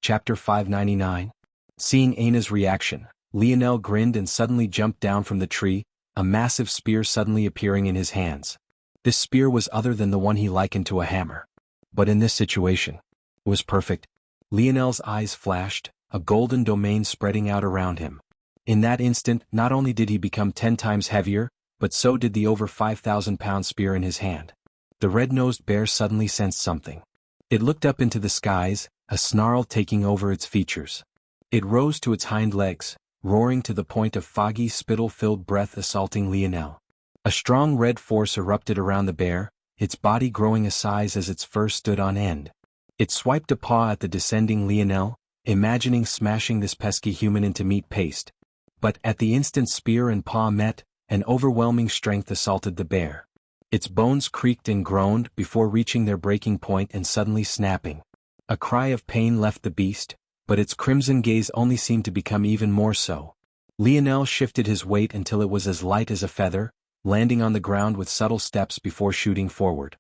Chapter 599. Seeing Aina's reaction, Lionel grinned and suddenly jumped down from the tree, a massive spear suddenly appearing in his hands. This spear was other than the one he likened to a hammer. But in this situation, it was perfect. Lionel's eyes flashed, a golden domain spreading out around him. In that instant, not only did he become 10 times heavier, but so did the over 5,000-pound spear in his hand. The red-nosed bear suddenly sensed something. It looked up into the skies, a snarl taking over its features. It rose to its hind legs, roaring to the point of foggy spittle-filled breath assaulting Lionel. A strong red force erupted around the bear, its body growing a size as its fur stood on end. It swiped a paw at the descending Lionel, imagining smashing this pesky human into meat paste. But at the instant spear and paw met, an overwhelming strength assaulted the bear. Its bones creaked and groaned before reaching their breaking point and suddenly snapping. A cry of pain left the beast, but its crimson gaze only seemed to become even more so. Lionel shifted his weight until it was as light as a feather, landing on the ground with subtle steps before shooting forward.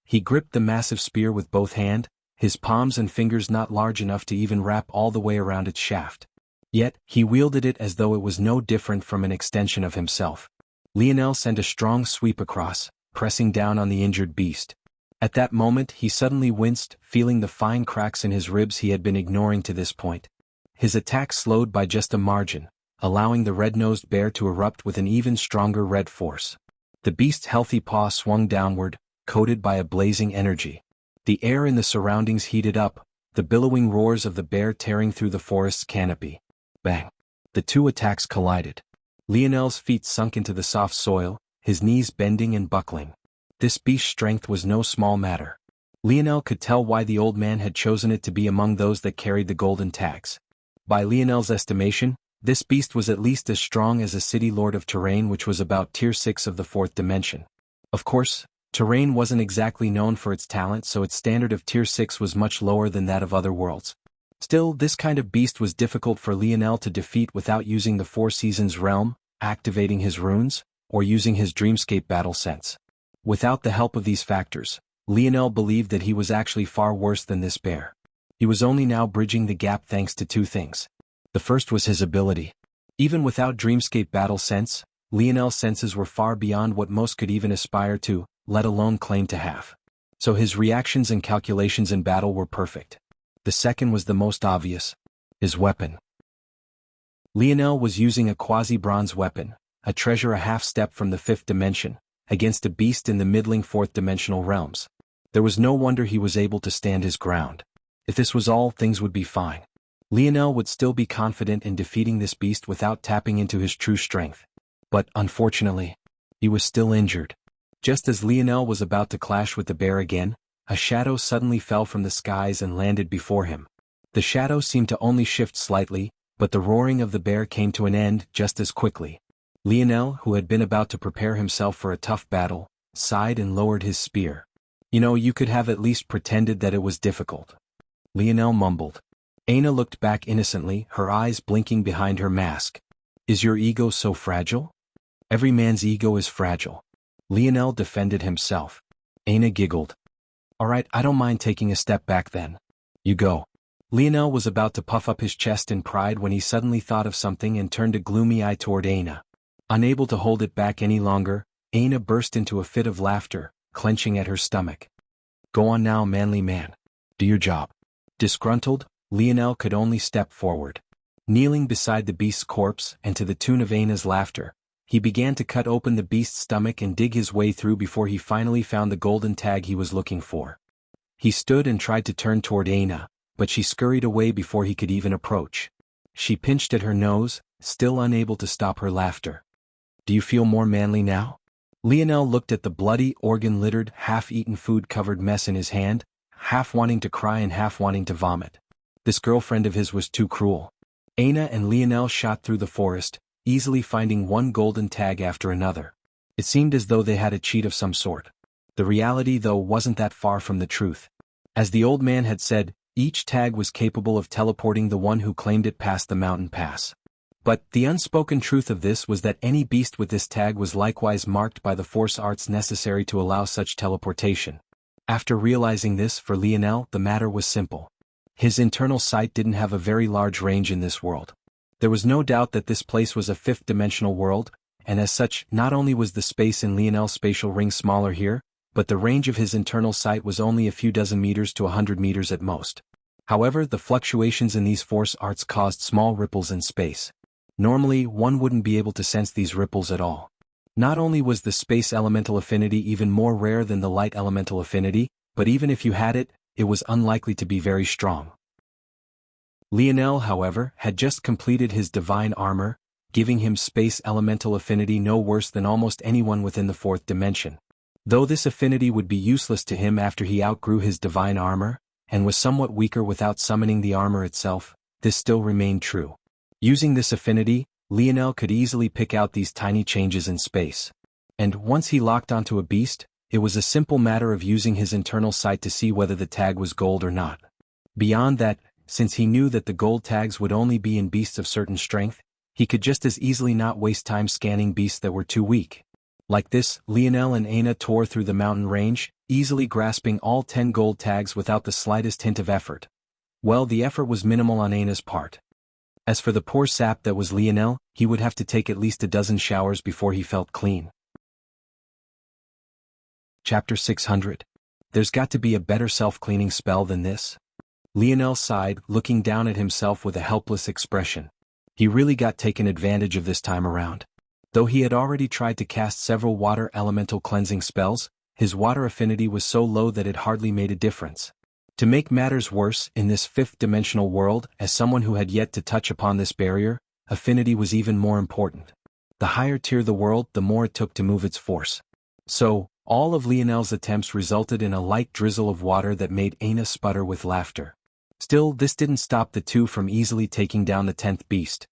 He gripped the massive spear with both hands, his palms and fingers not large enough to even wrap all the way around its shaft. Yet, he wielded it as though it was no different from an extension of himself. Lionel sent a strong sweep across, pressing down on the injured beast. At that moment he suddenly winced, feeling the fine cracks in his ribs he had been ignoring to this point. His attack slowed by just a margin, allowing the red-nosed bear to erupt with an even stronger red force. The beast's healthy paw swung downward, coated by a blazing energy. The air in the surroundings heated up, the billowing roars of the bear tearing through the forest's canopy. Bang! The two attacks collided. Lionel's feet sunk into the soft soil, his knees bending and buckling. This beast's strength was no small matter. Lionel could tell why the old man had chosen it to be among those that carried the golden tags. By Lionel's estimation, this beast was at least as strong as a city lord of Terrain, which was about tier 6 of the 4th dimension. Of course, Terrain wasn't exactly known for its talent, so its standard of tier 6 was much lower than that of other worlds. Still, this kind of beast was difficult for Lionel to defeat without using the Four Seasons realm, activating his runes, or using his dreamscape battle sense. Without the help of these factors, Lionel believed that he was actually far worse than this bear. He was only now bridging the gap thanks to two things. The first was his ability. Even without dreamscape battle sense, Lionel's senses were far beyond what most could even aspire to, let alone claim to have. So his reactions and calculations in battle were perfect. The second was the most obvious: his weapon. Lionel was using a quasi-bronze weapon, a treasure a half-step from the 5th dimension, against a beast in the middling 4th dimensional realms. There was no wonder he was able to stand his ground. If this was all, things would be fine. Lionel would still be confident in defeating this beast without tapping into his true strength. But, unfortunately, he was still injured. Just as Lionel was about to clash with the bear again, a shadow suddenly fell from the skies and landed before him. The shadow seemed to only shift slightly, but the roaring of the bear came to an end just as quickly. Lionel, who had been about to prepare himself for a tough battle, sighed and lowered his spear. You could have at least pretended that it was difficult," Lionel mumbled. Aina looked back innocently, her eyes blinking behind her mask. "Is your ego so fragile?" "Every man's ego is fragile." Lionel defended himself. Aina giggled. "All right, I don't mind taking a step back then. You go." Lionel was about to puff up his chest in pride when he suddenly thought of something and turned a gloomy eye toward Aina. Unable to hold it back any longer, Aina burst into a fit of laughter, clenching at her stomach. "Go on now, manly man. Do your job." Disgruntled, Lionel could only step forward. Kneeling beside the beast's corpse and to the tune of Aina's laughter, he began to cut open the beast's stomach and dig his way through before he finally found the golden tag he was looking for. He stood and tried to turn toward Aina, but she scurried away before he could even approach. She pinched at her nose, still unable to stop her laughter. "Do you feel more manly now?" Lionel looked at the bloody, organ-littered, half-eaten food-covered mess in his hand, half wanting to cry and half wanting to vomit. This girlfriend of his was too cruel. Aina and Lionel shot through the forest, easily finding one golden tag after another. It seemed as though they had a cheat of some sort. The reality, though, wasn't that far from the truth. As the old man had said, each tag was capable of teleporting the one who claimed it past the mountain pass. But the unspoken truth of this was that any beast with this tag was likewise marked by the force arts necessary to allow such teleportation. After realizing this, for Lionel, the matter was simple. His internal sight didn't have a very large range in this world. There was no doubt that this place was a fifth-dimensional world, and as such, not only was the space in Lionel's spatial ring smaller here, but the range of his internal sight was only a few dozen meters to 100 meters at most. However, the fluctuations in these force arts caused small ripples in space. Normally, one wouldn't be able to sense these ripples at all. Not only was the space elemental affinity even more rare than the light elemental affinity, but even if you had it, it was unlikely to be very strong. Lionel, however, had just completed his divine armor, giving him space elemental affinity no worse than almost anyone within the fourth dimension. Though this affinity would be useless to him after he outgrew his divine armor, and was somewhat weaker without summoning the armor itself, this still remained true. Using this affinity, Lionel could easily pick out these tiny changes in space. And once he locked onto a beast, it was a simple matter of using his internal sight to see whether the tag was gold or not. Beyond that, since he knew that the gold tags would only be in beasts of certain strength, he could just as easily not waste time scanning beasts that were too weak. Like this, Lionel and Aina tore through the mountain range, easily grasping all 10 gold tags without the slightest hint of effort. Well, the effort was minimal on Aina's part. As for the poor sap that was Lionel, he would have to take at least a dozen showers before he felt clean. Chapter 600. There's got to be a better self-cleaning spell than this. Lionel sighed, looking down at himself with a helpless expression. He really got taken advantage of this time around. Though he had already tried to cast several water elemental cleansing spells, his water affinity was so low that it hardly made a difference. To make matters worse, in this fifth-dimensional world, as someone who had yet to touch upon this barrier, affinity was even more important. The higher tier the world, the more it took to move its force. So, all of Lionel's attempts resulted in a light drizzle of water that made Aina sputter with laughter. Still, this didn't stop the two from easily taking down the 10th beast.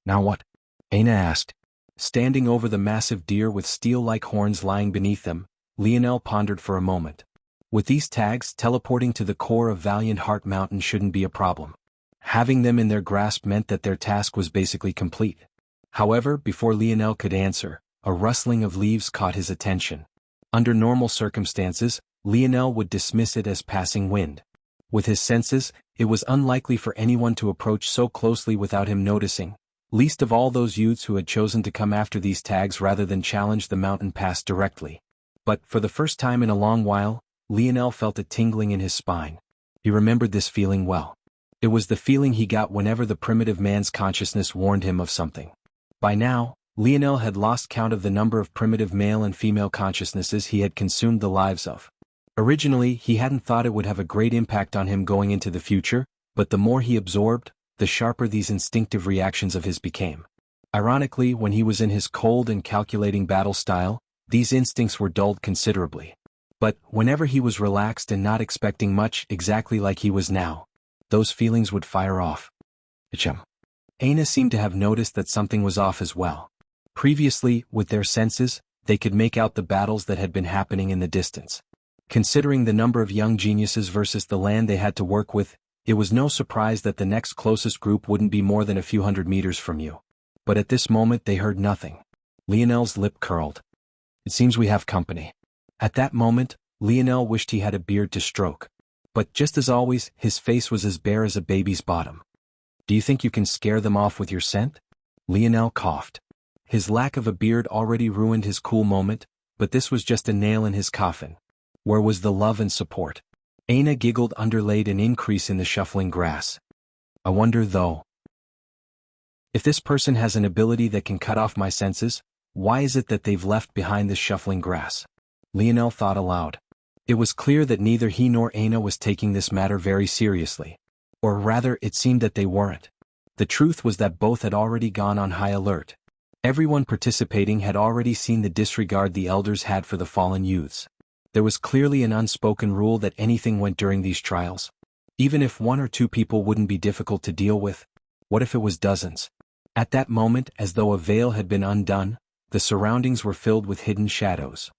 Now what? Aina asked. Standing over the massive deer with steel-like horns lying beneath them, Lionel pondered for a moment. With these tags, teleporting to the core of Valiant Heart Mountain shouldn't be a problem. Having them in their grasp meant that their task was basically complete. However, before Lionel could answer, a rustling of leaves caught his attention. Under normal circumstances, Lionel would dismiss it as passing wind. With his senses, it was unlikely for anyone to approach so closely without him noticing, least of all those youths who had chosen to come after these tags rather than challenge the mountain pass directly. But, for the first time in a long while, Lionel felt a tingling in his spine. He remembered this feeling well. It was the feeling he got whenever the primitive man's consciousness warned him of something. By now, Lionel had lost count of the number of primitive male and female consciousnesses he had consumed the lives of. Originally, he hadn't thought it would have a great impact on him going into the future, but the more he absorbed, the sharper these instinctive reactions of his became. Ironically, when he was in his cold and calculating battle style, these instincts were dulled considerably. But, whenever he was relaxed and not expecting much, exactly like he was now, those feelings would fire off. Acham. Aina seemed to have noticed that something was off as well. Previously, with their senses, they could make out the battles that had been happening in the distance. Considering the number of young geniuses versus the land they had to work with, it was no surprise that the next closest group wouldn't be more than a few hundred meters from you. But at this moment they heard nothing. Lionel's lip curled. It seems we have company. At that moment, Lionel wished he had a beard to stroke. But just as always, his face was as bare as a baby's bottom. Do you think you can scare them off with your scent? Lionel coughed. His lack of a beard already ruined his cool moment, but this was just a nail in his coffin. Where was the love and support? Aina giggled, underlaid an increase in the shuffling grass. I wonder though. If this person has an ability that can cut off my senses, why is it that they've left behind this shuffling grass? Lionel thought aloud. It was clear that neither he nor Aina was taking this matter very seriously. Or rather, it seemed that they weren't. The truth was that both had already gone on high alert. Everyone participating had already seen the disregard the elders had for the fallen youths. There was clearly an unspoken rule that anything went during these trials. Even if one or two people wouldn't be difficult to deal with, what if it was dozens? At that moment, as though a veil had been undone, the surroundings were filled with hidden shadows.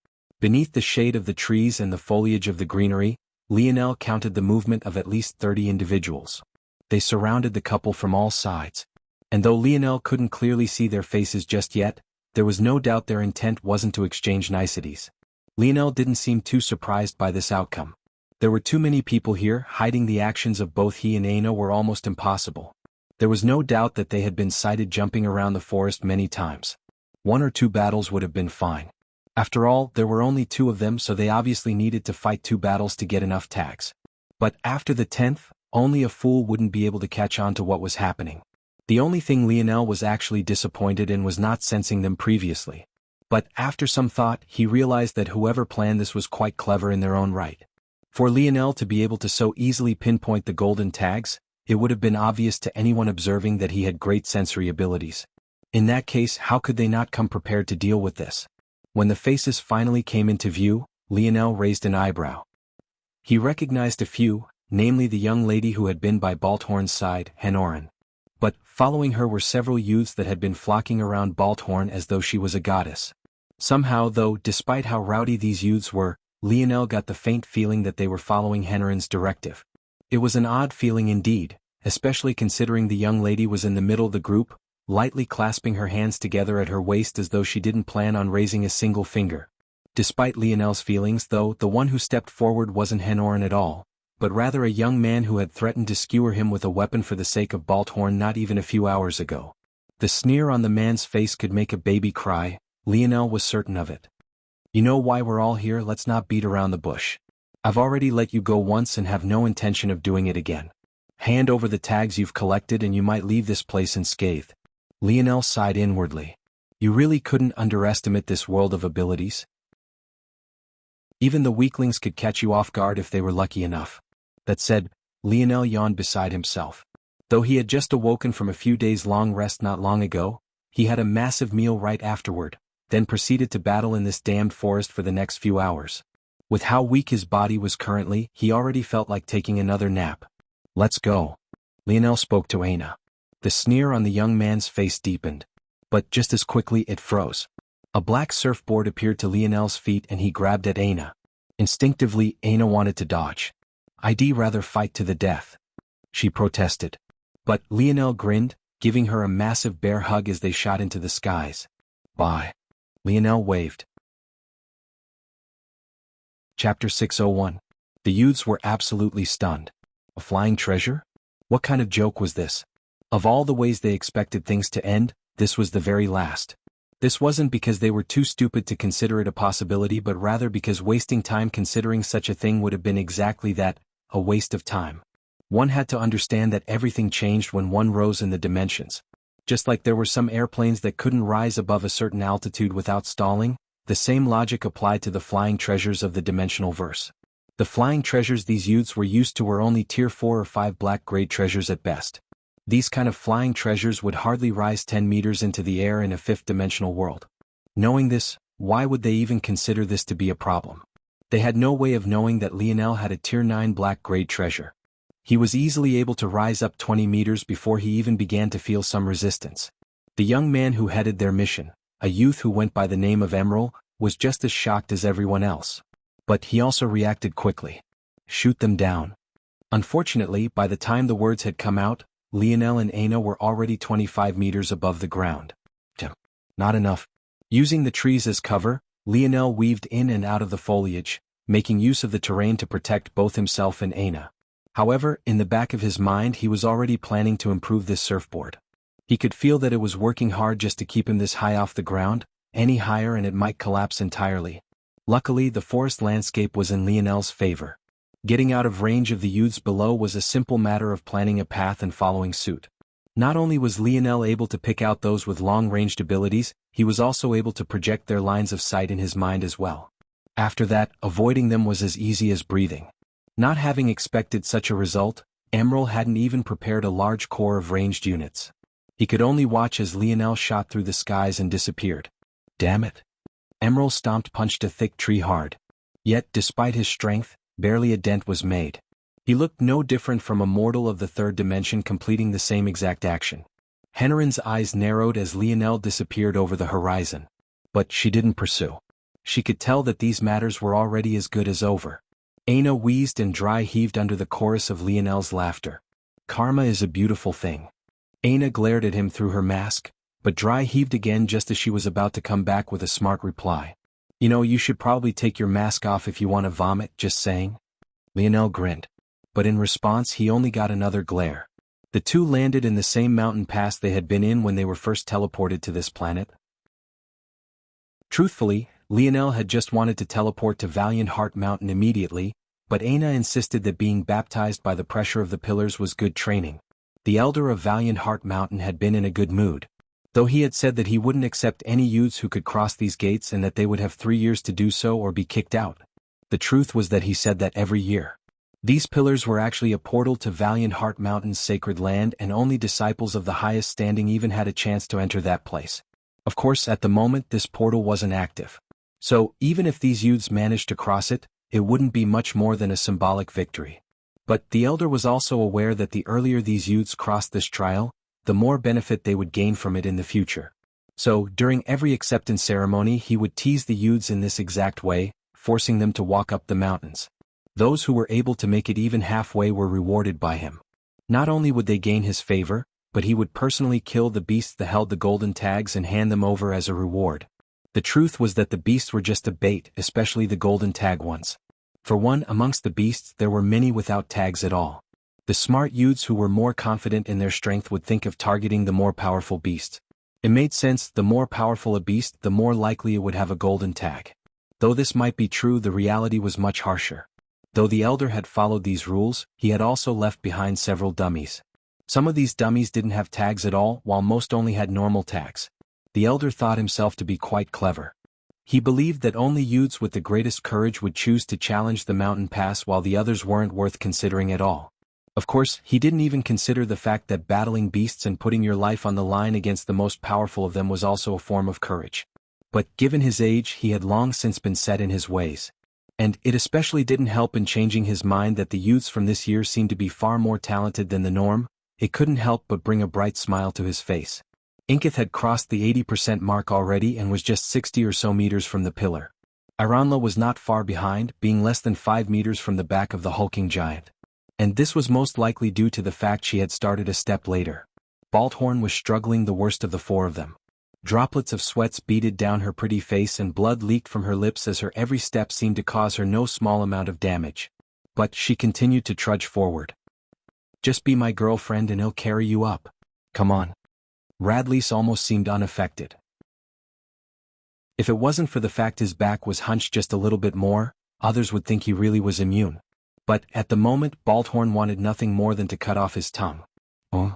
Beneath the shade of the trees and the foliage of the greenery, Lionel counted the movement of at least 30 individuals. They surrounded the couple from all sides. And though Lionel couldn't clearly see their faces just yet, there was no doubt their intent wasn't to exchange niceties. Lionel didn't seem too surprised by this outcome. There were too many people here, hiding the actions of both he and Aina were almost impossible. There was no doubt that they had been sighted jumping around the forest many times. 1 or 2 battles would have been fine. After all, there were only 2 of them, so they obviously needed to fight 2 battles to get enough tags. But after the 10th, only a fool wouldn't be able to catch on to what was happening. The only thing Lionel was actually disappointed in was not sensing them previously. But after some thought, he realized that whoever planned this was quite clever in their own right. For Lionel to be able to so easily pinpoint the golden tags, it would have been obvious to anyone observing that he had great sensory abilities. In that case, how could they not come prepared to deal with this? When the faces finally came into view, Lionel raised an eyebrow. He recognized a few, namely the young lady who had been by Balthorn's side, Henoran. But following her were several youths that had been flocking around Balthorn as though she was a goddess. Somehow, though, despite how rowdy these youths were, Lionel got the faint feeling that they were following Henoran's directive. It was an odd feeling indeed, especially considering the young lady was in the middle of the group, lightly clasping her hands together at her waist as though she didn't plan on raising a single finger. Despite Lionel's feelings, though, the one who stepped forward wasn't Henoran at all, but rather a young man who had threatened to skewer him with a weapon for the sake of Balthorn not even a few hours ago. The sneer on the man's face could make a baby cry, Lionel was certain of it. You know why we're all here, let's not beat around the bush. I've already let you go once and have no intention of doing it again. Hand over the tags you've collected and you might leave this place unscathed. Lionel sighed inwardly. You really couldn't underestimate this world of abilities. Even the weaklings could catch you off guard if they were lucky enough. That said, Lionel yawned beside himself. Though he had just awoken from a few days' long rest not long ago, he had a massive meal right afterward, then proceeded to battle in this damned forest for the next few hours. With how weak his body was currently, he already felt like taking another nap. Let's go. Lionel spoke to Aina. The sneer on the young man's face deepened. But just as quickly it froze. A black surfboard appeared to Lionel's feet and he grabbed at Aina. Instinctively, Aina wanted to dodge. I'd rather fight to the death. She protested. But Lionel grinned, giving her a massive bear hug as they shot into the skies. Bye. Lionel waved. Chapter 601. The youths were absolutely stunned. A flying treasure? What kind of joke was this? Of all the ways they expected things to end, this was the very last. This wasn't because they were too stupid to consider it a possibility, but rather because wasting time considering such a thing would have been exactly that, a waste of time. One had to understand that everything changed when one rose in the dimensions. Just like there were some airplanes that couldn't rise above a certain altitude without stalling, the same logic applied to the flying treasures of the dimensional verse. The flying treasures these youths were used to were only tier 4 or 5 black-grade treasures at best. These kind of flying treasures would hardly rise 10 meters into the air in a fifth-dimensional world. Knowing this, why would they even consider this to be a problem? They had no way of knowing that Lionel had a tier 9 black-grade treasure. He was easily able to rise up 20 meters before he even began to feel some resistance. The young man who headed their mission, a youth who went by the name of Emerald, was just as shocked as everyone else. But he also reacted quickly. Shoot them down. Unfortunately, by the time the words had come out, Lionel and Aina were already 25 meters above the ground. Not enough. Using the trees as cover, Lionel weaved in and out of the foliage, making use of the terrain to protect both himself and Aina. However, in the back of his mind he was already planning to improve this surfboard. He could feel that it was working hard just to keep him this high off the ground, any higher and it might collapse entirely. Luckily, the forest landscape was in Lionel's favor. Getting out of range of the youths below was a simple matter of planning a path and following suit. Not only was Lionel able to pick out those with long-ranged abilities, he was also able to project their lines of sight in his mind as well. After that, avoiding them was as easy as breathing. Not having expected such a result, Emerald hadn't even prepared a large corps of ranged units. He could only watch as Lionel shot through the skies and disappeared. Damn it. Emerald punched a thick tree hard. Yet, despite his strength, barely a dent was made. He looked no different from a mortal of the third dimension completing the same exact action. Henoran's eyes narrowed as Lionel disappeared over the horizon. But she didn't pursue. She could tell that these matters were already as good as over. Aina wheezed and dry heaved under the chorus of Lionel's laughter. Karma is a beautiful thing. Aina glared at him through her mask, but dry heaved again just as she was about to come back with a smart reply. You know, you should probably take your mask off if you want to vomit, just saying. Lionel grinned. But in response he only got another glare. The two landed in the same mountain pass they had been in when they were first teleported to this planet. Truthfully, Lionel had just wanted to teleport to Valiant Heart Mountain immediately, but Aina insisted that being baptized by the pressure of the pillars was good training. The elder of Valiant Heart Mountain had been in a good mood. Though he had said that he wouldn't accept any youths who could cross these gates and that they would have 3 years to do so or be kicked out. The truth was that he said that every year. These pillars were actually a portal to Valiant Heart Mountain's sacred land, and only disciples of the highest standing even had a chance to enter that place. Of course, at the moment this portal wasn't active. So, even if these youths managed to cross it, it wouldn't be much more than a symbolic victory. But the elder was also aware that the earlier these youths crossed this trial, the more benefit they would gain from it in the future. So, during every acceptance ceremony he would tease the youths in this exact way, forcing them to walk up the mountains. Those who were able to make it even halfway were rewarded by him. Not only would they gain his favor, but he would personally kill the beasts that held the golden tags and hand them over as a reward. The truth was that the beasts were just a bait, especially the golden tag ones. For one, amongst the beasts there were many without tags at all. The smart youths who were more confident in their strength would think of targeting the more powerful beasts. It made sense, the more powerful a beast, the more likely it would have a golden tag. Though this might be true, the reality was much harsher. Though the elder had followed these rules, he had also left behind several dummies. Some of these dummies didn't have tags at all, while most only had normal tags. The elder thought himself to be quite clever. He believed that only youths with the greatest courage would choose to challenge the mountain pass, while the others weren't worth considering at all. Of course, he didn't even consider the fact that battling beasts and putting your life on the line against the most powerful of them was also a form of courage. But given his age, he had long since been set in his ways. And it especially didn't help in changing his mind that the youths from this year seemed to be far more talented than the norm. It couldn't help but bring a bright smile to his face. Inkith had crossed the 80% mark already and was just 60 or so meters from the pillar. Iranla was not far behind, being less than 5 meters from the back of the hulking giant. And this was most likely due to the fact she had started a step later. Balthorn was struggling the worst of the 4 of them. Droplets of sweats beaded down her pretty face and blood leaked from her lips as her every step seemed to cause her no small amount of damage. But she continued to trudge forward. "Just be my girlfriend and he'll carry you up. Come on." Radlease almost seemed unaffected. If it wasn't for the fact his back was hunched just a little bit more, others would think he really was immune. But, at the moment, Balthorn wanted nothing more than to cut off his tongue. "Oh?"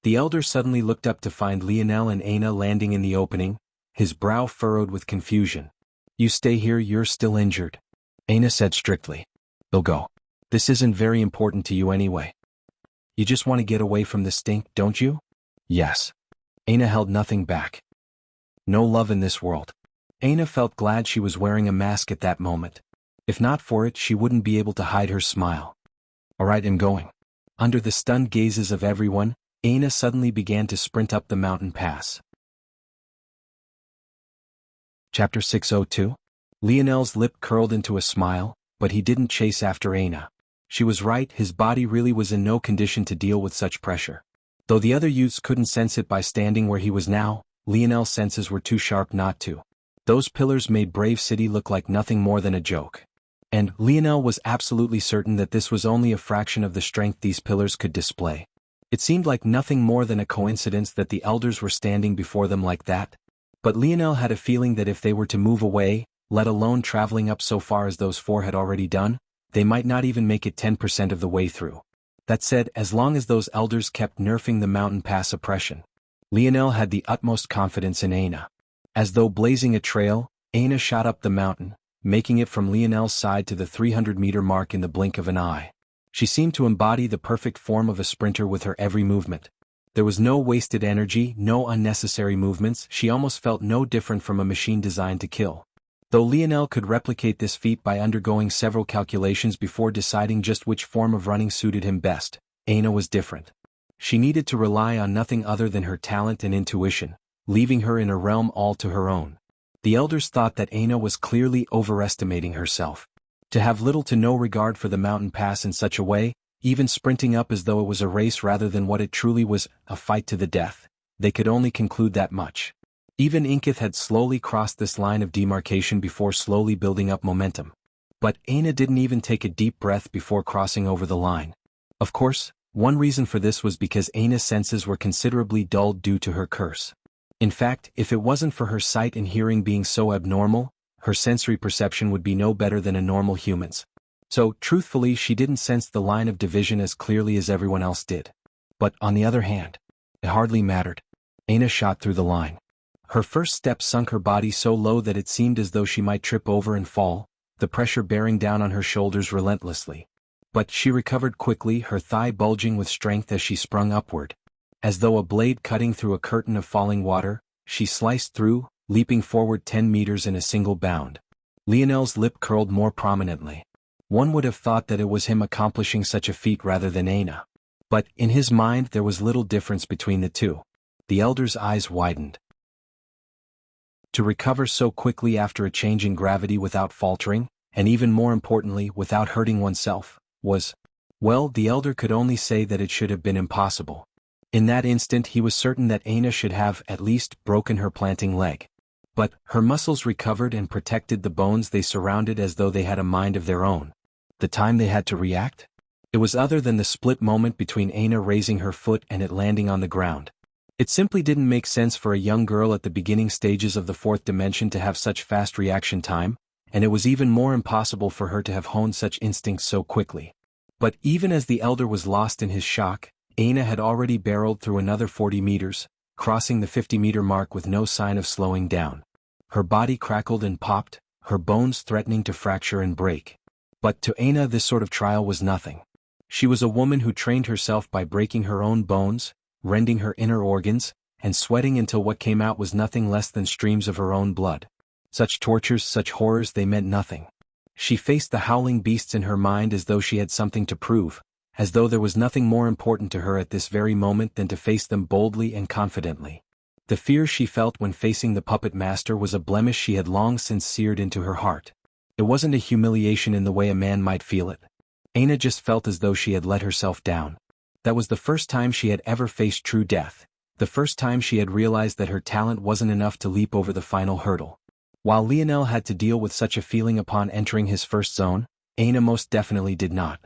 The elder suddenly looked up to find Lionel and Aina landing in the opening, his brow furrowed with confusion. "You stay here, you're still injured," Aina said strictly. "They'll go. This isn't very important to you anyway. You just want to get away from the stink, don't you?" "Yes." Aina held nothing back. No love in this world. Aina felt glad she was wearing a mask at that moment. If not for it, she wouldn't be able to hide her smile. "All right, I'm going." Under the stunned gazes of everyone, Aina suddenly began to sprint up the mountain pass. Chapter 602. Lionel's lip curled into a smile, but he didn't chase after Aina. She was right, his body really was in no condition to deal with such pressure. Though the other youths couldn't sense it by standing where he was now, Lionel's senses were too sharp not to. Those pillars made Brave City look like nothing more than a joke. And Lionel was absolutely certain that this was only a fraction of the strength these pillars could display. It seemed like nothing more than a coincidence that the elders were standing before them like that. But Lionel had a feeling that if they were to move away, let alone traveling up so far as those 4 had already done, they might not even make it 10% of the way through. That said, as long as those elders kept nerfing the mountain pass oppression, Lionel had the utmost confidence in Aina. As though blazing a trail, Aina shot up the mountain, making it from Lionel's side to the 300-meter mark in the blink of an eye. She seemed to embody the perfect form of a sprinter with her every movement. There was no wasted energy, no unnecessary movements. She almost felt no different from a machine designed to kill. Though Lionel could replicate this feat by undergoing several calculations before deciding just which form of running suited him best, Aina was different. She needed to rely on nothing other than her talent and intuition, leaving her in a realm all to her own. The elders thought that Aina was clearly overestimating herself. To have little to no regard for the mountain pass in such a way, even sprinting up as though it was a race rather than what it truly was, a fight to the death, they could only conclude that much. Even Inkith had slowly crossed this line of demarcation before slowly building up momentum. But Aina didn't even take a deep breath before crossing over the line. Of course, one reason for this was because Aina's senses were considerably dulled due to her curse. In fact, if it wasn't for her sight and hearing being so abnormal, her sensory perception would be no better than a normal human's. So, truthfully, she didn't sense the line of division as clearly as everyone else did. But, on the other hand, it hardly mattered. Aina shot through the line. Her first step sunk her body so low that it seemed as though she might trip over and fall, the pressure bearing down on her shoulders relentlessly. But she recovered quickly, her thigh bulging with strength as she sprung upward. As though a blade cutting through a curtain of falling water, she sliced through, leaping forward 10 meters in a single bound. Lionel's lip curled more prominently. One would have thought that it was him accomplishing such a feat rather than Aina. But, in his mind, there was little difference between the two. The elder's eyes widened. To recover so quickly after a change in gravity without faltering, and even more importantly without hurting oneself, was, well, the elder could only say that it should have been impossible. In that instant he was certain that Aina should have, at least, broken her planting leg. But, her muscles recovered and protected the bones they surrounded as though they had a mind of their own. The time they had to react? It was other than the split moment between Aina raising her foot and it landing on the ground. It simply didn't make sense for a young girl at the beginning stages of the fourth dimension to have such fast reaction time, and it was even more impossible for her to have honed such instincts so quickly. But even as the elder was lost in his shock, Aina had already barreled through another 40 meters, crossing the 50-meter mark with no sign of slowing down. Her body crackled and popped, her bones threatening to fracture and break. But to Aina this sort of trial was nothing. She was a woman who trained herself by breaking her own bones, rending her inner organs, and sweating until what came out was nothing less than streams of her own blood. Such tortures, such horrors, they meant nothing. She faced the howling beasts in her mind as though she had something to prove, as though there was nothing more important to her at this very moment than to face them boldly and confidently. The fear she felt when facing the puppet master was a blemish she had long since seared into her heart. It wasn't a humiliation in the way a man might feel it. Aina just felt as though she had let herself down. That was the first time she had ever faced true death, the first time she had realized that her talent wasn't enough to leap over the final hurdle. While Lionel had to deal with such a feeling upon entering his first zone, Aina most definitely did not.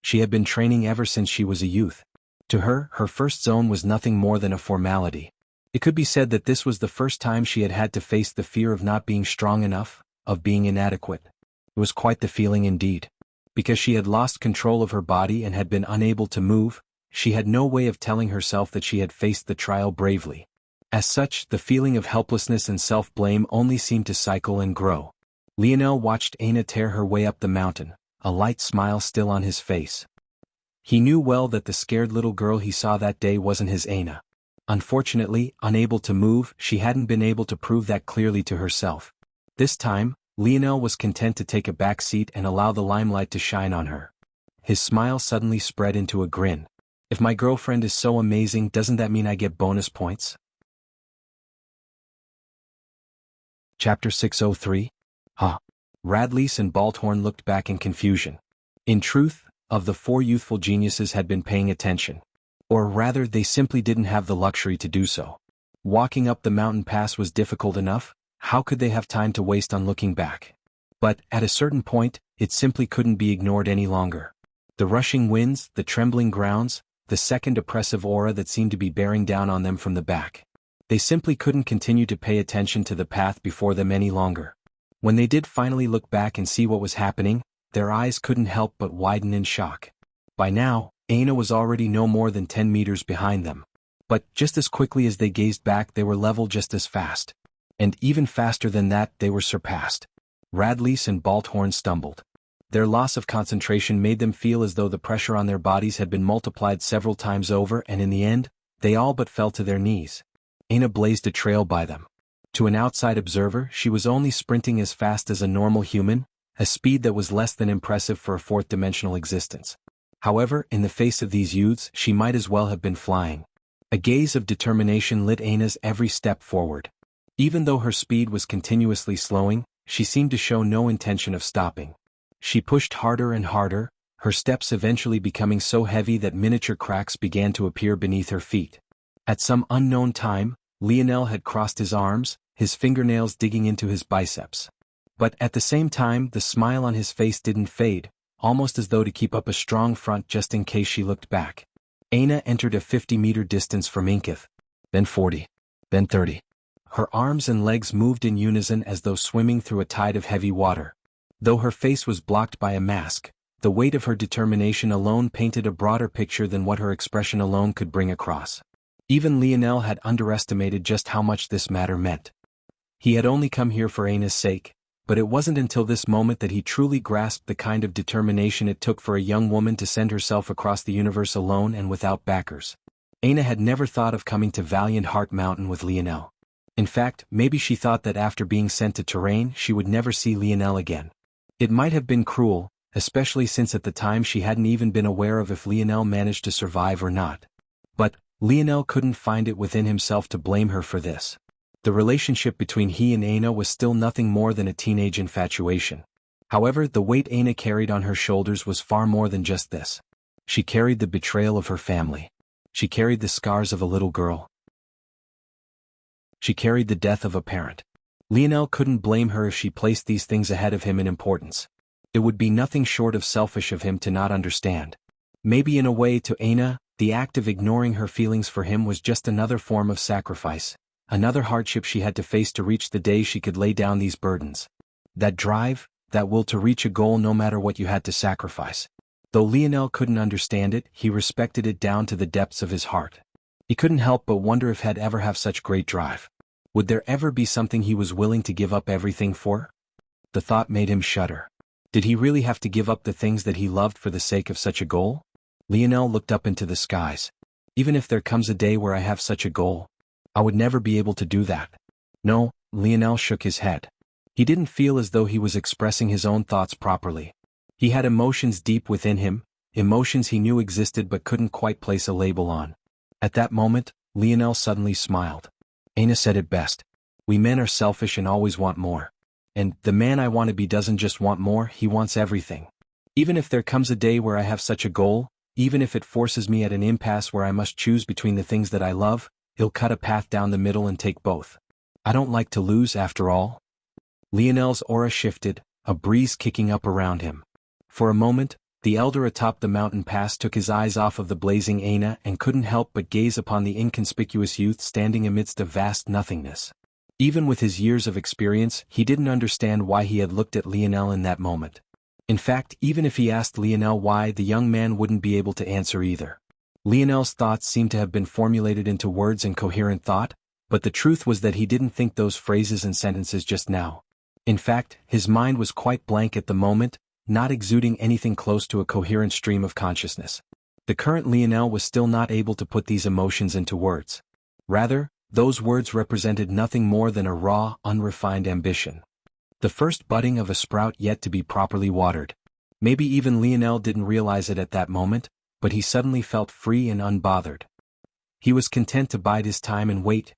She had been training ever since she was a youth. To her, her first zone was nothing more than a formality. It could be said that this was the first time she had had to face the fear of not being strong enough, of being inadequate. It was quite the feeling indeed. Because she had lost control of her body and had been unable to move, she had no way of telling herself that she had faced the trial bravely. As such, the feeling of helplessness and self-blame only seemed to cycle and grow. Lionel watched Aina tear her way up the mountain, a light smile still on his face. He knew well that the scared little girl he saw that day wasn't his Aina. Unfortunately, unable to move, she hadn't been able to prove that clearly to herself. This time, Lionel was content to take a back seat and allow the limelight to shine on her. His smile suddenly spread into a grin. If my girlfriend is so amazing, doesn't that mean I get bonus points? Chapter 603. Radlease and Balthorn looked back in confusion. In truth, of the four youthful geniuses had been paying attention. Or rather, they simply didn't have the luxury to do so. Walking up the mountain pass was difficult enough, how could they have time to waste on looking back? But, at a certain point, it simply couldn't be ignored any longer. The rushing winds, the trembling grounds, the second oppressive aura that seemed to be bearing down on them from the back. They simply couldn't continue to pay attention to the path before them any longer. When they did finally look back and see what was happening, their eyes couldn't help but widen in shock. By now, Aina was already no more than 10 meters behind them. But just as quickly as they gazed back, they were level just as fast. And even faster than that, they were surpassed. Radlease and Balthorn stumbled. Their loss of concentration made them feel as though the pressure on their bodies had been multiplied several times over, and in the end, they all but fell to their knees. Aina blazed a trail by them. To an outside observer, she was only sprinting as fast as a normal human, a speed that was less than impressive for a fourth-dimensional existence. However, in the face of these youths, she might as well have been flying. A gaze of determination lit Aina's every step forward. Even though her speed was continuously slowing, she seemed to show no intention of stopping. She pushed harder and harder, her steps eventually becoming so heavy that miniature cracks began to appear beneath her feet. At some unknown time, Lionel had crossed his arms, his fingernails digging into his biceps. But at the same time the smile on his face didn't fade, almost as though to keep up a strong front just in case she looked back. Aina entered a 50-meter distance from Inkith. Then 40. Then 30. Her arms and legs moved in unison as though swimming through a tide of heavy water. Though her face was blocked by a mask, the weight of her determination alone painted a broader picture than what her expression alone could bring across. Even Lionel had underestimated just how much this matter meant. He had only come here for Aina's sake, but it wasn't until this moment that he truly grasped the kind of determination it took for a young woman to send herself across the universe alone and without backers. Aina had never thought of coming to Valiant Heart Mountain with Lionel. In fact, maybe she thought that after being sent to Terrain she would never see Lionel again. It might have been cruel, especially since at the time she hadn't even been aware of if Lionel managed to survive or not. But Lionel couldn't find it within himself to blame her for this. The relationship between he and Aina was still nothing more than a teenage infatuation. However, the weight Aina carried on her shoulders was far more than just this. She carried the betrayal of her family. She carried the scars of a little girl. She carried the death of a parent. Lionel couldn't blame her if she placed these things ahead of him in importance. It would be nothing short of selfish of him to not understand. Maybe in a way to Aina, the act of ignoring her feelings for him was just another form of sacrifice, another hardship she had to face to reach the day she could lay down these burdens. That drive, that will to reach a goal no matter what you had to sacrifice. Though Lionel couldn't understand it, he respected it down to the depths of his heart. He couldn't help but wonder if he'd ever have such great drive. Would there ever be something he was willing to give up everything for? The thought made him shudder. Did he really have to give up the things that he loved for the sake of such a goal? Lionel looked up into the skies. Even if there comes a day where I have such a goal, I would never be able to do that. No, Lionel shook his head. He didn't feel as though he was expressing his own thoughts properly. He had emotions deep within him, emotions he knew existed but couldn't quite place a label on. At that moment, Lionel suddenly smiled. Aina said it best. We men are selfish and always want more. And the man I want to be doesn't just want more, he wants everything. Even if there comes a day where I have such a goal, even if it forces me at an impasse where I must choose between the things that I love, he'll cut a path down the middle and take both. I don't like to lose after all. Lionel's aura shifted, a breeze kicking up around him. For a moment, the elder atop the mountain pass took his eyes off of the blazing Aina and couldn't help but gaze upon the inconspicuous youth standing amidst a vast nothingness. Even with his years of experience, he didn't understand why he had looked at Lionel in that moment. In fact, even if he asked Lionel why, the young man wouldn't be able to answer either. Lionel's thoughts seemed to have been formulated into words and coherent thought, but the truth was that he didn't think those phrases and sentences just now. In fact, his mind was quite blank at the moment, not exuding anything close to a coherent stream of consciousness. The current Lionel was still not able to put these emotions into words. Rather, those words represented nothing more than a raw, unrefined ambition. The first budding of a sprout yet to be properly watered. Maybe even Lionel didn't realize it at that moment, but he suddenly felt free and unbothered. He was content to bide his time and wait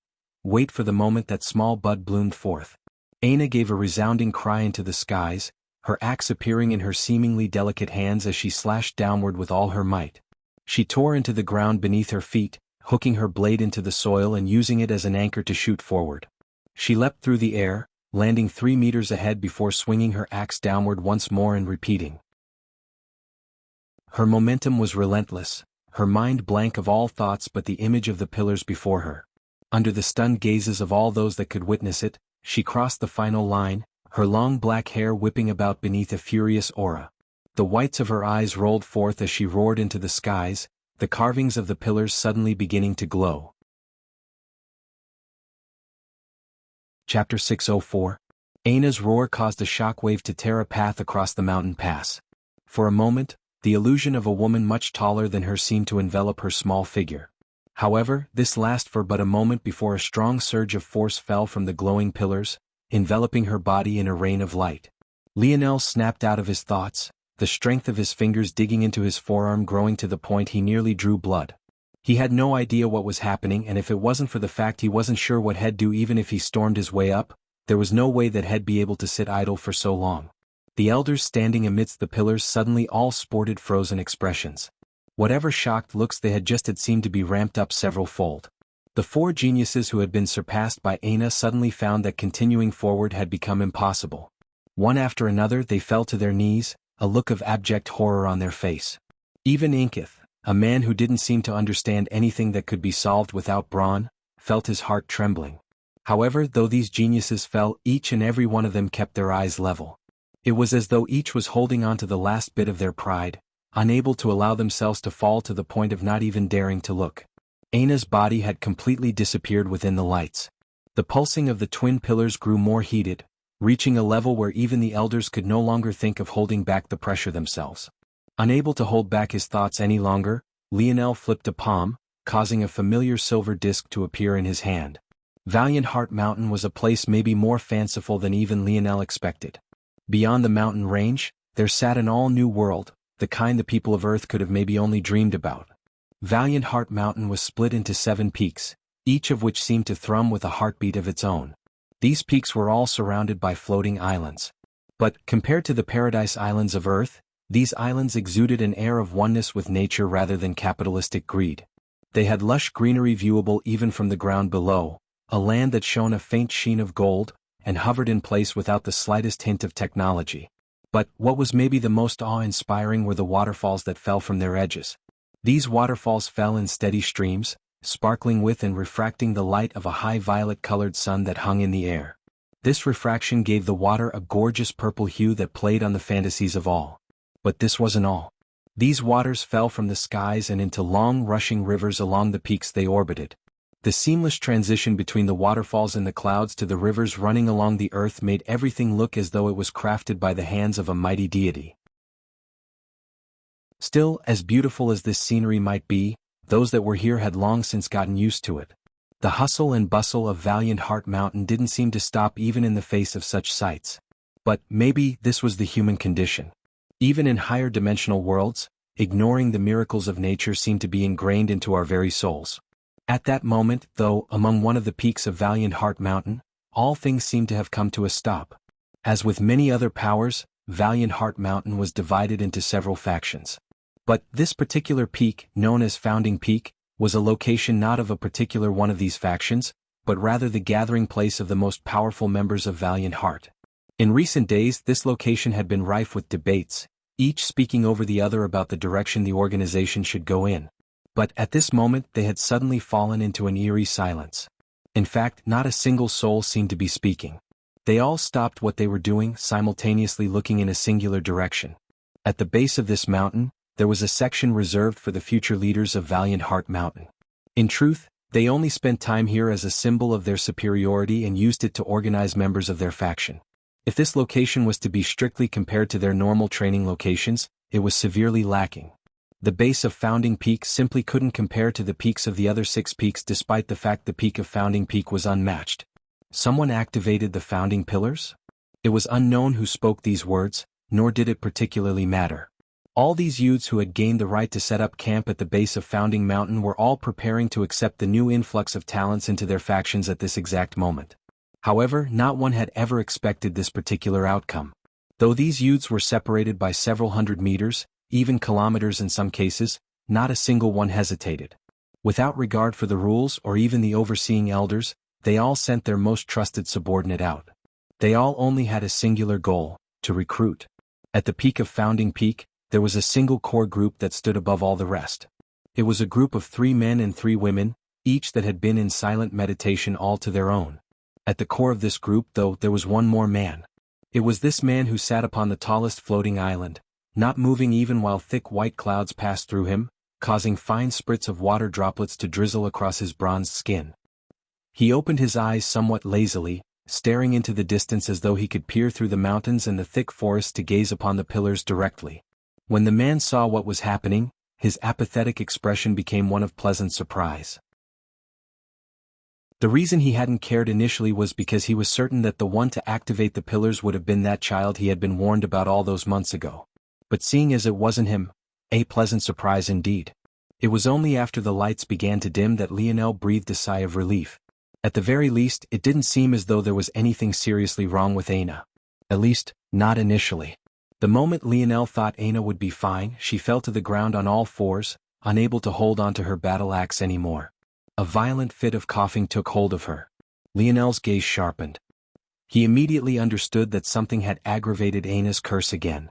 for the moment that small bud bloomed forth. Aina gave a resounding cry into the skies, her axe appearing in her seemingly delicate hands as she slashed downward with all her might. She tore into the ground beneath her feet, hooking her blade into the soil and using it as an anchor to shoot forward. She leapt through the air, landing 3 meters ahead before swinging her axe downward once more and repeating. Her momentum was relentless, her mind blank of all thoughts but the image of the pillars before her. Under the stunned gazes of all those that could witness it, she crossed the final line, her long black hair whipping about beneath a furious aura. The whites of her eyes rolled forth as she roared into the skies, the carvings of the pillars suddenly beginning to glow. Chapter 604. Aina's roar caused a shockwave to tear a path across the mountain pass. For a moment, the illusion of a woman much taller than her seemed to envelop her small figure. However, this lasted for but a moment before a strong surge of force fell from the glowing pillars, enveloping her body in a rain of light. Lionel snapped out of his thoughts, the strength of his fingers digging into his forearm growing to the point he nearly drew blood. He had no idea what was happening, and if it wasn't for the fact he wasn't sure what he'd do even if he stormed his way up, there was no way that he'd be able to sit idle for so long. The elders standing amidst the pillars suddenly all sported frozen expressions. Whatever shocked looks they had just had seemed to be ramped up several-fold. The 4 geniuses who had been surpassed by Aina suddenly found that continuing forward had become impossible. One after another they fell to their knees, a look of abject horror on their face. Even Inkith, a man who didn't seem to understand anything that could be solved without brawn, felt his heart trembling. However, though these geniuses fell, each and every one of them kept their eyes level. It was as though each was holding on to the last bit of their pride, unable to allow themselves to fall to the point of not even daring to look. Aina's body had completely disappeared within the lights. The pulsing of the twin pillars grew more heated, reaching a level where even the elders could no longer think of holding back the pressure themselves. Unable to hold back his thoughts any longer, Lionel flipped a palm, causing a familiar silver disc to appear in his hand. Valiant Heart Mountain was a place maybe more fanciful than even Lionel expected. Beyond the mountain range, there sat an all-new world, the kind the people of Earth could have maybe only dreamed about. Valiant Heart Mountain was split into 7 peaks, each of which seemed to thrum with a heartbeat of its own. These peaks were all surrounded by floating islands. But, compared to the paradise islands of Earth, these islands exuded an air of oneness with nature rather than capitalistic greed. They had lush greenery viewable even from the ground below, a land that shone a faint sheen of gold, and hovered in place without the slightest hint of technology. But what was maybe the most awe-inspiring were the waterfalls that fell from their edges. These waterfalls fell in steady streams, sparkling with and refracting the light of a high violet-colored sun that hung in the air. This refraction gave the water a gorgeous purple hue that played on the fantasies of all. But this wasn't all. These waters fell from the skies and into long rushing rivers along the peaks they orbited. The seamless transition between the waterfalls and the clouds to the rivers running along the earth made everything look as though it was crafted by the hands of a mighty deity. Still, as beautiful as this scenery might be, those that were here had long since gotten used to it. The hustle and bustle of Valiant Heart Mountain didn't seem to stop even in the face of such sights. But maybe this was the human condition. Even in higher dimensional worlds, ignoring the miracles of nature seemed to be ingrained into our very souls. At that moment, though, among one of the peaks of Valiant Heart Mountain, all things seemed to have come to a stop. As with many other powers, Valiant Heart Mountain was divided into several factions. But this particular peak, known as Founding Peak, was a location not of a particular one of these factions, but rather the gathering place of the most powerful members of Valiant Heart. In recent days, this location had been rife with debates, each speaking over the other about the direction the organization should go in. But at this moment they had suddenly fallen into an eerie silence. In fact, not a single soul seemed to be speaking. They all stopped what they were doing, simultaneously looking in a singular direction. At the base of this mountain, there was a section reserved for the future leaders of Valiant Heart Mountain. In truth, they only spent time here as a symbol of their superiority and used it to organize members of their faction. If this location was to be strictly compared to their normal training locations, it was severely lacking. The base of Founding Peak simply couldn't compare to the peaks of the other 6 peaks despite the fact the peak of Founding Peak was unmatched. Someone activated the founding pillars? It was unknown who spoke these words, nor did it particularly matter. All these youths who had gained the right to set up camp at the base of Founding Mountain were all preparing to accept the new influx of talents into their factions at this exact moment. However, not one had ever expected this particular outcome. Though these youths were separated by several hundred meters, even kilometers in some cases, not a single one hesitated. Without regard for the rules or even the overseeing elders, they all sent their most trusted subordinate out. They all only had a singular goal: to recruit. At the peak of Founding Peak, there was a single core group that stood above all the rest. It was a group of 3 men and 3 women, each that had been in silent meditation all to their own. At the core of this group, though, there was one more man. It was this man who sat upon the tallest floating island, not moving even while thick white clouds passed through him, causing fine spurts of water droplets to drizzle across his bronzed skin. He opened his eyes somewhat lazily, staring into the distance as though he could peer through the mountains and the thick forest to gaze upon the pillars directly. When the man saw what was happening, his apathetic expression became one of pleasant surprise. The reason he hadn't cared initially was because he was certain that the one to activate the pillars would have been that child he had been warned about all those months ago. But seeing as it wasn't him, a pleasant surprise indeed. It was only after the lights began to dim that Lionel breathed a sigh of relief. At the very least, it didn't seem as though there was anything seriously wrong with Aina. At least, not initially. The moment Lionel thought Aina would be fine, she fell to the ground on all fours, unable to hold onto her battle axe anymore. A violent fit of coughing took hold of her. Lionel's gaze sharpened. He immediately understood that something had aggravated Aina's curse again.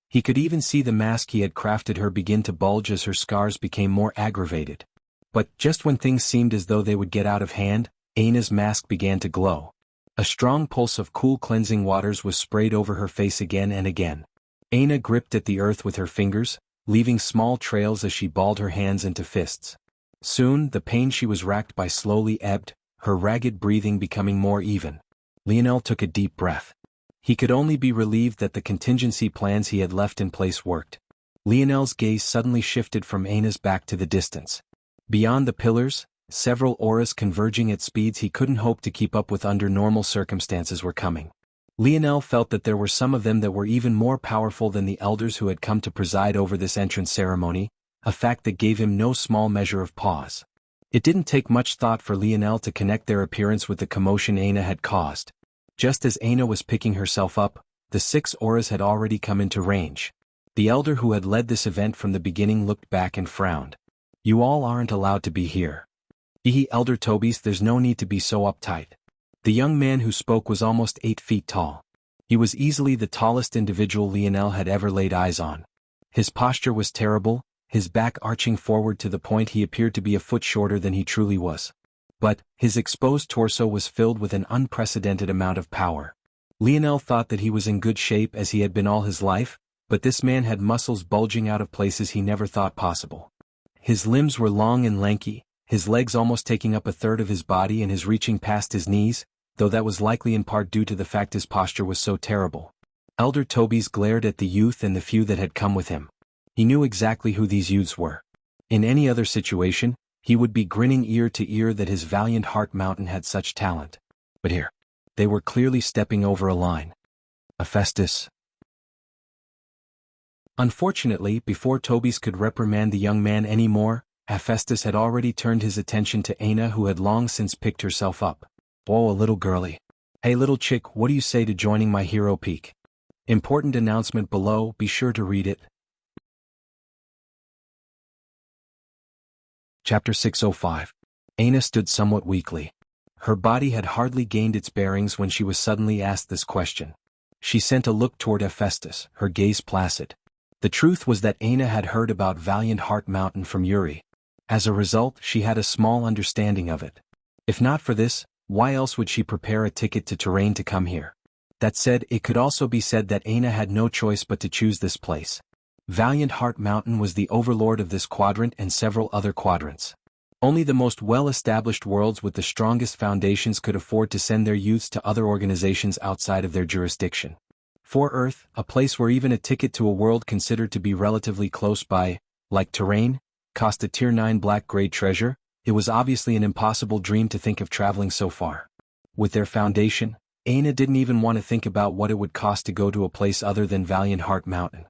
He could even see the mask he had crafted her begin to bulge as her scars became more aggravated. But just when things seemed as though they would get out of hand, Aina's mask began to glow. A strong pulse of cool cleansing waters was sprayed over her face again and again. Aina gripped at the earth with her fingers, leaving small trails as she balled her hands into fists. Soon, the pain she was racked by slowly ebbed, her ragged breathing becoming more even. Lionel took a deep breath. He could only be relieved that the contingency plans he had left in place worked. Lionel's gaze suddenly shifted from Aina's back to the distance. Beyond the pillars, several auras converging at speeds he couldn't hope to keep up with under normal circumstances were coming. Lionel felt that there were some of them that were even more powerful than the elders who had come to preside over this entrance ceremony, a fact that gave him no small measure of pause. It didn't take much thought for Lionel to connect their appearance with the commotion Aina had caused. Just as Aina was picking herself up, the 6 auras had already come into range. The elder who had led this event from the beginning looked back and frowned. "You all aren't allowed to be here." Elder Tobias, there's no need to be so uptight." The young man who spoke was almost 8 feet tall. He was easily the tallest individual Lionel had ever laid eyes on. His posture was terrible, his back arching forward to the point he appeared to be a foot shorter than he truly was. But his exposed torso was filled with an unprecedented amount of power. Lionel thought that he was in good shape as he had been all his life, but this man had muscles bulging out of places he never thought possible. His limbs were long and lanky, his legs almost taking up a third of his body and his reaching past his knees, though that was likely in part due to the fact his posture was so terrible. Elder Tobias glared at the youth and the few that had come with him. He knew exactly who these youths were. In any other situation, he would be grinning ear to ear that his valiant heart mountain had such talent. But here, they were clearly stepping over a line. Hephaestus. Unfortunately, before Tobias could reprimand the young man any more, Hephaestus had already turned his attention to Aina, who had long since picked herself up. "Whoa, a little girly. Hey little chick, what do you say to joining my hero peak? Important announcement below, be sure to read it." Chapter 605. Aina stood somewhat weakly. Her body had hardly gained its bearings when she was suddenly asked this question. She sent a look toward Hephaestus, her gaze placid. The truth was that Aina had heard about Valiant Heart Mountain from Yuri. As a result, she had a small understanding of it. If not for this, why else would she prepare a ticket to Terrain to come here? That said, it could also be said that Aina had no choice but to choose this place. Valiant Heart Mountain was the overlord of this quadrant and several other quadrants. Only the most well-established worlds with the strongest foundations could afford to send their youths to other organizations outside of their jurisdiction. For Earth, a place where even a ticket to a world considered to be relatively close by, like Terrain, cost a Tier 9 black-grade treasure, it was obviously an impossible dream to think of traveling so far. With their foundation, Aina didn't even want to think about what it would cost to go to a place other than Valiant Heart Mountain.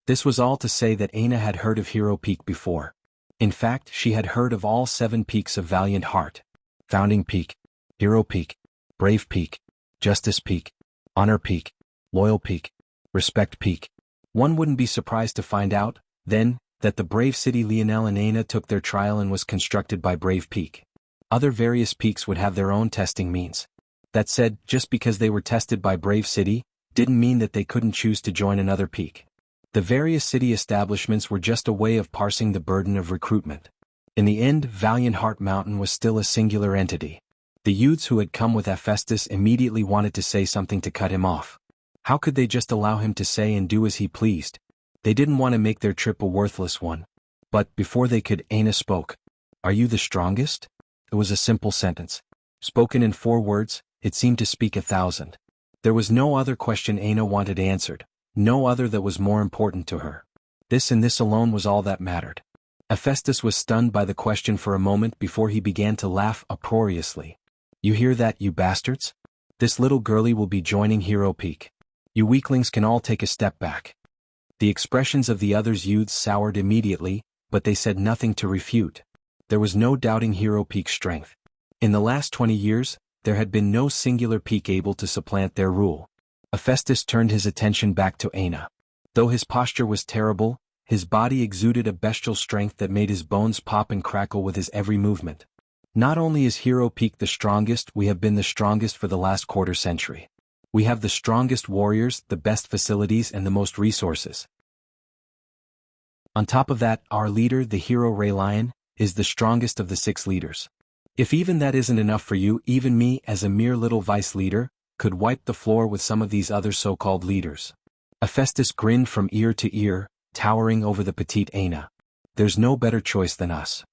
This was all to say that Aina had heard of Hero Peak before. In fact, she had heard of all 7 peaks of Valiant Heart. Founding Peak, Hero Peak, Brave Peak, Justice Peak, Honor Peak, Loyal Peak, Respect Peak. One wouldn't be surprised to find out, then, that the Brave City Lionel and Aina took their trial and was constructed by Brave Peak. Other various peaks would have their own testing means. That said, just because they were tested by Brave City, didn't mean that they couldn't choose to join another peak. The various city establishments were just a way of parsing the burden of recruitment. In the end, Valiant Heart Mountain was still a singular entity. The youths who had come with Hephaestus immediately wanted to say something to cut him off. How could they just allow him to say and do as he pleased? They didn't want to make their trip a worthless one. But before they could, Aina spoke. "Are you the strongest?" It was a simple sentence. Spoken in 4 words, it seemed to speak 1,000. There was no other question Aina wanted answered, no other that was more important to her. This and this alone was all that mattered. Hephaestus was stunned by the question for a moment before he began to laugh uproariously. "You hear that, you bastards? This little girlie will be joining Hero Peak. You weaklings can all take a step back." The expressions of the others' youths soured immediately, but they said nothing to refute. There was no doubting Hero Peak's strength. In the last 20 years, there had been no singular peak able to supplant their rule. Hephaestus turned his attention back to Aina. Though his posture was terrible, his body exuded a bestial strength that made his bones pop and crackle with his every movement. Not only is Hero Peak the strongest, we have been the strongest for the last quarter century. We have the strongest warriors, the best facilities and the most resources. On top of that, our leader, the hero Ray Lion, is the strongest of the 6 leaders. If even that isn't enough for you, even me, as a mere little vice leader, could wipe the floor with some of these other so-called leaders. Hephaestus grinned from ear to ear, towering over the petite Aina. There's no better choice than us.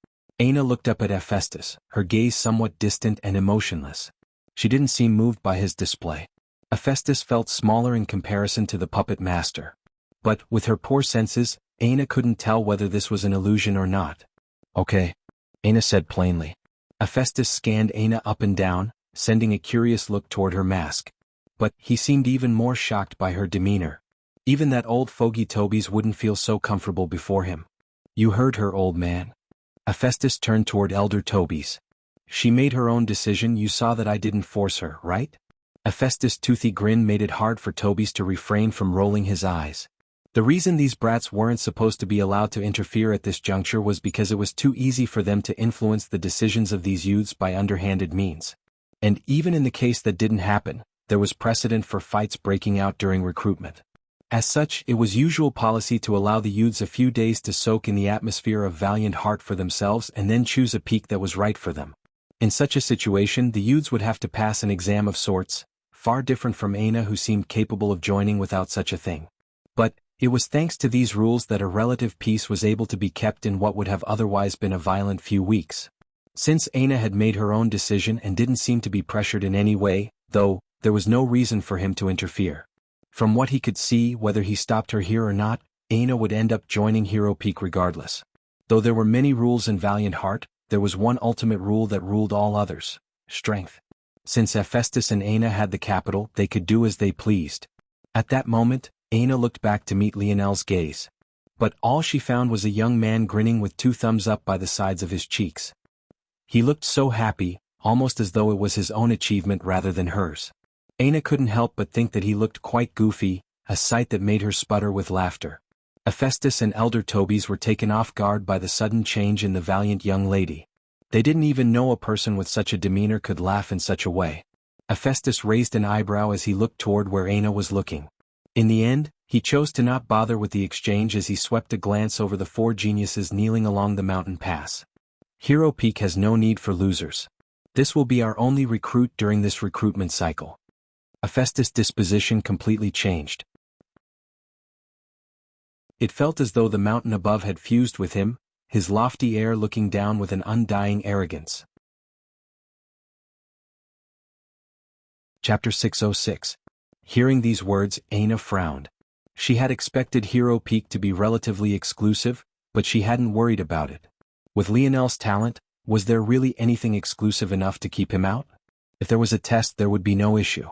Aina looked up at Hephaestus, her gaze somewhat distant and emotionless. She didn't seem moved by his display. Hephaestus felt smaller in comparison to the puppet master. But, with her poor senses, Aina couldn't tell whether this was an illusion or not. Okay, Aina said plainly. Hephaestus scanned Aina up and down, sending a curious look toward her mask. But he seemed even more shocked by her demeanor. Even that old fogey Tobias wouldn't feel so comfortable before him. You heard her, old man. Hephaestus turned toward elder Tobias. She made her own decision. You saw that I didn't force her, right? Hephaestus' toothy grin made it hard for Tobias to refrain from rolling his eyes. The reason these brats weren't supposed to be allowed to interfere at this juncture was because it was too easy for them to influence the decisions of these youths by underhanded means. And even in the case that didn't happen, there was precedent for fights breaking out during recruitment. As such, it was usual policy to allow the youths a few days to soak in the atmosphere of valiant heart for themselves and then choose a peak that was right for them. In such a situation, the youths would have to pass an exam of sorts, far different from Aina, who seemed capable of joining without such a thing. But it was thanks to these rules that a relative peace was able to be kept in what would have otherwise been a violent few weeks. Since Aina had made her own decision and didn't seem to be pressured in any way, though, there was no reason for him to interfere. From what he could see, whether he stopped her here or not, Aina would end up joining Hero Peak regardless. Though there were many rules in Valiant Heart, there was one ultimate rule that ruled all others: strength. Since Hephaestus and Aina had the capital, they could do as they pleased. At that moment, Aina looked back to meet Lionel's gaze. But all she found was a young man grinning with 2 thumbs up by the sides of his cheeks. He looked so happy, almost as though it was his own achievement rather than hers. Aina couldn't help but think that he looked quite goofy, a sight that made her sputter with laughter. Hephaestus and elder Tobias were taken off guard by the sudden change in the valiant young lady. They didn't even know a person with such a demeanor could laugh in such a way. Hephaestus raised an eyebrow as he looked toward where Aina was looking. In the end, he chose to not bother with the exchange as he swept a glance over the 4 geniuses kneeling along the mountain pass. Hero Peak has no need for losers. This will be our only recruit during this recruitment cycle. Hephaestus' disposition completely changed. It felt as though the mountain above had fused with him, his lofty air looking down with an undying arrogance. Chapter 606. Hearing these words, Aina frowned. She had expected Hero Peak to be relatively exclusive, but she hadn't worried about it. With Lionel's talent, was there really anything exclusive enough to keep him out? If there was a test, there would be no issue.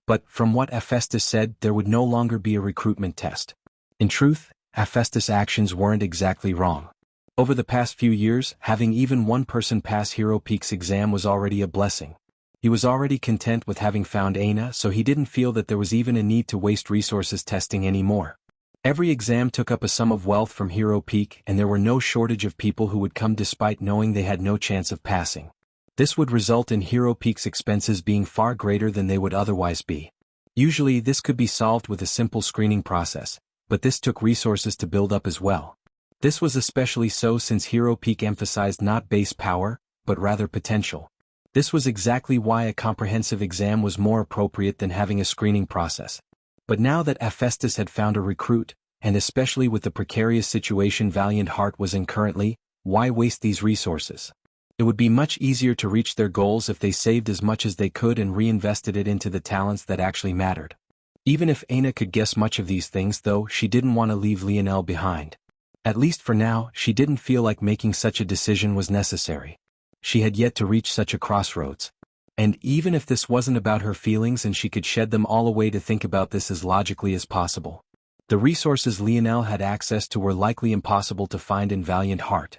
But, from what Hephaestus said, there would no longer be a recruitment test. In truth, Hephaestus' actions weren't exactly wrong. Over the past few years, having even one person pass Hero Peak's exam was already a blessing. He was already content with having found Aina, so he didn't feel that there was even a need to waste resources testing anymore. Every exam took up a sum of wealth from Hero Peak, and there were no shortage of people who would come despite knowing they had no chance of passing. This would result in Hero Peak's expenses being far greater than they would otherwise be. Usually this could be solved with a simple screening process, but this took resources to build up as well. This was especially so since Hero Peak emphasized not base power, but rather potential. This was exactly why a comprehensive exam was more appropriate than having a screening process. But now that Hephaestus had found a recruit, and especially with the precarious situation Valiant Heart was in currently, why waste these resources? It would be much easier to reach their goals if they saved as much as they could and reinvested it into the talents that actually mattered. Even if Aina could guess much of these things, though, she didn't want to leave Lionel behind. At least for now, she didn't feel like making such a decision was necessary. She had yet to reach such a crossroads. And even if this wasn't about her feelings and she could shed them all away to think about this as logically as possible, the resources Lionel had access to were likely impossible to find in Valiant Heart.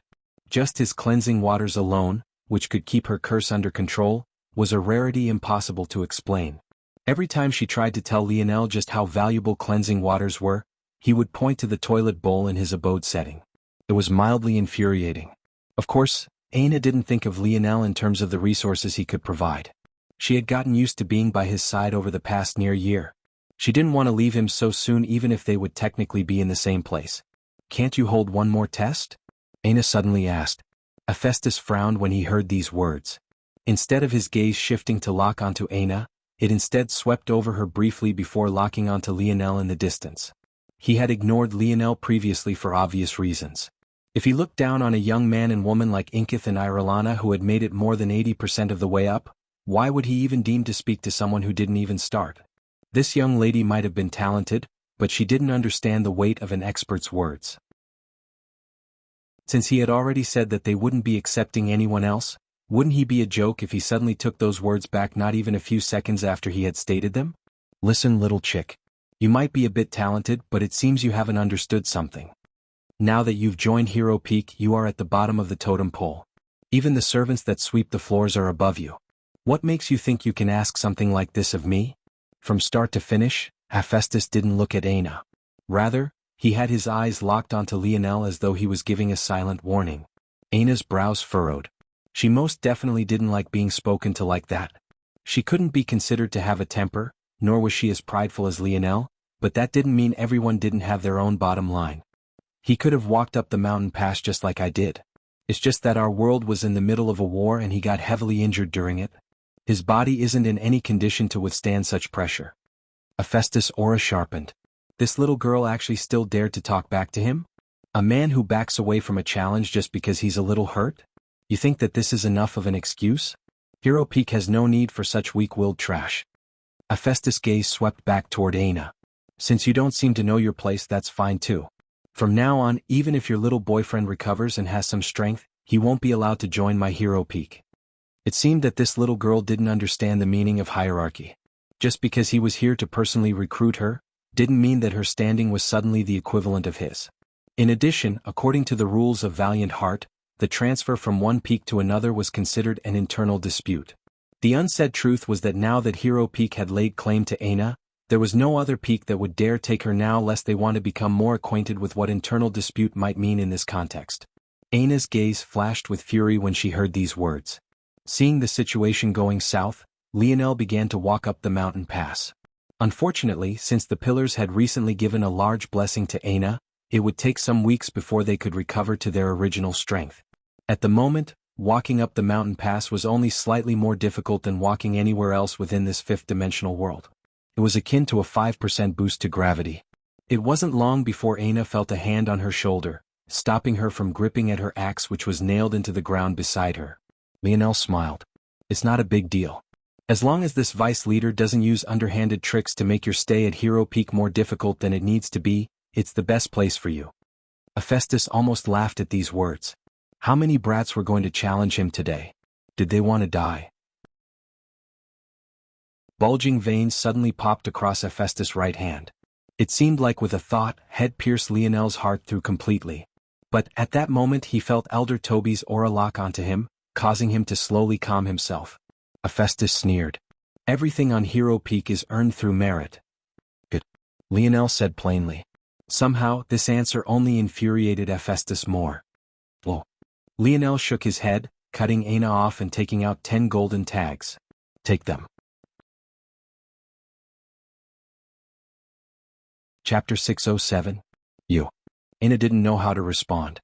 Just his cleansing waters alone, which could keep her curse under control, was a rarity impossible to explain. Every time she tried to tell Lionel just how valuable cleansing waters were, he would point to the toilet bowl in his abode setting. It was mildly infuriating. Of course, Aina didn't think of Lionel in terms of the resources he could provide. She had gotten used to being by his side over the past near year. She didn't want to leave him so soon even if they would technically be in the same place. "Can't you hold one more test?" Aina suddenly asked. Hephaestus frowned when he heard these words. Instead of his gaze shifting to lock onto Aina, it instead swept over her briefly before locking onto Lionel in the distance. He had ignored Lionel previously for obvious reasons. If he looked down on a young man and woman like Inkith and Irelana who had made it more than 80% of the way up, why would he even deem to speak to someone who didn't even start? This young lady might have been talented, but she didn't understand the weight of an expert's words. Since he had already said that they wouldn't be accepting anyone else, wouldn't he be a joke if he suddenly took those words back not even a few seconds after he had stated them? "Listen, little chick. You might be a bit talented, but it seems you haven't understood something. Now that you've joined Hero Peak, you are at the bottom of the totem pole. Even the servants that sweep the floors are above you. What makes you think you can ask something like this of me?" From start to finish, Hephaestus didn't look at Aina. Rather, he had his eyes locked onto Lionel as though he was giving a silent warning. Aina's brows furrowed. She most definitely didn't like being spoken to like that. She couldn't be considered to have a temper, nor was she as prideful as Lionel, but that didn't mean everyone didn't have their own bottom line. "He could have walked up the mountain pass just like I did. It's just that our world was in the middle of a war and he got heavily injured during it. His body isn't in any condition to withstand such pressure." Hephaestus' aura sharpened. This little girl actually still dared to talk back to him? A man who backs away from a challenge just because he's a little hurt? You think that this is enough of an excuse? Hero Peak has no need for such weak-willed trash. Hephaestus' gaze swept back toward Aina. "Since you don't seem to know your place, that's fine too. From now on, even if your little boyfriend recovers and has some strength, he won't be allowed to join my Hero Peak." It seemed that this little girl didn't understand the meaning of hierarchy. Just because he was here to personally recruit her, didn't mean that her standing was suddenly the equivalent of his. In addition, according to the rules of Valiant Heart, the transfer from one peak to another was considered an internal dispute. The unsaid truth was that now that Hero Peak had laid claim to Aina, there was no other peak that would dare take her now lest they want to become more acquainted with what internal dispute might mean in this context. Aina's gaze flashed with fury when she heard these words. Seeing the situation going south, Lionel began to walk up the mountain pass. Unfortunately, since the pillars had recently given a large blessing to Aina, it would take some weeks before they could recover to their original strength. At the moment, walking up the mountain pass was only slightly more difficult than walking anywhere else within this fifth-dimensional world. It was akin to a 5% boost to gravity. It wasn't long before Aina felt a hand on her shoulder, stopping her from gripping at her axe which was nailed into the ground beside her. Lionel smiled. "It's not a big deal. As long as this vice leader doesn't use underhanded tricks to make your stay at Hero Peak more difficult than it needs to be, it's the best place for you." Hephaestus almost laughed at these words. How many brats were going to challenge him today? Did they want to die? Bulging veins suddenly popped across Hephaestus' right hand. It seemed like with a thought, had pierced Lionel's heart through completely. But at that moment he felt Elder Toby's aura lock onto him, causing him to slowly calm himself. Hephaestus sneered. "Everything on Hero Peak is earned through merit." "Good," Lionel said plainly. Somehow, this answer only infuriated Hephaestus more. "Well." Lionel shook his head, cutting Aina off and taking out 10 golden tags. "Take them." Chapter 607. You. Aina didn't know how to respond.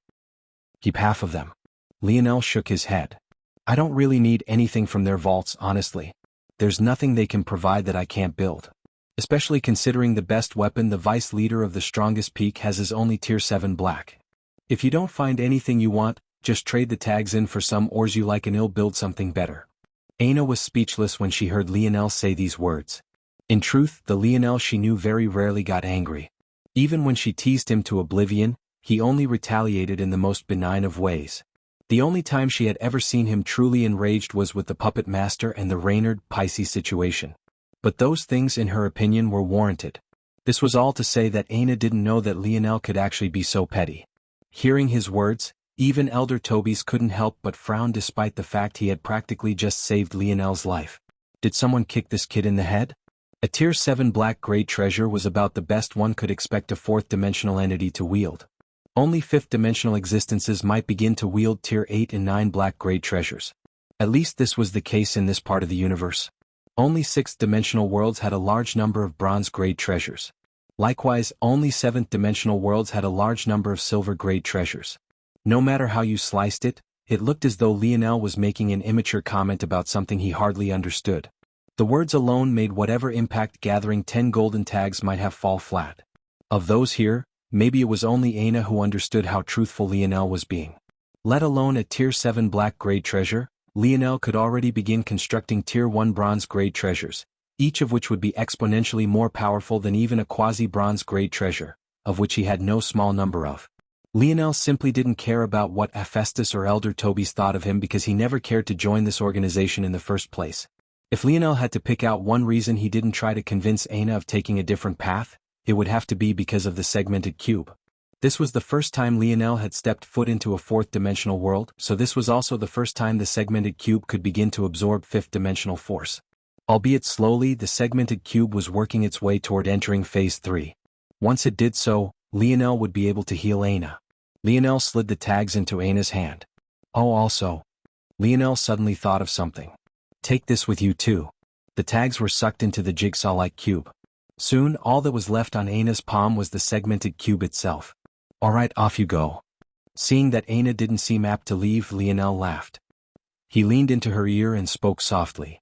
"Keep half of them." Lionel shook his head. "I don't really need anything from their vaults, honestly. There's nothing they can provide that I can't build. Especially considering the best weapon the vice leader of the strongest peak has is only tier 7 black. If you don't find anything you want, just trade the tags in for some ores you like and I'll build something better." Aina was speechless when she heard Lionel say these words. In truth, the Lionel she knew very rarely got angry. Even when she teased him to oblivion, he only retaliated in the most benign of ways. The only time she had ever seen him truly enraged was with the puppet master and the Reynard Pisces situation. But those things in her opinion were warranted. This was all to say that Aina didn't know that Lionel could actually be so petty. Hearing his words, even Elder Toby's couldn't help but frown despite the fact he had practically just saved Lionel's life. Did someone kick this kid in the head? A tier 7 black-gray treasure was about the best one could expect a fourth-dimensional entity to wield. Only fifth-dimensional existences might begin to wield Tier 8 and 9 black-grade treasures. At least this was the case in this part of the universe. Only sixth-dimensional worlds had a large number of bronze-grade treasures. Likewise, only seventh-dimensional worlds had a large number of silver-grade treasures. No matter how you sliced it, it looked as though Lionel was making an immature comment about something he hardly understood. The words alone made whatever impact gathering 10 golden tags might have fall flat. Of those here, maybe it was only Aina who understood how truthful Lionel was being. Let alone a Tier 7 black-grade treasure, Lionel could already begin constructing Tier 1 bronze-grade treasures, each of which would be exponentially more powerful than even a quasi-bronze-grade treasure, of which he had no small number of. Lionel simply didn't care about what Hephaestus or Elder Tobias thought of him because he never cared to join this organization in the first place. If Lionel had to pick out one reason he didn't try to convince Aina of taking a different path, it would have to be because of the segmented cube. This was the first time Lionel had stepped foot into a fourth-dimensional world, so this was also the first time the segmented cube could begin to absorb fifth-dimensional force. Albeit slowly, the segmented cube was working its way toward entering Phase 3. Once it did so, Lionel would be able to heal Aina. Lionel slid the tags into Aina's hand. Oh, also. Lionel suddenly thought of something. Take this with you too. The tags were sucked into the jigsaw-like cube. Soon, all that was left on Aina's palm was the segmented cube itself. Alright, off you go. Seeing that Aina didn't seem apt to leave, Lionel laughed. He leaned into her ear and spoke softly.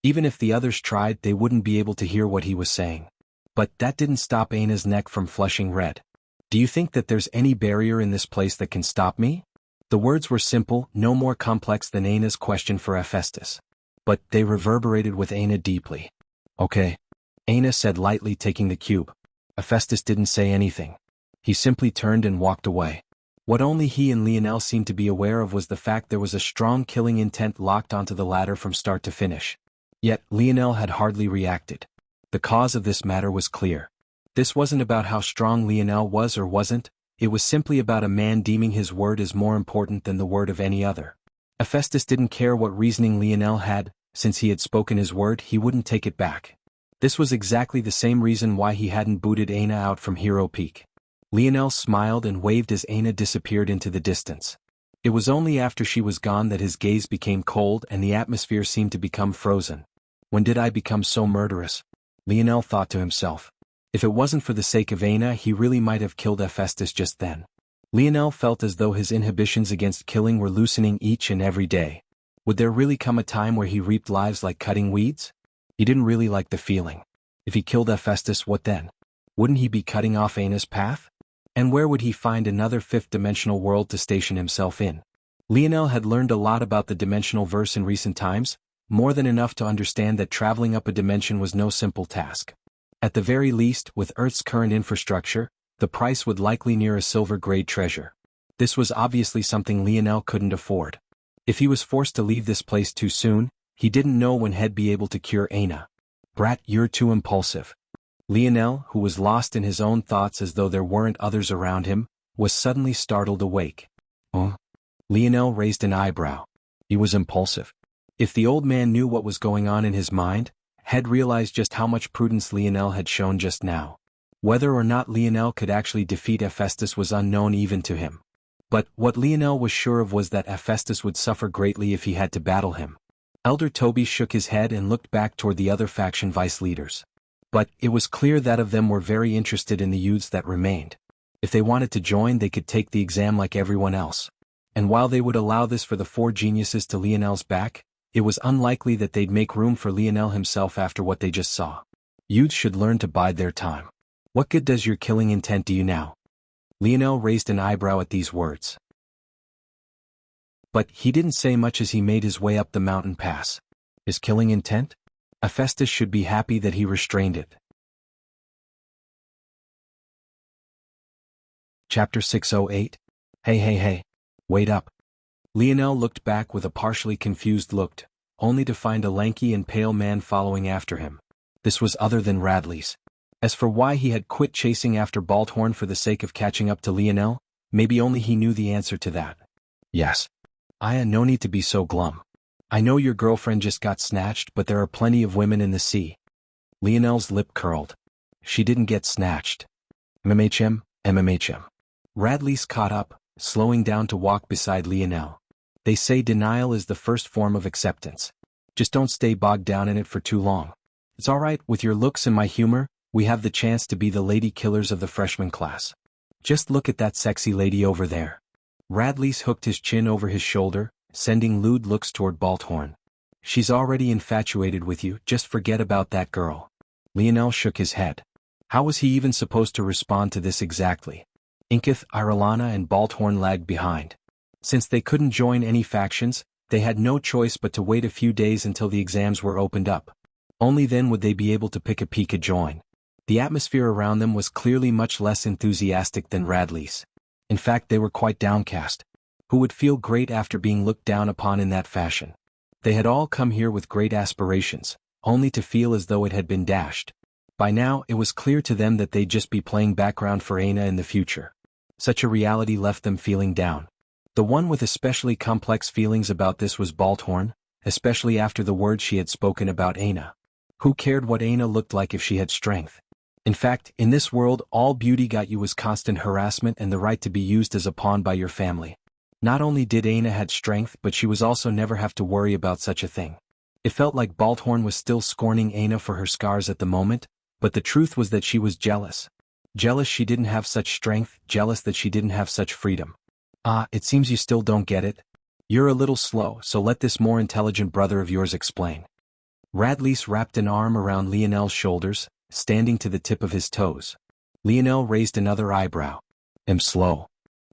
Even if the others tried, they wouldn't be able to hear what he was saying. But that didn't stop Aina's neck from flushing red. Do you think that there's any barrier in this place that can stop me? The words were simple, no more complex than Aina's question for Hephaestus. But they reverberated with Aina deeply. Okay. Aina said lightly, taking the cube. Hephaestus didn't say anything. He simply turned and walked away. What only he and Lionel seemed to be aware of was the fact there was a strong killing intent locked onto the latter from start to finish. Yet, Lionel had hardly reacted. The cause of this matter was clear. This wasn't about how strong Lionel was or wasn't, it was simply about a man deeming his word as more important than the word of any other. Hephaestus didn't care what reasoning Lionel had, since he had spoken his word, he wouldn't take it back. This was exactly the same reason why he hadn't booted Aina out from Hero Peak. Lionel smiled and waved as Aina disappeared into the distance. It was only after she was gone that his gaze became cold and the atmosphere seemed to become frozen. When did I become so murderous? Lionel thought to himself. If it wasn't for the sake of Aina, he really might have killed Hephaestus just then. Lionel felt as though his inhibitions against killing were loosening each and every day. Would there really come a time where he reaped lives like cutting weeds? He didn't really like the feeling. If he killed Hephaestus, what then? Wouldn't he be cutting off Aina's path? And where would he find another fifth-dimensional world to station himself in? Lionel had learned a lot about the dimensional verse in recent times, more than enough to understand that traveling up a dimension was no simple task. At the very least, with Earth's current infrastructure, the price would likely near a silver-grade treasure. This was obviously something Lionel couldn't afford. If he was forced to leave this place too soon, he didn't know when he'd be able to cure Aina. Brat, you're too impulsive. Lionel, who was lost in his own thoughts as though there weren't others around him, was suddenly startled awake. Lionel raised an eyebrow. He was impulsive. If the old man knew what was going on in his mind, had realized just how much prudence Lionel had shown just now. Whether or not Lionel could actually defeat Hephaestus was unknown even to him. But what Lionel was sure of was that Hephaestus would suffer greatly if he had to battle him. Elder Toby shook his head and looked back toward the other faction vice leaders. But it was clear that of them were very interested in the youths that remained. If they wanted to join, they could take the exam like everyone else. And while they would allow this for the four geniuses to Lionel's back, it was unlikely that they'd make room for Lionel himself after what they just saw. Youths should learn to bide their time. What good does your killing intent do you now? Lionel raised an eyebrow at these words. But he didn't say much as he made his way up the mountain pass. His killing intent? Hephaestus should be happy that he restrained it. Chapter 608. Hey. Wait up. Lionel looked back with a partially confused look, only to find a lanky and pale man following after him. This was other than Radley's. As for why he had quit chasing after Balthorn for the sake of catching up to Lionel, maybe only he knew the answer to that. Yes. Aya, no need to be so glum. I know your girlfriend just got snatched, but there are plenty of women in the sea. Lionel's lip curled. She didn't get snatched. MHM, MMHM. Radley's caught up, slowing down to walk beside Lionel. They say denial is the first form of acceptance. Just don't stay bogged down in it for too long. It's alright, with your looks and my humor, we have the chance to be the lady killers of the freshman class. Just look at that sexy lady over there. Radley's hooked his chin over his shoulder, sending lewd looks toward Balthorn. She's already infatuated with you, just forget about that girl. Lionel shook his head. How was he even supposed to respond to this exactly? Inkith, Irelana and Balthorn lagged behind. Since they couldn't join any factions, they had no choice but to wait a few days until the exams were opened up. Only then would they be able to pick a Pika join. The atmosphere around them was clearly much less enthusiastic than Radley's. In fact, they were quite downcast. Who would feel great after being looked down upon in that fashion? They had all come here with great aspirations, only to feel as though it had been dashed. By now, it was clear to them that they'd just be playing background for Aina in the future. Such a reality left them feeling down. The one with especially complex feelings about this was Balthorn, especially after the words she had spoken about Aina. Who cared what Aina looked like if she had strength? In fact, in this world, all beauty got you was constant harassment and the right to be used as a pawn by your family. Not only did Aina had strength, but she was also never have to worry about such a thing. It felt like Balthorn was still scorning Aina for her scars at the moment, but the truth was that she was jealous. Jealous she didn't have such strength, jealous that she didn't have such freedom. Ah, it seems you still don't get it. You're a little slow, so let this more intelligent brother of yours explain. Radley's wrapped an arm around Lionel's shoulders, standing to the tip of his toes. Lionel raised another eyebrow. Am slow.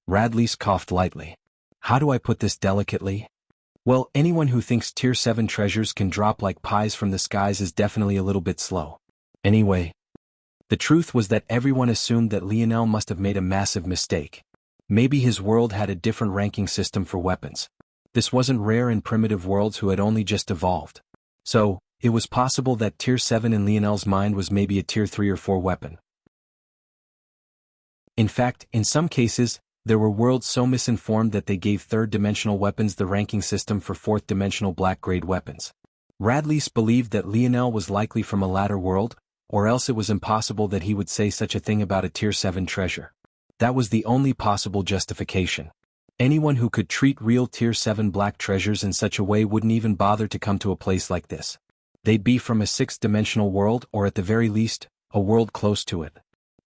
Radley's coughed lightly. How do I put this delicately? Well, anyone who thinks Tier 7 treasures can drop like pies from the skies is definitely a little bit slow. Anyway, the truth was that everyone assumed that Lionel must have made a massive mistake. Maybe his world had a different ranking system for weapons. This wasn't rare in primitive worlds who had only just evolved. So, it was possible that Tier 7 in Lionel's mind was maybe a Tier 3 or 4 weapon. In fact, in some cases, there were worlds so misinformed that they gave third-dimensional weapons the ranking system for fourth-dimensional black-grade weapons. Radley's believed that Lionel was likely from a latter world, or else it was impossible that he would say such a thing about a Tier 7 treasure. That was the only possible justification. Anyone who could treat real Tier 7 black treasures in such a way wouldn't even bother to come to a place like this. They'd be from a sixth-dimensional world or at the very least, a world close to it.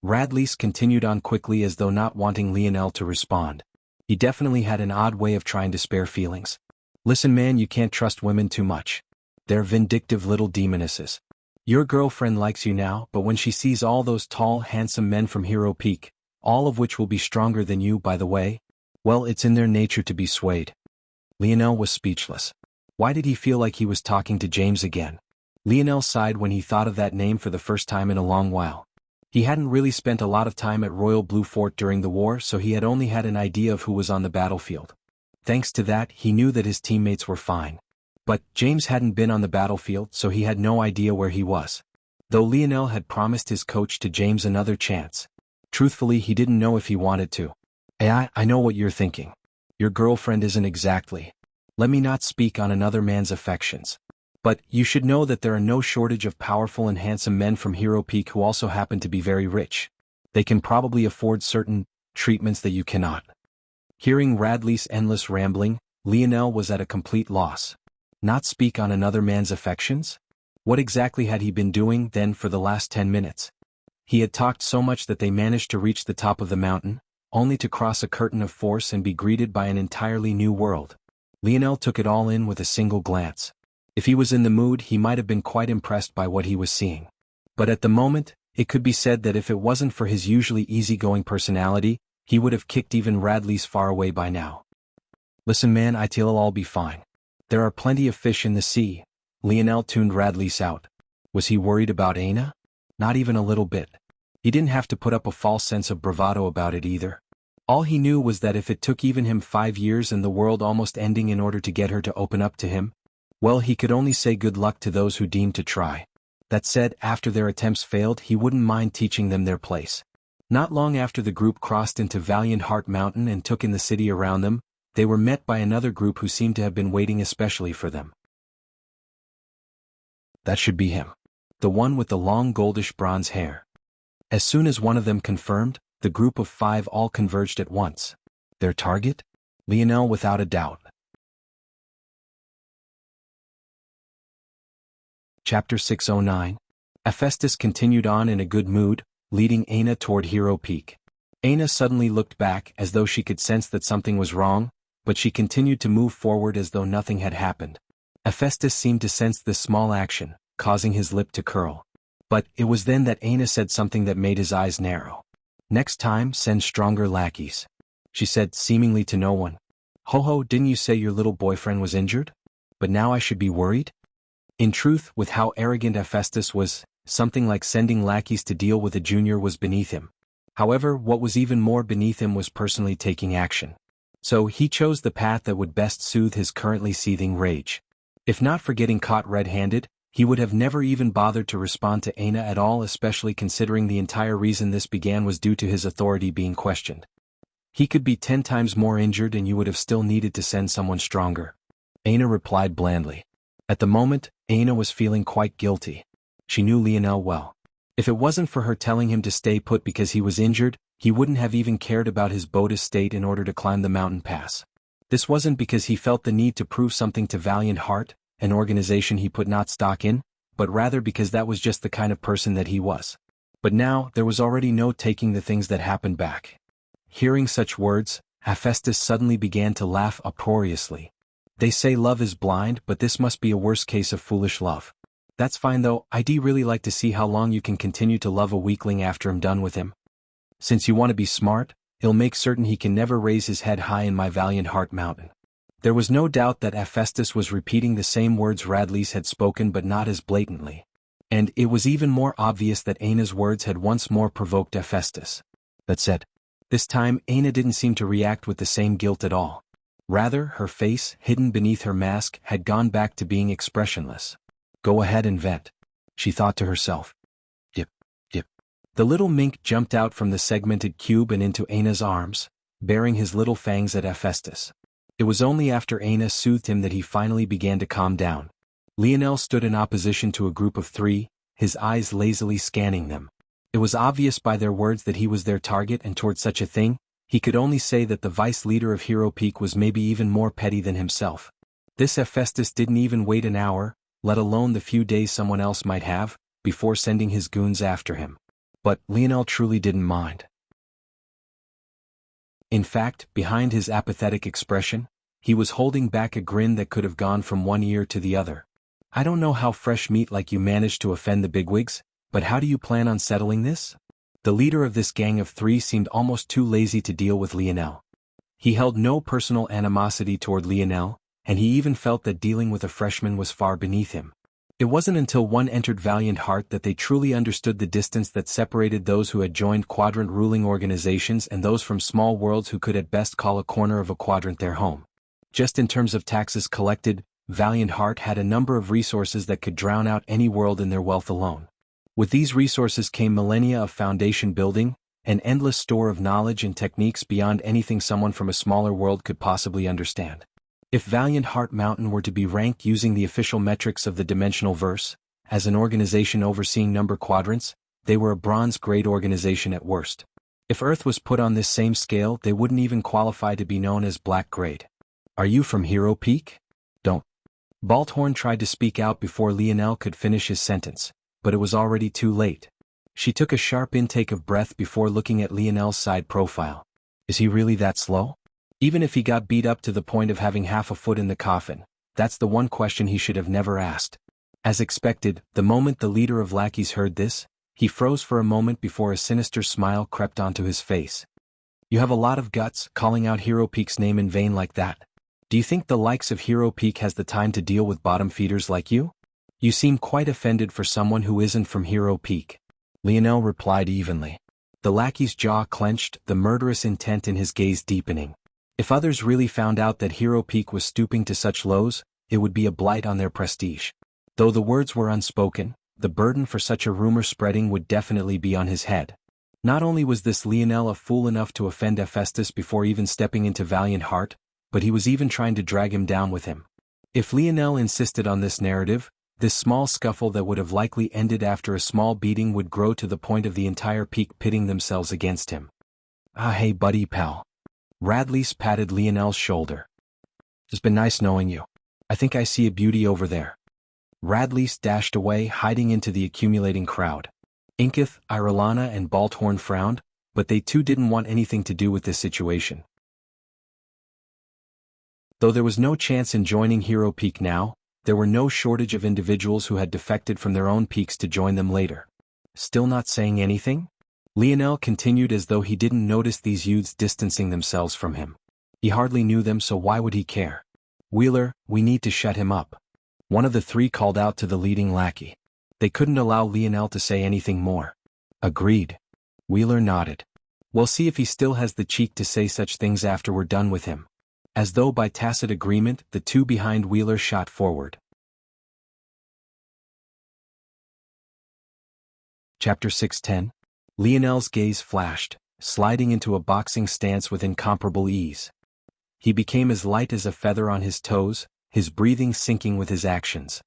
Radley's continued on quickly as though not wanting Lionel to respond. He definitely had an odd way of trying to spare feelings. Listen man, you can't trust women too much. They're vindictive little demonesses. Your girlfriend likes you now, but when she sees all those tall, handsome men from Hero Peak, all of which will be stronger than you by the way, well, it's in their nature to be swayed. Lionel was speechless. Why did he feel like he was talking to James again? Lionel sighed when he thought of that name for the first time in a long while. He hadn't really spent a lot of time at Royal Blue Fort during the war, so he had only had an idea of who was on the battlefield. Thanks to that, he knew that his teammates were fine. But James hadn't been on the battlefield, so he had no idea where he was. Though Lionel had promised his coach to James another chance. Truthfully, he didn't know if he wanted to. I know what you're thinking. Your girlfriend isn't exactly. Let me not speak on another man's affections. But you should know that there are no shortage of powerful and handsome men from Hero Peak who also happen to be very rich. They can probably afford certain treatments that you cannot. Hearing Radley's endless rambling, Lionel was at a complete loss. Not speak on another man's affections? What exactly had he been doing then for the last 10 minutes? He had talked so much that they managed to reach the top of the mountain, only to cross a curtain of force and be greeted by an entirely new world. Lionel took it all in with a single glance. If he was in the mood, he might have been quite impressed by what he was seeing. But at the moment, it could be said that if it wasn't for his usually easygoing personality, he would have kicked even Radley's far away by now. Listen man, it'll all be fine. There are plenty of fish in the sea. Lionel tuned Radley's out. Was he worried about Aina? Not even a little bit. He didn't have to put up a false sense of bravado about it either. All he knew was that if it took even him 5 years and the world almost ending in order to get her to open up to him, well, he could only say good luck to those who deemed to try. That said, after their attempts failed, he wouldn't mind teaching them their place. Not long after the group crossed into Valiant Heart Mountain and took in the city around them, they were met by another group who seemed to have been waiting especially for them. That should be him. The one with the long goldish bronze hair. As soon as one of them confirmed, the group of 5 all converged at once. Their target? Lionel without a doubt. Chapter 609. Hephaestus continued on in a good mood, leading Aina toward Hero Peak. Aina suddenly looked back as though she could sense that something was wrong, but she continued to move forward as though nothing had happened. Hephaestus seemed to sense this small action, causing his lip to curl. But it was then that Aina said something that made his eyes narrow. "Next time, send stronger lackeys," she said, seemingly to no one. "Ho, didn't you say your little boyfriend was injured? But now I should be worried?" In truth, with how arrogant Hephaestus was, something like sending lackeys to deal with a junior was beneath him. However, what was even more beneath him was personally taking action. So he chose the path that would best soothe his currently seething rage. If not for getting caught red-handed, he would have never even bothered to respond to Aina at all, especially considering the entire reason this began was due to his authority being questioned. He could be 10 times more injured and you would have still needed to send someone stronger. Aina replied blandly. At the moment, Aina was feeling quite guilty. She knew Lionel well. If it wasn't for her telling him to stay put because he was injured, he wouldn't have even cared about his boat's state in order to climb the mountain pass. This wasn't because he felt the need to prove something to Valiant Heart, an organization he put not stock in, but rather because that was just the kind of person that he was. But now, there was already no taking the things that happened back. Hearing such words, Hephaestus suddenly began to laugh uproariously. They say love is blind, but this must be a worse case of foolish love. That's fine though, I'd really like to see how long you can continue to love a weakling after I'm done with him. Since you want to be smart, it'll make certain he can never raise his head high in my Valiant Heart mountain. There was no doubt that Hephaestus was repeating the same words Radley's had spoken but not as blatantly. And it was even more obvious that Aina's words had once more provoked Hephaestus. That said, this time Aina didn't seem to react with the same guilt at all. Rather, her face, hidden beneath her mask, had gone back to being expressionless. Go ahead and vent, she thought to herself. Dip, dip. The little mink jumped out from the segmented cube and into Aina's arms, baring his little fangs at Hephaestus. It was only after Aina soothed him that he finally began to calm down. Lionel stood in opposition to a group of 3, his eyes lazily scanning them. It was obvious by their words that he was their target, and toward such a thing, he could only say that the vice leader of Hero Peak was maybe even more petty than himself. This Hephaestus didn't even wait an hour, let alone the few days someone else might have, before sending his goons after him. But Lionel truly didn't mind. In fact, behind his apathetic expression, he was holding back a grin that could have gone from one ear to the other. I don't know how fresh meat like you managed to offend the bigwigs, but how do you plan on settling this? The leader of this gang of 3 seemed almost too lazy to deal with Lionel. He held no personal animosity toward Lionel, and he even felt that dealing with a freshman was far beneath him. It wasn't until one entered Valiant Heart that they truly understood the distance that separated those who had joined quadrant ruling organizations and those from small worlds who could at best call a corner of a quadrant their home. Just in terms of taxes collected, Valiant Heart had a number of resources that could drown out any world in their wealth alone. With these resources came millennia of foundation building, an endless store of knowledge and techniques beyond anything someone from a smaller world could possibly understand. If Valiant Heart Mountain were to be ranked using the official metrics of the dimensional verse, as an organization overseeing number quadrants, they were a bronze-grade organization at worst. If Earth was put on this same scale, they wouldn't even qualify to be known as black-grade. Are you from Hero Peak? Don't. Balthorn tried to speak out before Lionel could finish his sentence, but it was already too late. She took a sharp intake of breath before looking at Lionel's side profile. Is he really that slow? Even if he got beat up to the point of having half a foot in the coffin, that's the one question he should have never asked. As expected, the moment the leader of lackeys heard this, he froze for a moment before a sinister smile crept onto his face. You have a lot of guts, calling out Hero Peak's name in vain like that. Do you think the likes of Hero Peak has the time to deal with bottom feeders like you? You seem quite offended for someone who isn't from Hero Peak. Lionel replied evenly. The lackey's jaw clenched, the murderous intent in his gaze deepening. If others really found out that Hero Peak was stooping to such lows, it would be a blight on their prestige. Though the words were unspoken, the burden for such a rumor spreading would definitely be on his head. Not only was this Lionel a fool enough to offend Hephaestus before even stepping into Valiant Heart, but he was even trying to drag him down with him. If Lionel insisted on this narrative, this small scuffle that would have likely ended after a small beating would grow to the point of the entire peak pitting themselves against him. Ah, hey buddy pal. Radley's patted Lionel's shoulder. It's been nice knowing you. I think I see a beauty over there. Radley's dashed away, hiding into the accumulating crowd. Inkith, Irelana and Balthorn frowned, but they too didn't want anything to do with this situation. Though there was no chance in joining Hero Peak now, there were no shortage of individuals who had defected from their own peaks to join them later. Still not saying anything? Lionel continued as though he didn't notice these youths distancing themselves from him. He hardly knew them, so why would he care? Wheeler, we need to shut him up. One of the three called out to the leading lackey. They couldn't allow Lionel to say anything more. Agreed. Wheeler nodded. We'll see if he still has the cheek to say such things after we're done with him. As though by tacit agreement, the two behind Wheeler shot forward. Chapter 610. Lionel's gaze flashed, sliding into a boxing stance with incomparable ease. He became as light as a feather on his toes, his breathing syncing with his actions.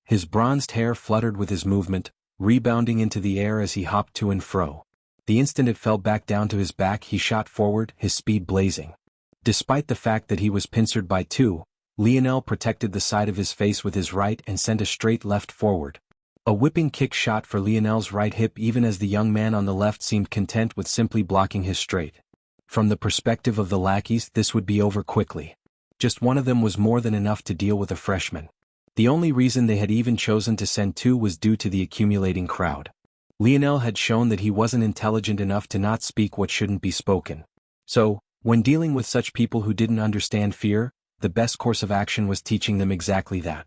His bronzed hair fluttered with his movement, rebounding into the air as he hopped to and fro. The instant it fell back down to his back, he shot forward, his speed blazing. Despite the fact that he was pincered by two, Lionel protected the side of his face with his right and sent a straight left forward. A whipping kick shot for Lionel's right hip, even as the young man on the left seemed content with simply blocking his straight. From the perspective of the lackeys, this would be over quickly. Just one of them was more than enough to deal with a freshman. The only reason they had even chosen to send two was due to the accumulating crowd. Lionel had shown that he wasn't intelligent enough to not speak what shouldn't be spoken. So, when dealing with such people who didn't understand fear, the best course of action was teaching them exactly that.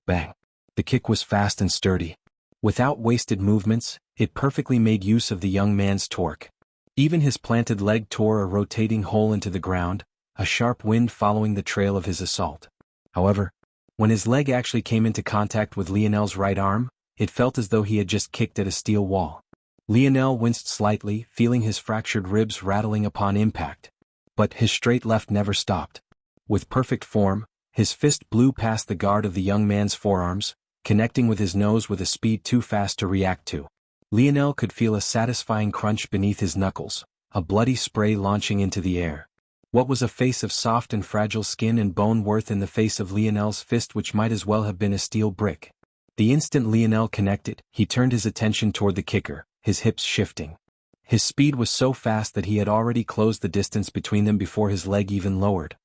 Bang. The kick was fast and sturdy. Without wasted movements, it perfectly made use of the young man's torque. Even his planted leg tore a rotating hole into the ground, a sharp wind following the trail of his assault. However, when his leg actually came into contact with Lionel's right arm, it felt as though he had just kicked at a steel wall. Lionel winced slightly, feeling his fractured ribs rattling upon impact. But his straight left never stopped. With perfect form, his fist blew past the guard of the young man's forearms, connecting with his nose with a speed too fast to react to. Lionel could feel a satisfying crunch beneath his knuckles, a bloody spray launching into the air. What was a face of soft and fragile skin and bone worth in the face of Lionel's fist, which might as well have been a steel brick? The instant Lionel connected, he turned his attention toward the kicker, his hips shifting. His speed was so fast that he had already closed the distance between them before his leg even lowered.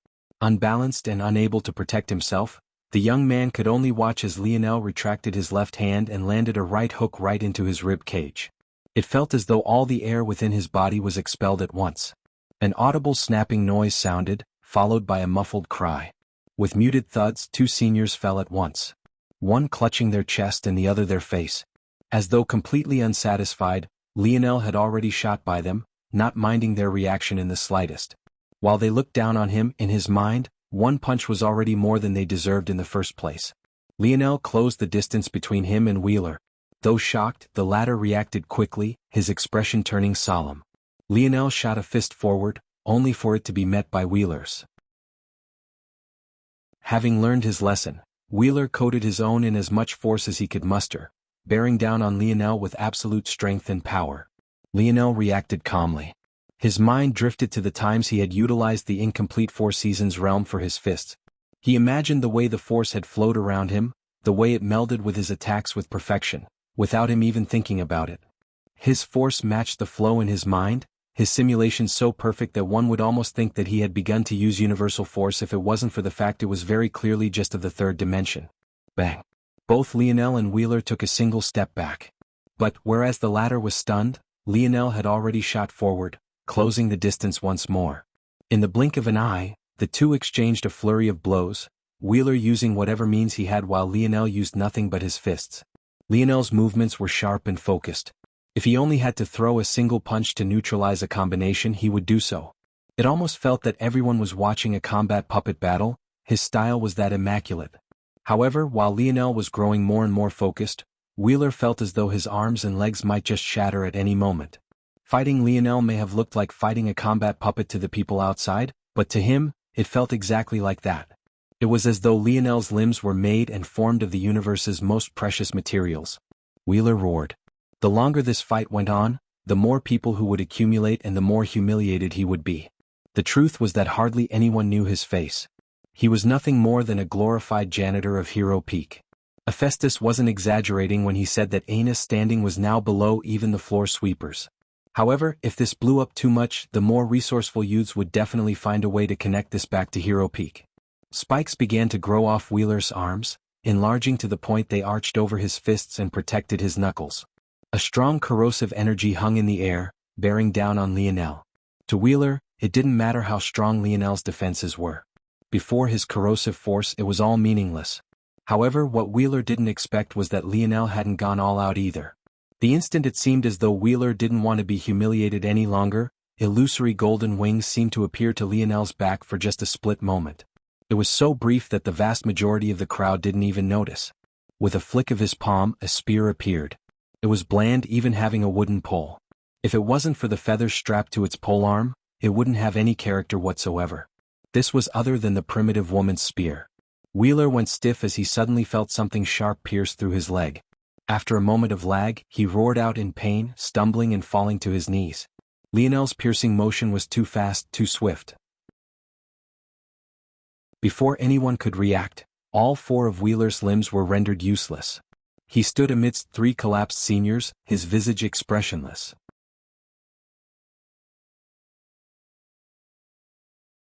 Unbalanced and unable to protect himself, the young man could only watch as Lionel retracted his left hand and landed a right hook right into his rib cage. It felt as though all the air within his body was expelled at once. An audible snapping noise sounded, followed by a muffled cry. With muted thuds, two seniors fell at once. One clutching their chest and the other their face. As though completely unsatisfied, Lionel had already shot by them, not minding their reaction in the slightest. While they looked down on him, in his mind, one punch was already more than they deserved in the first place. Lionel closed the distance between him and Wheeler. Though shocked, the latter reacted quickly, his expression turning solemn. Lionel shot a fist forward, only for it to be met by Wheeler's. Having learned his lesson, Wheeler coded his own in as much force as he could muster, bearing down on Lionel with absolute strength and power. Lionel reacted calmly. His mind drifted to the times he had utilized the incomplete Four Seasons realm for his fists. He imagined the way the force had flowed around him, the way it melded with his attacks with perfection, without him even thinking about it. His force matched the flow in his mind, his simulation so perfect that one would almost think that he had begun to use universal force if it wasn't for the fact it was very clearly just of the third dimension. Bang. Both Lionel and Wheeler took a single step back. But, whereas the latter was stunned, Lionel had already shot forward, closing the distance once more. In the blink of an eye, the two exchanged a flurry of blows, Wheeler using whatever means he had while Lionel used nothing but his fists. Lionel's movements were sharp and focused. If he only had to throw a single punch to neutralize a combination, he would do so. It almost felt that everyone was watching a combat puppet battle, his style was that immaculate. However, while Lionel was growing more and more focused, Wheeler felt as though his arms and legs might just shatter at any moment. Fighting Lionel may have looked like fighting a combat puppet to the people outside, but to him, it felt exactly like that. It was as though Lionel's limbs were made and formed of the universe's most precious materials. Wheeler roared. The longer this fight went on, the more people who would accumulate and the more humiliated he would be. The truth was that hardly anyone knew his face. He was nothing more than a glorified janitor of Hero Peak. Hephaestus wasn't exaggerating when he said that Aina's standing was now below even the floor sweepers. However, if this blew up too much, the more resourceful youths would definitely find a way to connect this back to Hero Peak. Spikes began to grow off Wheeler's arms, enlarging to the point they arched over his fists and protected his knuckles. A strong corrosive energy hung in the air, bearing down on Lionel. To Wheeler, it didn't matter how strong Lionel's defenses were. Before his corrosive force, it was all meaningless. However, what Wheeler didn't expect was that Lionel hadn't gone all out either. The instant it seemed as though Wheeler didn't want to be humiliated any longer, illusory golden wings seemed to appear to Lionel's back for just a split moment. It was so brief that the vast majority of the crowd didn't even notice. With a flick of his palm, a spear appeared. It was bland, even having a wooden pole. If it wasn't for the feathers strapped to its polearm, it wouldn't have any character whatsoever. This was other than the primitive woman's spear. Wheeler went stiff as he suddenly felt something sharp pierce through his leg. After a moment of lag, he roared out in pain, stumbling and falling to his knees. Lionel's piercing motion was too fast, too swift. Before anyone could react, all four of Wheeler's limbs were rendered useless. He stood amidst three collapsed seniors, his visage expressionless.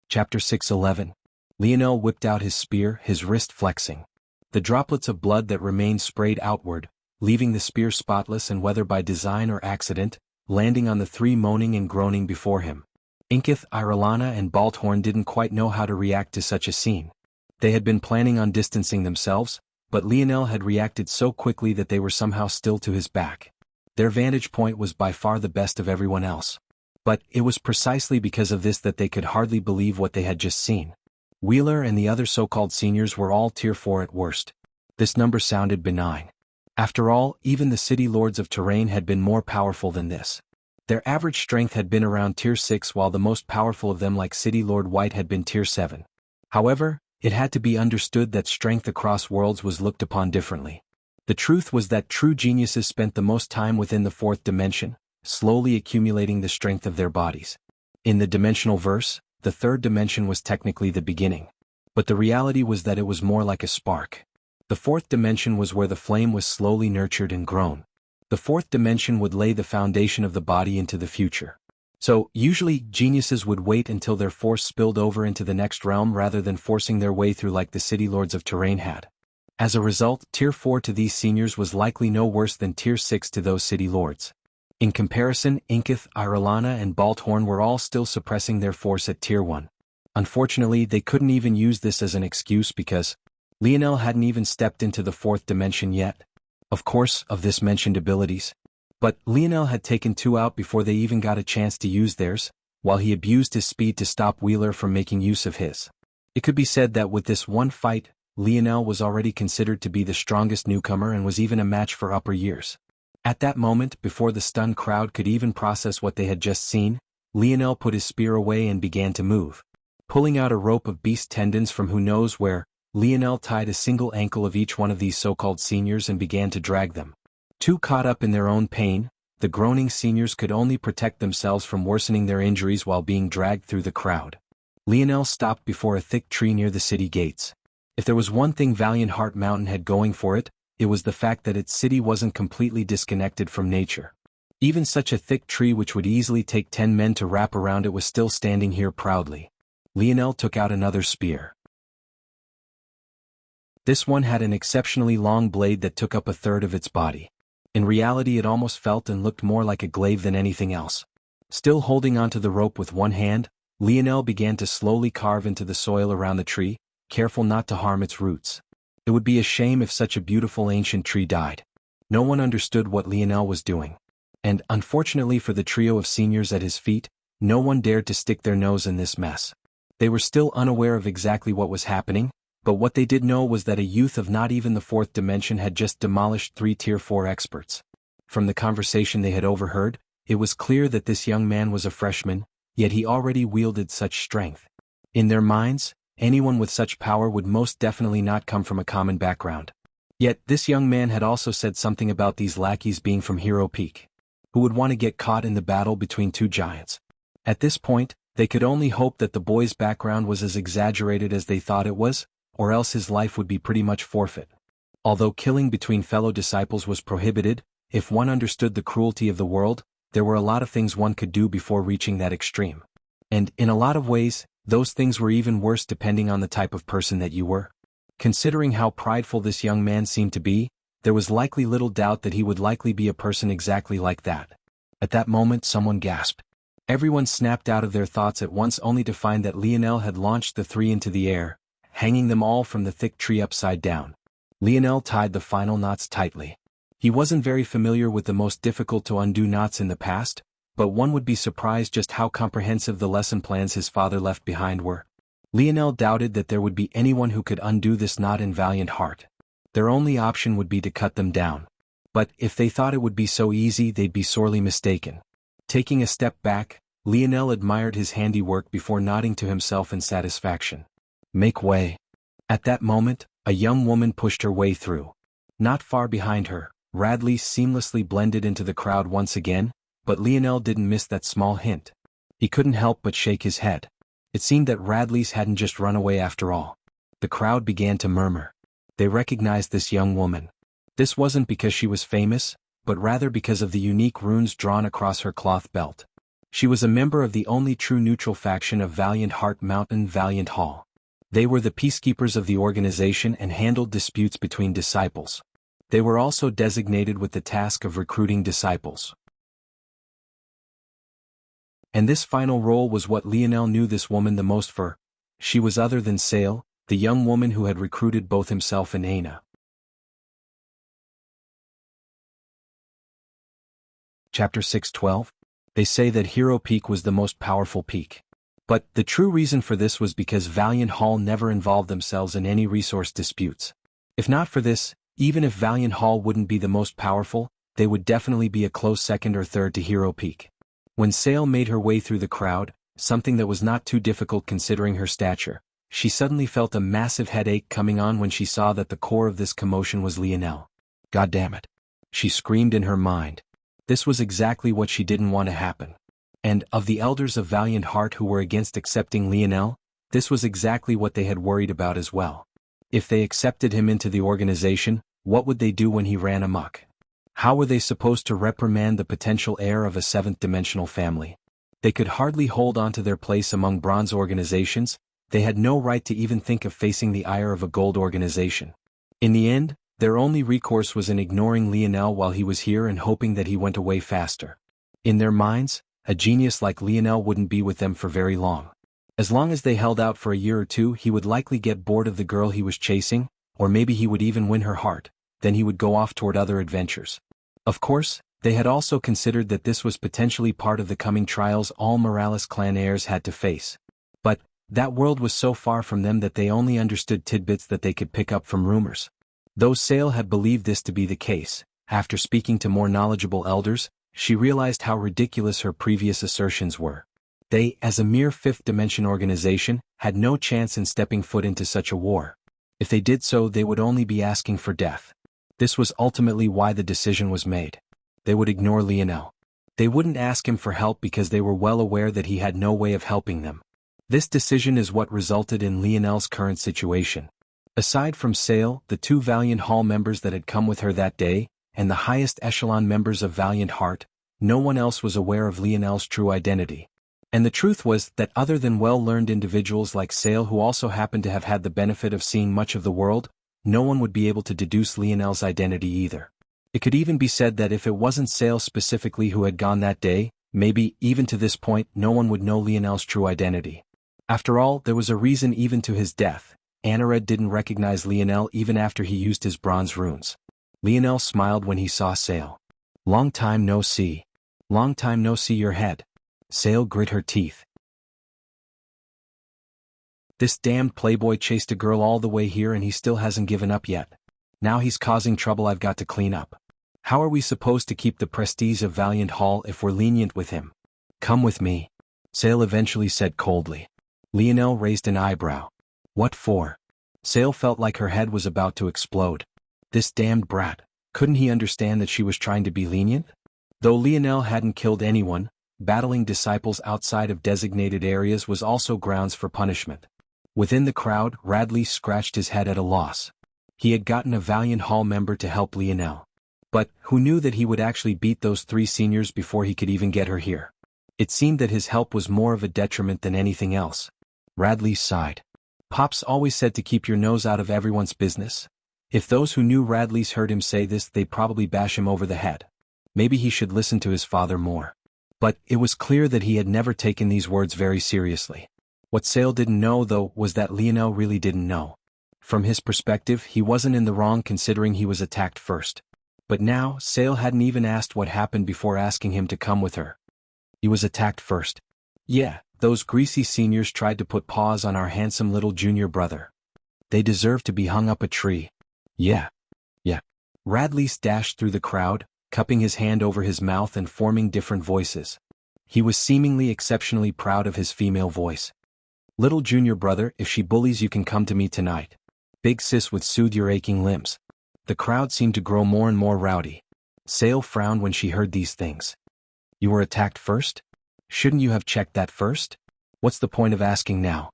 Chapter 6:11. Lionel whipped out his spear, his wrist flexing. The droplets of blood that remained sprayed outward, leaving the spear spotless and whether by design or accident, landing on the three moaning and groaning before him. Inkith, Irelana and Balthorn didn't quite know how to react to such a scene. They had been planning on distancing themselves, but Lionel had reacted so quickly that they were somehow still to his back. Their vantage point was by far the best of everyone else. But it was precisely because of this that they could hardly believe what they had just seen. Wheeler and the other so-called seniors were all tier 4 at worst. This number sounded benign. After all, even the city lords of Terrain had been more powerful than this. Their average strength had been around tier 6 while the most powerful of them like City Lord White had been tier 7. However, it had to be understood that strength across worlds was looked upon differently. The truth was that true geniuses spent the most time within the fourth dimension, slowly accumulating the strength of their bodies. In the dimensional verse, the third dimension was technically the beginning. But the reality was that it was more like a spark. The fourth dimension was where the flame was slowly nurtured and grown. The fourth dimension would lay the foundation of the body into the future. So, usually, geniuses would wait until their force spilled over into the next realm rather than forcing their way through like the city lords of Terrain had. As a result, tier 4 to these seniors was likely no worse than tier 6 to those city lords. In comparison, Inkith, Irelana and Balthorn were all still suppressing their force at tier 1. Unfortunately, they couldn't even use this as an excuse because Lionel hadn't even stepped into the fourth dimension yet. Of course, of this mentioned abilities. But Lionel had taken 2 out before they even got a chance to use theirs, while he abused his speed to stop Wheeler from making use of his. It could be said that with this one fight, Lionel was already considered to be the strongest newcomer and was even a match for upper years. At that moment, before the stunned crowd could even process what they had just seen, Lionel put his spear away and began to move. Pulling out a rope of beast tendons from who knows where, Lionel tied a single ankle of each one of these so-called seniors and began to drag them. Too caught up in their own pain, the groaning seniors could only protect themselves from worsening their injuries while being dragged through the crowd. Lionel stopped before a thick tree near the city gates. If there was one thing Valiant Heart Mountain had going for it, it was the fact that its city wasn't completely disconnected from nature. Even such a thick tree which would easily take 10 men to wrap around it was still standing here proudly. Lionel took out another spear. This one had an exceptionally long blade that took up a third of its body. In reality it almost felt and looked more like a glaive than anything else. Still holding onto the rope with one hand, Lionel began to slowly carve into the soil around the tree, careful not to harm its roots. It would be a shame if such a beautiful ancient tree died. No one understood what Lionel was doing. And, unfortunately for the trio of seniors at his feet, no one dared to stick their nose in this mess. They were still unaware of exactly what was happening, but what they did know was that a youth of not even the fourth dimension had just demolished 3 tier 4 experts. From the conversation they had overheard, it was clear that this young man was a freshman, yet he already wielded such strength. In their minds, anyone with such power would most definitely not come from a common background. Yet this young man had also said something about these lackeys being from Hero Peak. Who would want to get caught in the battle between two giants? At this point, they could only hope that the boy's background was as exaggerated as they thought it was, or else his life would be pretty much forfeit. Although killing between fellow disciples was prohibited, if one understood the cruelty of the world, there were a lot of things one could do before reaching that extreme. And, in a lot of ways, those things were even worse depending on the type of person that you were. Considering how prideful this young man seemed to be, there was likely little doubt that he would likely be a person exactly like that. At that moment someone gasped. Everyone snapped out of their thoughts at once only to find that Lionel had launched the three into the air, hanging them all from the thick tree upside down. Lionel tied the final knots tightly. He wasn't very familiar with the most difficult to undo knots in the past, but one would be surprised just how comprehensive the lesson plans his father left behind were. Lionel doubted that there would be anyone who could undo this knot in valiant heart. Their only option would be to cut them down. But if they thought it would be so easy, they'd be sorely mistaken. Taking a step back, Lionel admired his handiwork before nodding to himself in satisfaction. Make way. At that moment, a young woman pushed her way through. Not far behind her, Radley seamlessly blended into the crowd once again, but Lionel didn't miss that small hint. He couldn't help but shake his head. It seemed that Radley's hadn't just run away after all. The crowd began to murmur. They recognized this young woman. This wasn't because she was famous, but rather because of the unique runes drawn across her cloth belt. She was a member of the only true neutral faction of Valiant Heart Mountain Valiant Hall. They were the peacekeepers of the organization and handled disputes between disciples. They were also designated with the task of recruiting disciples. And this final role was what Lionel knew this woman the most for. She was other than Sale, the young woman who had recruited both himself and Aina. Chapter 6:12. They say that Hero Peak was the most powerful peak. But the true reason for this was because Valiant Hall never involved themselves in any resource disputes. If not for this, even if Valiant Hall wouldn't be the most powerful, they would definitely be a close second or third to Hero Peak. When Sale made her way through the crowd, something that was not too difficult considering her stature, she suddenly felt a massive headache coming on when she saw that the core of this commotion was Lionel. God damn it. She screamed in her mind. This was exactly what she didn't want to happen. And, of the elders of Valiant Heart who were against accepting Lionel, this was exactly what they had worried about as well. If they accepted him into the organization, what would they do when he ran amok? How were they supposed to reprimand the potential heir of a seventh-dimensional family? They could hardly hold on to their place among bronze organizations. They had no right to even think of facing the ire of a gold organization. In the end, their only recourse was in ignoring Lionel while he was here and hoping that he went away faster. In their minds, a genius like Lionel wouldn't be with them for very long. As long as they held out for a year or two, he would likely get bored of the girl he was chasing, or maybe he would even win her heart. Then he would go off toward other adventures. Of course, they had also considered that this was potentially part of the coming trials all Morales clan heirs had to face. But that world was so far from them that they only understood tidbits that they could pick up from rumors. Though Sale had believed this to be the case, after speaking to more knowledgeable elders, she realized how ridiculous her previous assertions were. They, as a mere fifth-dimension organization, had no chance in stepping foot into such a war. If they did so, they would only be asking for death. This was ultimately why the decision was made. They would ignore Lionel. They wouldn't ask him for help because they were well aware that he had no way of helping them. This decision is what resulted in Lionel's current situation. Aside from Sale, the two Valiant Hall members that had come with her that day, and the highest echelon members of Valiant Heart, no one else was aware of Lionel's true identity. And the truth was that other than well-learned individuals like Sale who also happened to have had the benefit of seeing much of the world, no one would be able to deduce Lionel's identity either. It could even be said that if it wasn't Sale specifically who had gone that day, maybe, even to this point, no one would know Lionel's true identity. After all, there was a reason even to his death. Anared didn't recognize Lionel even after he used his bronze runes. Lionel smiled when he saw Sale. Long time no see. Long time no see your head. Sale grit her teeth. This damned playboy chased a girl all the way here and he still hasn't given up yet. Now he's causing trouble I've got to clean up. How are we supposed to keep the prestige of Valiant Hall if we're lenient with him? Come with me, Sale eventually said coldly. Lionel raised an eyebrow. What for? Sale felt like her head was about to explode. This damned brat, couldn't he understand that she was trying to be lenient? Though Lionel hadn't killed anyone, battling disciples outside of designated areas was also grounds for punishment. Within the crowd, Radley scratched his head at a loss. He had gotten a Valiant Hall member to help Lionel. But who knew that he would actually beat those 3 seniors before he could even get her here? It seemed that his help was more of a detriment than anything else. Radley sighed. Pops always said to keep your nose out of everyone's business. If those who knew Radley's heard him say this, they'd probably bash him over the head. Maybe he should listen to his father more. But it was clear that he had never taken these words very seriously. What Sale didn't know, though, was that Lionel really didn't know. From his perspective, he wasn't in the wrong considering he was attacked first. But now, Sale hadn't even asked what happened before asking him to come with her. He was attacked first. Yeah, those greasy seniors tried to put paws on our handsome little junior brother. They deserve to be hung up a tree. Yeah. Radley dashed through the crowd, cupping his hand over his mouth and forming different voices. He was seemingly exceptionally proud of his female voice. Little junior brother, if she bullies you can come to me tonight. Big sis would soothe your aching limbs. The crowd seemed to grow more and more rowdy. Sale frowned when she heard these things. You were attacked first? Shouldn't you have checked that first? What's the point of asking now?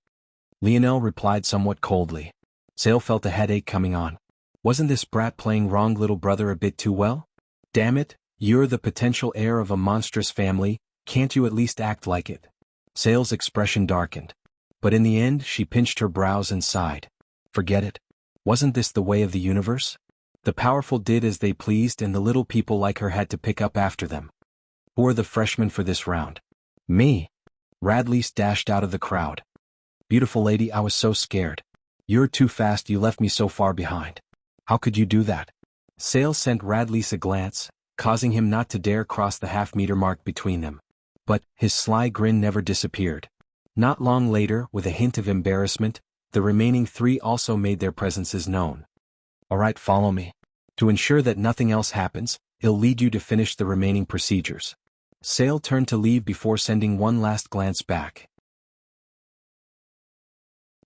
Lionel replied somewhat coldly. Sale felt a headache coming on. Wasn't this brat playing wrong little brother a bit too well? Damn it, you're the potential heir of a monstrous family, can't you at least act like it? Sale's expression darkened. But in the end she pinched her brows and sighed. Forget it. Wasn't this the way of the universe? The powerful did as they pleased and the little people like her had to pick up after them. Who are the freshmen for this round? Me. Radley dashed out of the crowd. Beautiful lady, I was so scared. You're too fast, you left me so far behind. How could you do that? Sale sent Radley a glance, causing him not to dare cross the half-meter mark between them. But his sly grin never disappeared. Not long later, with a hint of embarrassment, the remaining 3 also made their presences known. All right, follow me. To ensure that nothing else happens, I'll lead you to finish the remaining procedures. Sale turned to leave before sending one last glance back.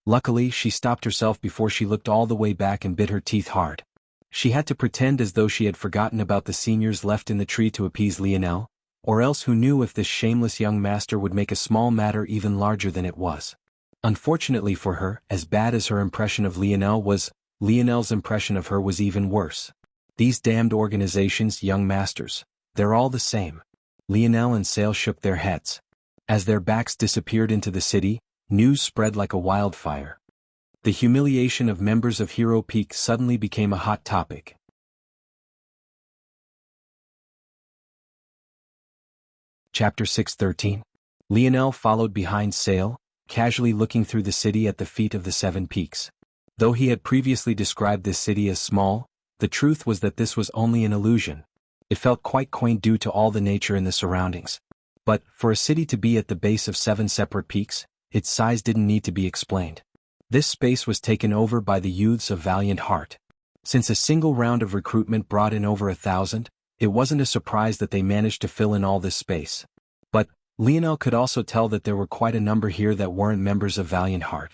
Luckily, she stopped herself before she looked all the way back and bit her teeth hard. She had to pretend as though she had forgotten about the seniors left in the tree to appease Lionel, or else who knew if this shameless young master would make a small matter even larger than it was. Unfortunately for her, as bad as her impression of Lionel was, Lionel's impression of her was even worse. These damned organizations, young masters, they're all the same. Lionel and Sale shook their heads. As their backs disappeared into the city, news spread like a wildfire. The humiliation of members of Hero Peak suddenly became a hot topic. Chapter 6:13. Lionel followed behind Sale, casually looking through the city at the feet of the 7 peaks. Though he had previously described this city as small, the truth was that this was only an illusion. It felt quite quaint due to all the nature in the surroundings. But, for a city to be at the base of 7 separate peaks, its size didn't need to be explained. This space was taken over by the youths of Valiant Heart. Since a single round of recruitment brought in over 1,000, it wasn't a surprise that they managed to fill in all this space. But, Lionel could also tell that there were quite a number here that weren't members of Valiant Heart.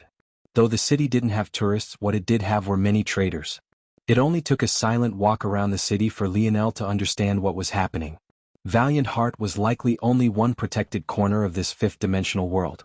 Though the city didn't have tourists, what it did have were many traders. It only took a silent walk around the city for Lionel to understand what was happening. Valiant Heart was likely only one protected corner of this 5th-dimensional world.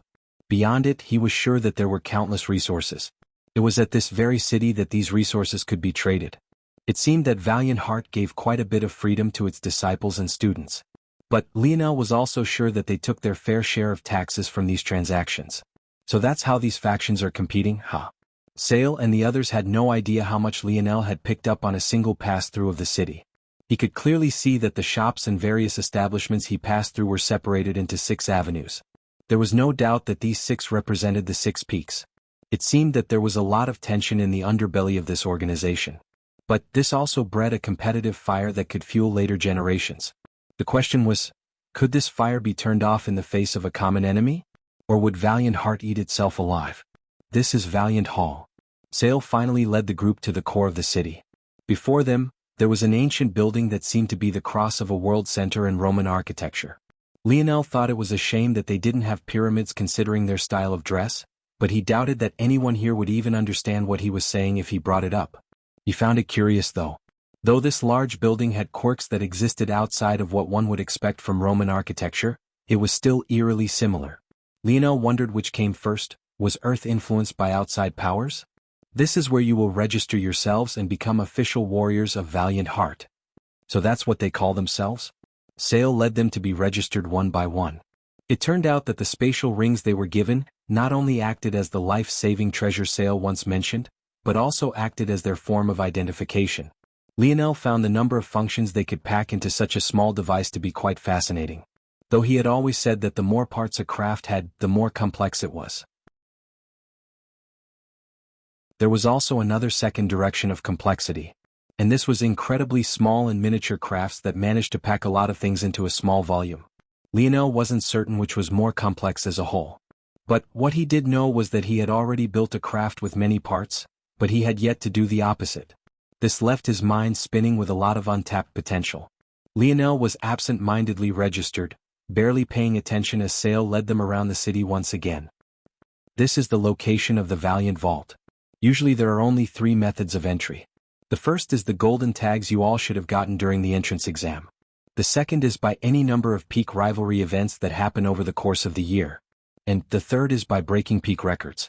Beyond it, he was sure that there were countless resources. It was at this very city that these resources could be traded. It seemed that Valiant Heart gave quite a bit of freedom to its disciples and students. But Lionel was also sure that they took their fair share of taxes from these transactions. So that's how these factions are competing, huh? Sale and the others had no idea how much Lionel had picked up on a single pass-through of the city. He could clearly see that the shops and various establishments he passed through were separated into 6 avenues. There was no doubt that these 6 represented the 6 peaks. It seemed that there was a lot of tension in the underbelly of this organization. But this also bred a competitive fire that could fuel later generations. The question was, could this fire be turned off in the face of a common enemy? Or would Valiant Heart eat itself alive? This is Valiant Hall. Sale finally led the group to the core of the city. Before them, there was an ancient building that seemed to be the cross of a world center in Roman architecture. Lionel thought it was a shame that they didn't have pyramids considering their style of dress, but he doubted that anyone here would even understand what he was saying if he brought it up. He found it curious though. Though this large building had quirks that existed outside of what one would expect from Roman architecture, it was still eerily similar. Lionel wondered which came first. Was Earth influenced by outside powers? This is where you will register yourselves and become official warriors of valiant heart. So that's what they call themselves? Sale led them to be registered one by one. It turned out that the spatial rings they were given not only acted as the life-saving treasure Sale once mentioned, but also acted as their form of identification. Lionel found the number of functions they could pack into such a small device to be quite fascinating. Though he had always said that the more parts a craft had, the more complex it was. There was also another second direction of complexity. And this was incredibly small and miniature crafts that managed to pack a lot of things into a small volume. Lionel wasn't certain which was more complex as a whole. But what he did know was that he had already built a craft with many parts, but he had yet to do the opposite. This left his mind spinning with a lot of untapped potential. Lionel was absent-mindedly registered, barely paying attention as Sale led them around the city once again. This is the location of the Valiant Vault. Usually there are only 3 methods of entry. The first is the golden tags you all should have gotten during the entrance exam. The second is by any number of peak rivalry events that happen over the course of the year. And the third is by breaking peak records.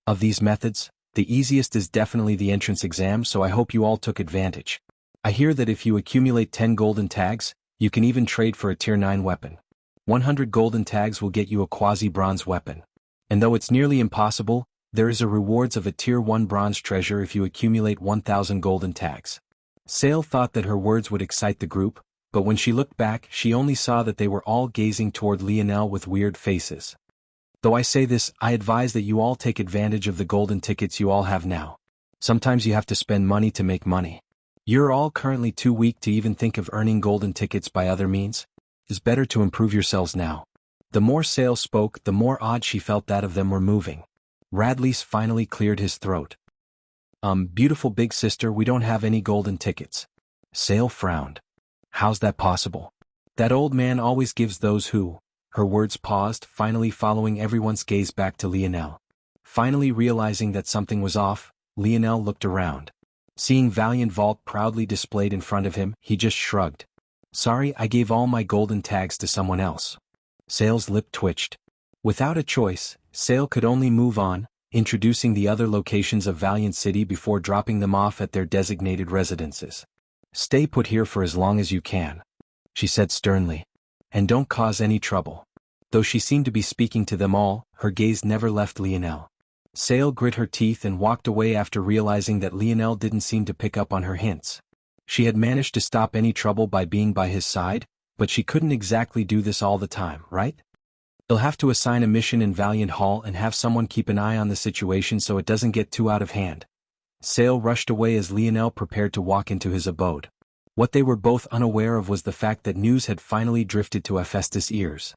Of these methods, the easiest is definitely the entrance exam, so I hope you all took advantage. I hear that if you accumulate 10 golden tags, you can even trade for a tier 9 weapon. 100 golden tags will get you a quasi-bronze weapon. And though it's nearly impossible, there is a rewards of a tier 1 bronze treasure if you accumulate 1,000 golden tags. Sale thought that her words would excite the group, but when she looked back she only saw that they were all gazing toward Lionel with weird faces. Though I say this, I advise that you all take advantage of the golden tickets you all have now. Sometimes you have to spend money to make money. You're all currently too weak to even think of earning golden tickets by other means. It's better to improve yourselves now. The more Sale spoke, the more odd she felt that of them were moving. Radley's finally cleared his throat. Beautiful big sister, we don't have any golden tickets. Sale frowned. How's that possible? That old man always gives those who... Her words paused, finally following everyone's gaze back to Lionel. Finally realizing that something was off, Lionel looked around. Seeing Valiant Vault proudly displayed in front of him, he just shrugged. Sorry, I gave all my golden tags to someone else. Sale's lip twitched. Without a choice, Sale could only move on, introducing the other locations of Valiant City before dropping them off at their designated residences. Stay put here for as long as you can, she said sternly. And don't cause any trouble. Though she seemed to be speaking to them all, her gaze never left Lionel. Sale grit her teeth and walked away after realizing that Lionel didn't seem to pick up on her hints. She had managed to stop any trouble by being by his side, but she couldn't exactly do this all the time, right? They'll have to assign a mission in Valiant Hall and have someone keep an eye on the situation so it doesn't get too out of hand. Sale rushed away as Lionel prepared to walk into his abode. What they were both unaware of was the fact that news had finally drifted to Hephaestus' ears.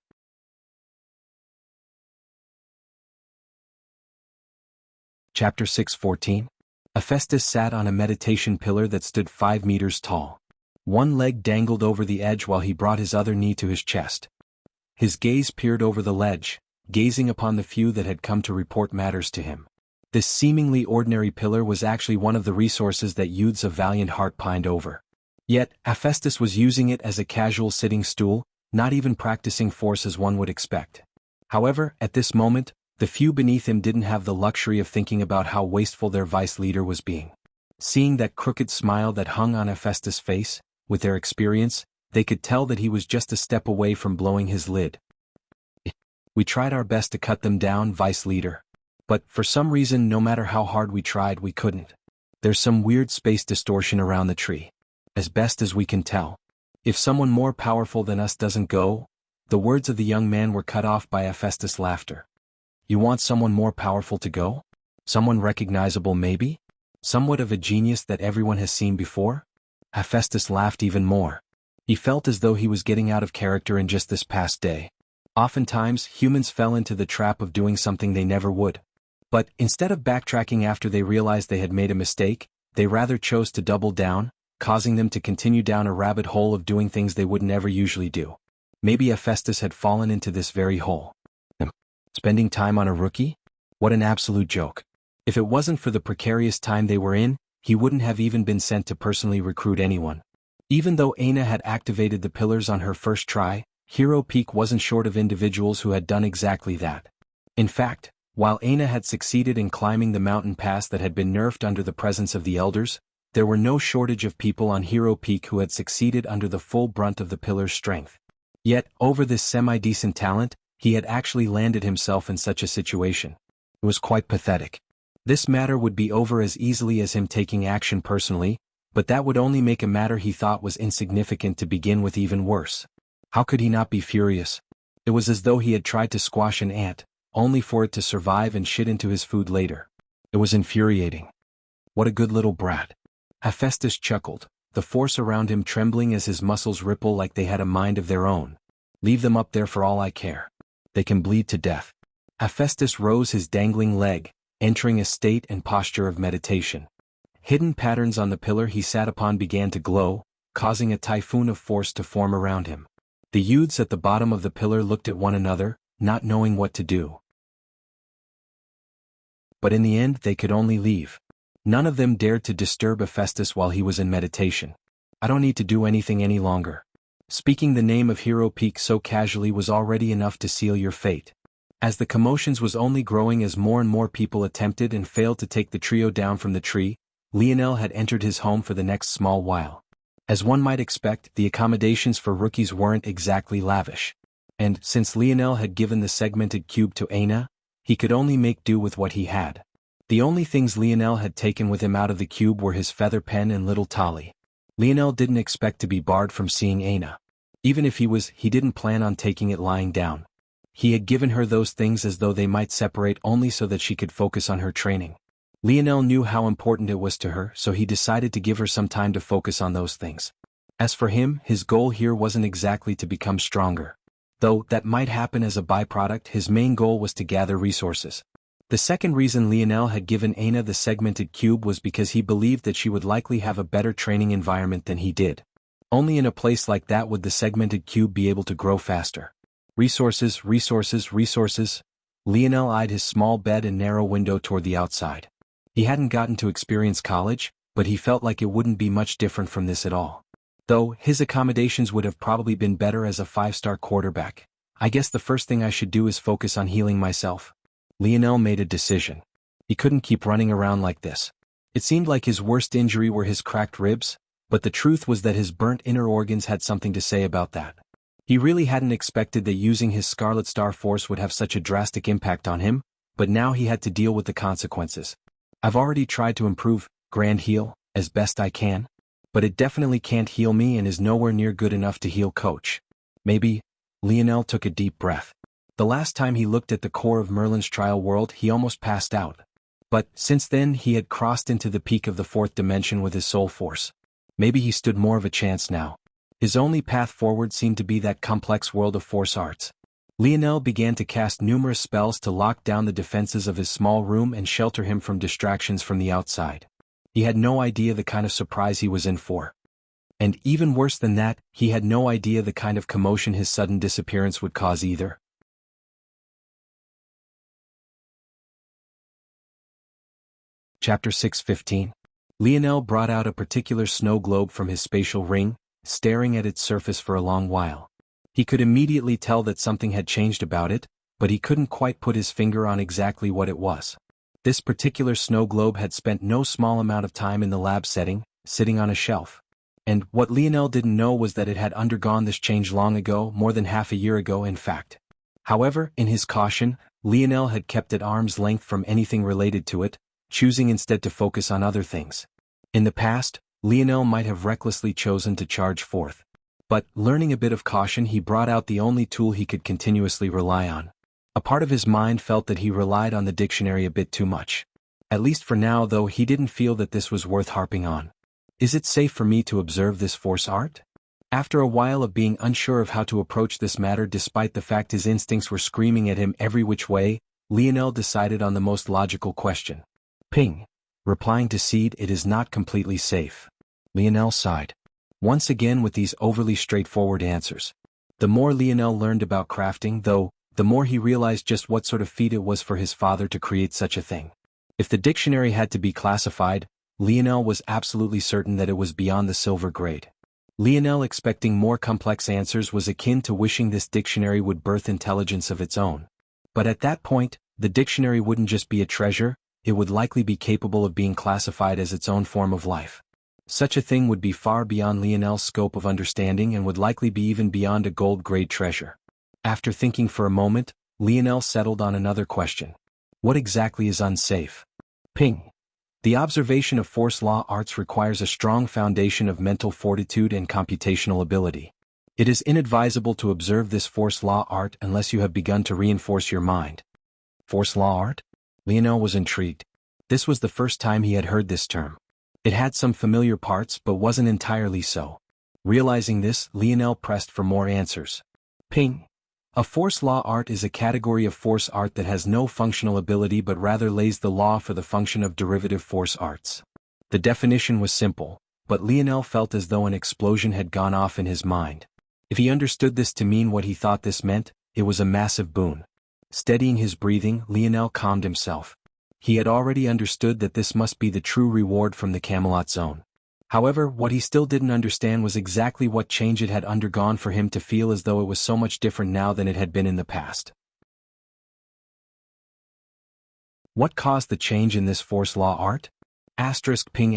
Chapter 6:14. Hephaestus sat on a meditation pillar that stood 5 meters tall. One leg dangled over the edge while he brought his other knee to his chest. His gaze peered over the ledge, gazing upon the few that had come to report matters to him. This seemingly ordinary pillar was actually one of the resources that youths of Valiant Heart pined over. Yet, Hephaestus was using it as a casual sitting stool, not even practicing force as one would expect. However, at this moment, the few beneath him didn't have the luxury of thinking about how wasteful their vice leader was being. Seeing that crooked smile that hung on Hephaestus' face, with their experience, they could tell that he was just a step away from blowing his lid. We tried our best to cut them down, vice leader. But, for some reason, no matter how hard we tried, we couldn't. There's some weird space distortion around the tree. As best as we can tell. If someone more powerful than us doesn't go... The words of the young man were cut off by Hephaestus' laughter. You want someone more powerful to go? Someone recognizable maybe? Somewhat of a genius that everyone has seen before? Hephaestus laughed even more. He felt as though he was getting out of character in just this past day. Oftentimes, humans fell into the trap of doing something they never would. But, instead of backtracking after they realized they had made a mistake, they rather chose to double down, causing them to continue down a rabbit hole of doing things they would never usually do. Maybe Hephaestus had fallen into this very hole. Spending time on a rookie? What an absolute joke. If it wasn't for the precarious time they were in, he wouldn't have even been sent to personally recruit anyone. Even though Aina had activated the pillars on her first try, Hero Peak wasn't short of individuals who had done exactly that. In fact, while Aina had succeeded in climbing the mountain pass that had been nerfed under the presence of the elders, there were no shortage of people on Hero Peak who had succeeded under the full brunt of the pillar's strength. Yet, over this semi-decent talent, he had actually landed himself in such a situation. It was quite pathetic. This matter would be over as easily as him taking action personally, but that would only make a matter he thought was insignificant to begin with even worse. How could he not be furious? It was as though he had tried to squash an ant, only for it to survive and shit into his food later. It was infuriating. What a good little brat. Hephaestus chuckled, the force around him trembling as his muscles ripple like they had a mind of their own. Leave them up there for all I care. They can bleed to death. Hephaestus rose his dangling leg, entering a state and posture of meditation. Hidden patterns on the pillar he sat upon began to glow, causing a typhoon of force to form around him. The youths at the bottom of the pillar looked at one another, not knowing what to do. But in the end they could only leave. None of them dared to disturb Hephaestus while he was in meditation. I don't need to do anything any longer. Speaking the name of Hero Peak so casually was already enough to seal your fate. As the commotions was only growing as more and more people attempted and failed to take the trio down from the tree, Lionel had entered his home for the next small while. As one might expect, the accommodations for rookies weren't exactly lavish. And, since Lionel had given the segmented cube to Aina, he could only make do with what he had. The only things Lionel had taken with him out of the cube were his feather pen and little Tali. Lionel didn't expect to be barred from seeing Aina. Even if he didn't plan on taking it lying down. He had given her those things as though they might separate only so that she could focus on her training. Lionel knew how important it was to her, so he decided to give her some time to focus on those things. As for him, his goal here wasn't exactly to become stronger. Though that might happen as a byproduct, his main goal was to gather resources. The second reason Lionel had given Aina the segmented cube was because he believed that she would likely have a better training environment than he did. Only in a place like that would the segmented cube be able to grow faster. Resources, resources, resources. Lionel eyed his small bed and narrow window toward the outside. He hadn't gotten to experience college, but he felt like it wouldn't be much different from this at all. Though, his accommodations would have probably been better as a 5-star quarterback. I guess the first thing I should do is focus on healing myself. Lionel made a decision. He couldn't keep running around like this. It seemed like his worst injury were his cracked ribs, but the truth was that his burnt inner organs had something to say about that. He really hadn't expected that using his Scarlet Star Force would have such a drastic impact on him, but now he had to deal with the consequences. I've already tried to improve Grand Heal as best I can, but it definitely can't heal me and is nowhere near good enough to heal Coach. Maybe. Lionel took a deep breath. The last time he looked at the core of Merlin's trial world he almost passed out. But, since then he had crossed into the peak of the 4th dimension with his soul force. Maybe he stood more of a chance now. His only path forward seemed to be that complex world of force arts. Lionel began to cast numerous spells to lock down the defenses of his small room and shelter him from distractions from the outside. He had no idea the kind of surprise he was in for. And even worse than that, he had no idea the kind of commotion his sudden disappearance would cause either. Chapter 6:15. Lionel brought out a particular snow globe from his spatial ring, staring at its surface for a long while. He could immediately tell that something had changed about it, but he couldn't quite put his finger on exactly what it was. This particular snow globe had spent no small amount of time in the lab setting, sitting on a shelf. And what Lionel didn't know was that it had undergone this change long ago, more than half a year ago in fact. However, in his caution, Lionel had kept at arm's length from anything related to it, choosing instead to focus on other things. In the past, Lionel might have recklessly chosen to charge forth. But, learning a bit of caution, he brought out the only tool he could continuously rely on. A part of his mind felt that he relied on the dictionary a bit too much. At least for now, though, he didn't feel that this was worth harping on. Is it safe for me to observe this force art? After a while of being unsure of how to approach this matter despite the fact his instincts were screaming at him every which way, Lionel decided on the most logical question. Ping. Replying to Seed, it is not completely safe. Lionel sighed. Once again with these overly straightforward answers. The more Lionel learned about crafting, though, the more he realized just what sort of feat it was for his father to create such a thing. If the dictionary had to be classified, Lionel was absolutely certain that it was beyond the silver grade. Lionel expecting more complex answers was akin to wishing this dictionary would birth intelligence of its own. But at that point, the dictionary wouldn't just be a treasure, it would likely be capable of being classified as its own form of life. Such a thing would be far beyond Lionel's scope of understanding and would likely be even beyond a gold-grade treasure. After thinking for a moment, Lionel settled on another question. What exactly is unsafe? Ping. The observation of force law arts requires a strong foundation of mental fortitude and computational ability. It is inadvisable to observe this force law art unless you have begun to reinforce your mind. Force law art? Lionel was intrigued. This was the first time he had heard this term. It had some familiar parts but wasn't entirely so. Realizing this, Lionel pressed for more answers. Ping. A force law art is a category of force art that has no functional ability but rather lays the law for the function of derivative force arts. The definition was simple, but Lionel felt as though an explosion had gone off in his mind. If he understood this to mean what he thought this meant, it was a massive boon. Steadying his breathing, Lionel calmed himself. He had already understood that this must be the true reward from the Camelot Zone. However, what he still didn't understand was exactly what change it had undergone for him to feel as though it was so much different now than it had been in the past. What caused the change in this force law art? Ping.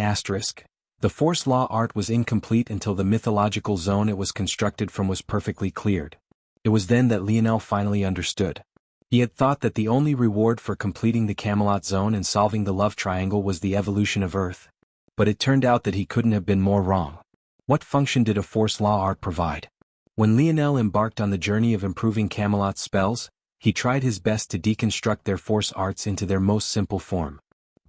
The force law art was incomplete until the mythological zone it was constructed from was perfectly cleared. It was then that Lionel finally understood. He had thought that the only reward for completing the Camelot Zone and solving the love triangle was the evolution of Earth. But it turned out that he couldn't have been more wrong. What function did a force law art provide? When Lionel embarked on the journey of improving Camelot's spells, he tried his best to deconstruct their force arts into their most simple form.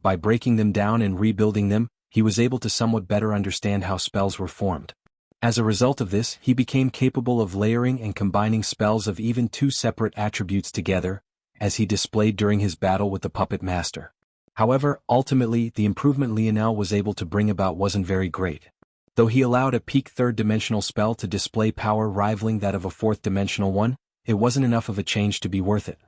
By breaking them down and rebuilding them, he was able to somewhat better understand how spells were formed. As a result of this, he became capable of layering and combining spells of even two separate attributes together, as he displayed during his battle with the puppet master. However, ultimately, the improvement Lionel was able to bring about wasn't very great. Though he allowed a peak third-dimensional spell to display power rivaling that of a fourth-dimensional one, it wasn't enough of a change to be worth it.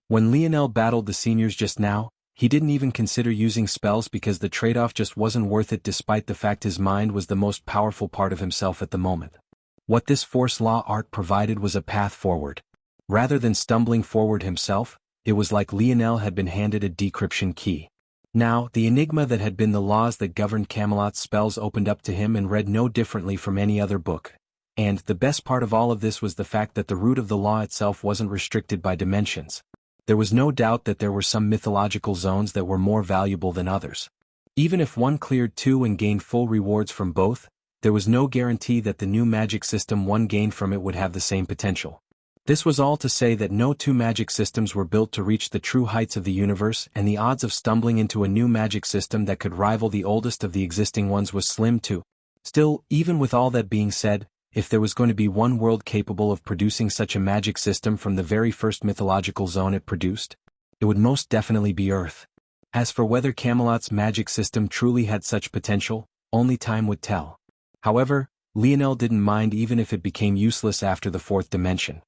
When Lionel battled the seniors just now, he didn't even consider using spells because the trade-off just wasn't worth it despite the fact his mind was the most powerful part of himself at the moment. What this force law art provided was a path forward. Rather than stumbling forward himself, it was like Lionel had been handed a decryption key. Now, the enigma that had been the laws that governed Camelot's spells opened up to him and read no differently from any other book. And the best part of all of this was the fact that the root of the law itself wasn't restricted by dimensions. There was no doubt that there were some mythological zones that were more valuable than others. Even if one cleared two and gained full rewards from both, there was no guarantee that the new magic system one gained from it would have the same potential. This was all to say that no two magic systems were built to reach the true heights of the universe, and the odds of stumbling into a new magic system that could rival the oldest of the existing ones was slim too. Still, even with all that being said, if there was going to be one world capable of producing such a magic system from the very first mythological zone it produced, it would most definitely be Earth. As for whether Camelot's magic system truly had such potential, only time would tell. However, Lionel didn't mind even if it became useless after the fourth dimension.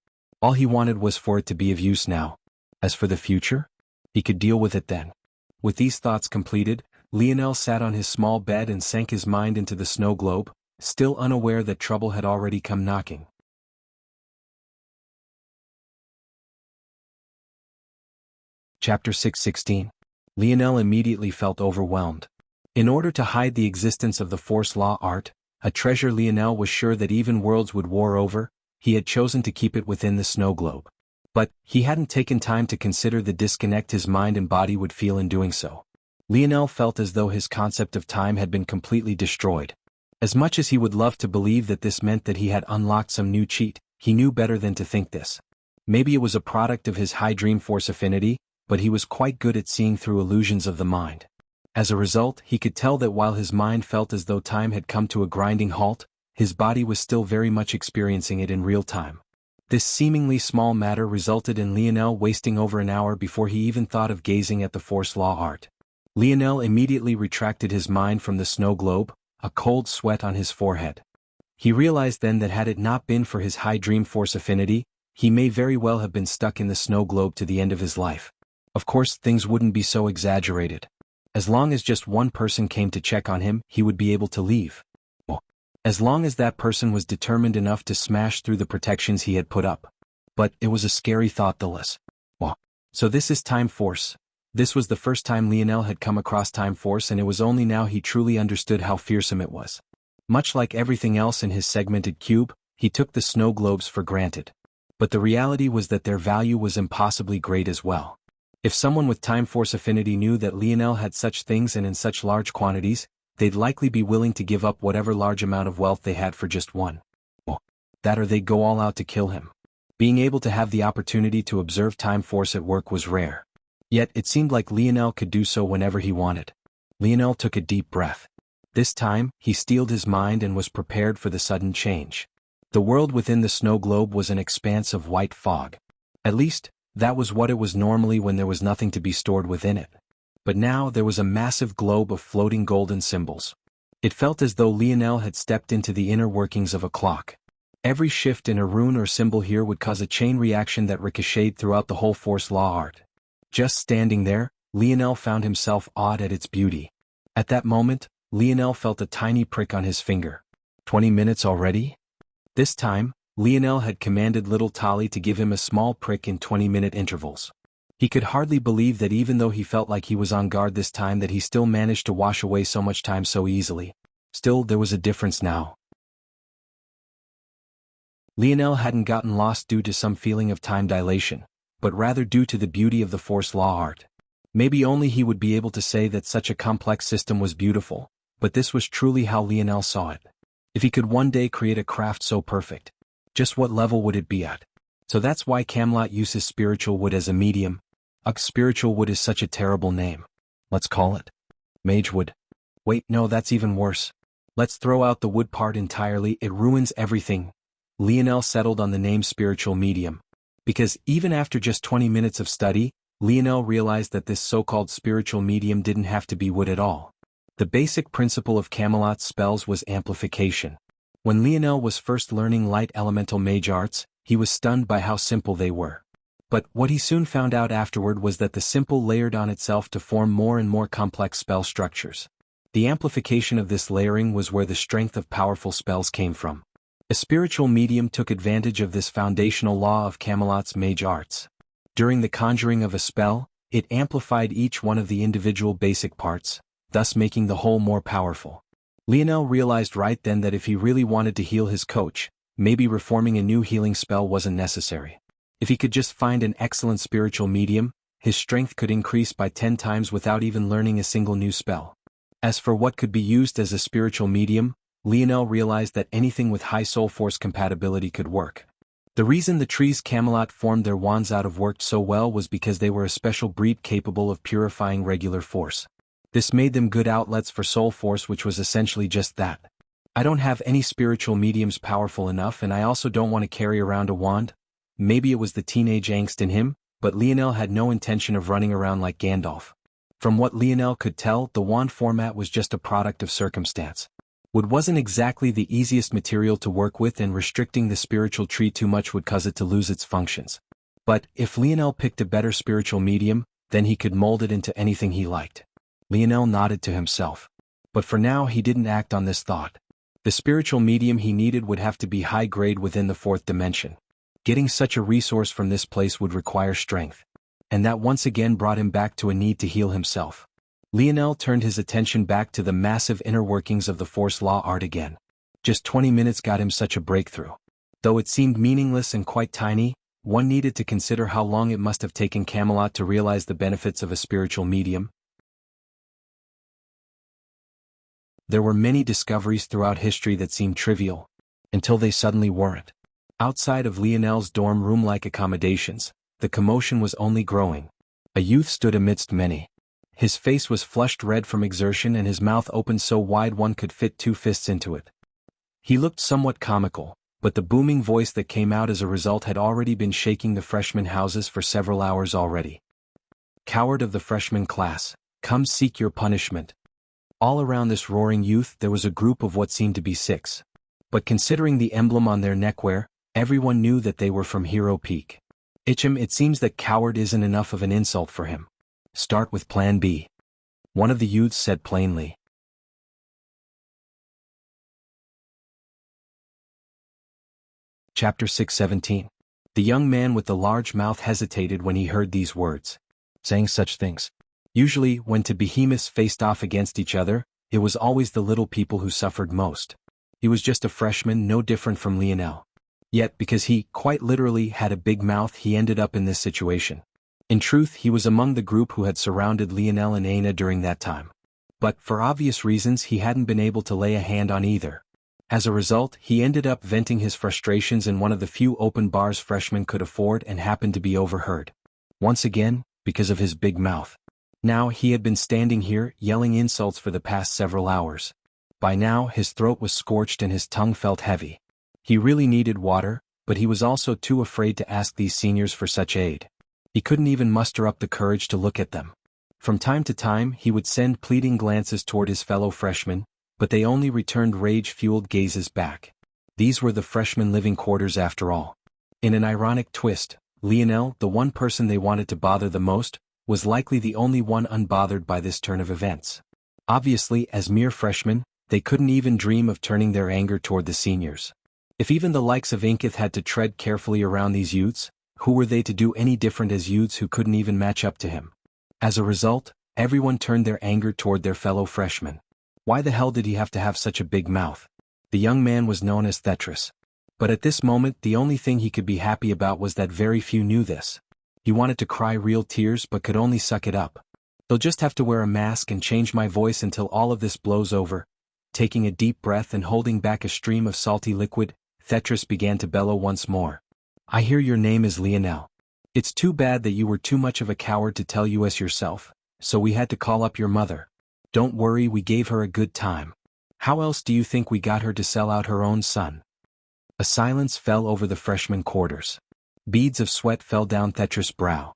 All he wanted was for it to be of use now. As for the future, he could deal with it then. With these thoughts completed, Lionel sat on his small bed and sank his mind into the snow globe, still unaware that trouble had already come knocking. Chapter 616. Lionel immediately felt overwhelmed. In order to hide the existence of the force law art, a treasure Lionel was sure that even worlds would war over, he had chosen to keep it within the snow globe. But he hadn't taken time to consider the disconnect his mind and body would feel in doing so. Lionel felt as though his concept of time had been completely destroyed. As much as he would love to believe that this meant that he had unlocked some new cheat, he knew better than to think this. Maybe it was a product of his high dream force affinity, but he was quite good at seeing through illusions of the mind. As a result, he could tell that while his mind felt as though time had come to a grinding halt, his body was still very much experiencing it in real time. This seemingly small matter resulted in Lionel wasting over an hour before he even thought of gazing at the force law art. Lionel immediately retracted his mind from the snow globe, a cold sweat on his forehead. He realized then that had it not been for his high dream force affinity, he may very well have been stuck in the snow globe to the end of his life. Of course, things wouldn't be so exaggerated. As long as just one person came to check on him, he would be able to leave. As long as that person was determined enough to smash through the protections he had put up. But it was a scary thought nonetheless. So this is Time Force. This was the first time Lionel had come across Time Force, and it was only now he truly understood how fearsome it was. Much like everything else in his segmented cube, he took the snow globes for granted. But the reality was that their value was impossibly great as well. If someone with Time Force affinity knew that Lionel had such things and in such large quantities, they'd likely be willing to give up whatever large amount of wealth they had for just one. That or they'd go all out to kill him. Being able to have the opportunity to observe Time Force at work was rare. Yet it seemed like Lionel could do so whenever he wanted. Lionel took a deep breath. This time, he steeled his mind and was prepared for the sudden change. The world within the snow globe was an expanse of white fog. At least, that was what it was normally when there was nothing to be stored within it. But now there was a massive globe of floating golden symbols. It felt as though Lionel had stepped into the inner workings of a clock. Every shift in a rune or symbol here would cause a chain reaction that ricocheted throughout the whole Force Law art. Just standing there, Lionel found himself awed at its beauty. At that moment, Lionel felt a tiny prick on his finger. 20 minutes already? This time, Lionel had commanded little Tali to give him a small prick in 20-minute intervals. He could hardly believe that even though he felt like he was on guard this time, that he still managed to wash away so much time so easily. Still, there was a difference now. Lionel hadn't gotten lost due to some feeling of time dilation, but rather due to the beauty of the Force Law art. Maybe only he would be able to say that such a complex system was beautiful, but this was truly how Lionel saw it. If he could one day create a craft so perfect, just what level would it be at? So that's why Camelot uses spiritual wood as a medium. Spiritual wood is such a terrible name. Let's call it mage wood. Wait, no, that's even worse. Let's throw out the wood part entirely, it ruins everything. Lionel settled on the name spiritual medium. Because even after just 20 minutes of study, Lionel realized that this so-called spiritual medium didn't have to be wood at all. The basic principle of Camelot's spells was amplification. When Lionel was first learning light elemental mage arts, he was stunned by how simple they were. But what he soon found out afterward was that the simple layered on itself to form more and more complex spell structures. The amplification of this layering was where the strength of powerful spells came from. A spiritual medium took advantage of this foundational law of Camelot's mage arts. During the conjuring of a spell, it amplified each one of the individual basic parts, thus making the whole more powerful. Lionel realized right then that if he really wanted to heal his coach, maybe reforming a new healing spell wasn't necessary. If he could just find an excellent spiritual medium, his strength could increase by 10 times without even learning a single new spell. As for what could be used as a spiritual medium, Lionel realized that anything with high soul force compatibility could work. The reason the trees Camelot formed their wands out of worked so well was because they were a special breed capable of purifying regular force. This made them good outlets for soul force, which was essentially just that. I don't have any spiritual mediums powerful enough, and I also don't want to carry around a wand. Maybe it was the teenage angst in him, but Lionel had no intention of running around like Gandalf. From what Lionel could tell, the wand format was just a product of circumstance. Wood wasn't exactly the easiest material to work with, and restricting the spiritual tree too much would cause it to lose its functions. But if Lionel picked a better spiritual medium, then he could mold it into anything he liked. Lionel nodded to himself. But for now he didn't act on this thought. The spiritual medium he needed would have to be high grade within the fourth dimension. Getting such a resource from this place would require strength. And that once again brought him back to a need to heal himself. Lionel turned his attention back to the massive inner workings of the Force Law art again. Just 20 minutes got him such a breakthrough. Though it seemed meaningless and quite tiny, one needed to consider how long it must have taken Camelot to realize the benefits of a spiritual medium. There were many discoveries throughout history that seemed trivial, until they suddenly weren't. Outside of Lionel's dorm room-like accommodations, the commotion was only growing. A youth stood amidst many. His face was flushed red from exertion, and his mouth opened so wide one could fit 2 fists into it. He looked somewhat comical, but the booming voice that came out as a result had already been shaking the freshman houses for several hours already. Coward of the freshman class, come seek your punishment. All around this roaring youth there was a group of what seemed to be 6. But considering the emblem on their neckwear, everyone knew that they were from Hero Peak. It seems that coward isn't enough of an insult for him. Start with Plan B. one of the youths said plainly. Chapter 6:17. The young man with the large mouth hesitated when he heard these words. Saying such things. Usually, when two behemoths faced off against each other, it was always the little people who suffered most. He was just a freshman, no different from Lionel. Yet, because he, quite literally, had a big mouth, he ended up in this situation. In truth, he was among the group who had surrounded Lionel and Aina during that time. But, for obvious reasons, he hadn't been able to lay a hand on either. As a result, he ended up venting his frustrations in one of the few open bars freshmen could afford and happened to be overheard. Once again, because of his big mouth. Now he had been standing here, yelling insults for the past several hours. By now his throat was scorched and his tongue felt heavy. He really needed water, but he was also too afraid to ask these seniors for such aid. He couldn't even muster up the courage to look at them. From time to time he would send pleading glances toward his fellow freshmen, but they only returned rage-fueled gazes back. These were the freshman living quarters after all. In an ironic twist, Lionel, the one person they wanted to bother the most, was likely the only one unbothered by this turn of events. Obviously, as mere freshmen, they couldn't even dream of turning their anger toward the seniors. If even the likes of Inkith had to tread carefully around these youths, who were they to do any different as youths who couldn't even match up to him? As a result, everyone turned their anger toward their fellow freshmen. Why the hell did he have to have such a big mouth? The young man was known as Tetris. But at this moment the only thing he could be happy about was that very few knew this. He wanted to cry real tears but could only suck it up. They'll just have to wear a mask and change my voice until all of this blows over. Taking a deep breath and holding back a stream of salty liquid, Tetris began to bellow once more. I hear your name is Lionel. It's too bad that you were too much of a coward to tell us yourself, so we had to call up your mother. Don't worry, we gave her a good time. How else do you think we got her to sell out her own son? A silence fell over the freshman quarters. Beads of sweat fell down Tetris' brow.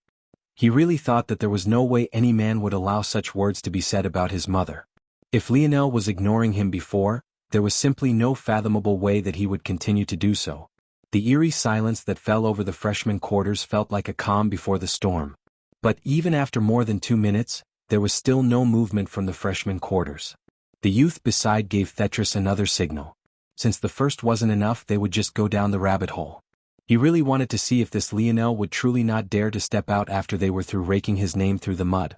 He really thought that there was no way any man would allow such words to be said about his mother. If Lionel was ignoring him before, there was simply no fathomable way that he would continue to do so. The eerie silence that fell over the freshman quarters felt like a calm before the storm. But even after more than 2 minutes, there was still no movement from the freshman quarters. The youth beside gave Tetris another signal. Since the first wasn't enough, they would just go down the rabbit hole. He really wanted to see if this Lionel would truly not dare to step out after they were through raking his name through the mud.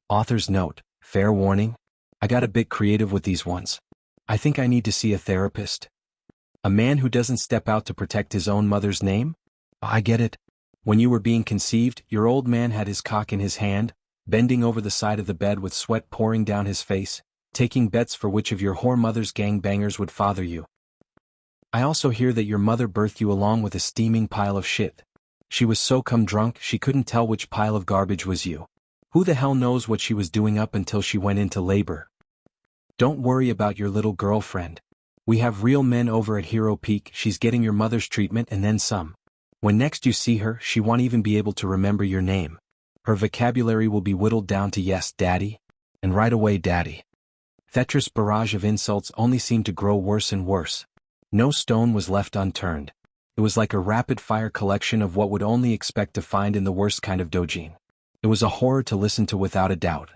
Author's note, fair warning. I got a bit creative with these ones. I think I need to see a therapist. A man who doesn't step out to protect his own mother's name? I get it. When you were being conceived, your old man had his cock in his hand, bending over the side of the bed with sweat pouring down his face, taking bets for which of your whore mother's gangbangers would father you. I also hear that your mother birthed you along with a steaming pile of shit. She was so cum drunk she couldn't tell which pile of garbage was you. Who the hell knows what she was doing up until she went into labor? Don't worry about your little girlfriend. We have real men over at Hero Peak. She's getting your mother's treatment and then some. When next you see her, she won't even be able to remember your name. Her vocabulary will be whittled down to yes, daddy. And right away, daddy. Tetris' barrage of insults only seemed to grow worse and worse. No stone was left unturned. It was like a rapid-fire collection of what would only expect to find in the worst kind of dojin. It was a horror to listen to without a doubt.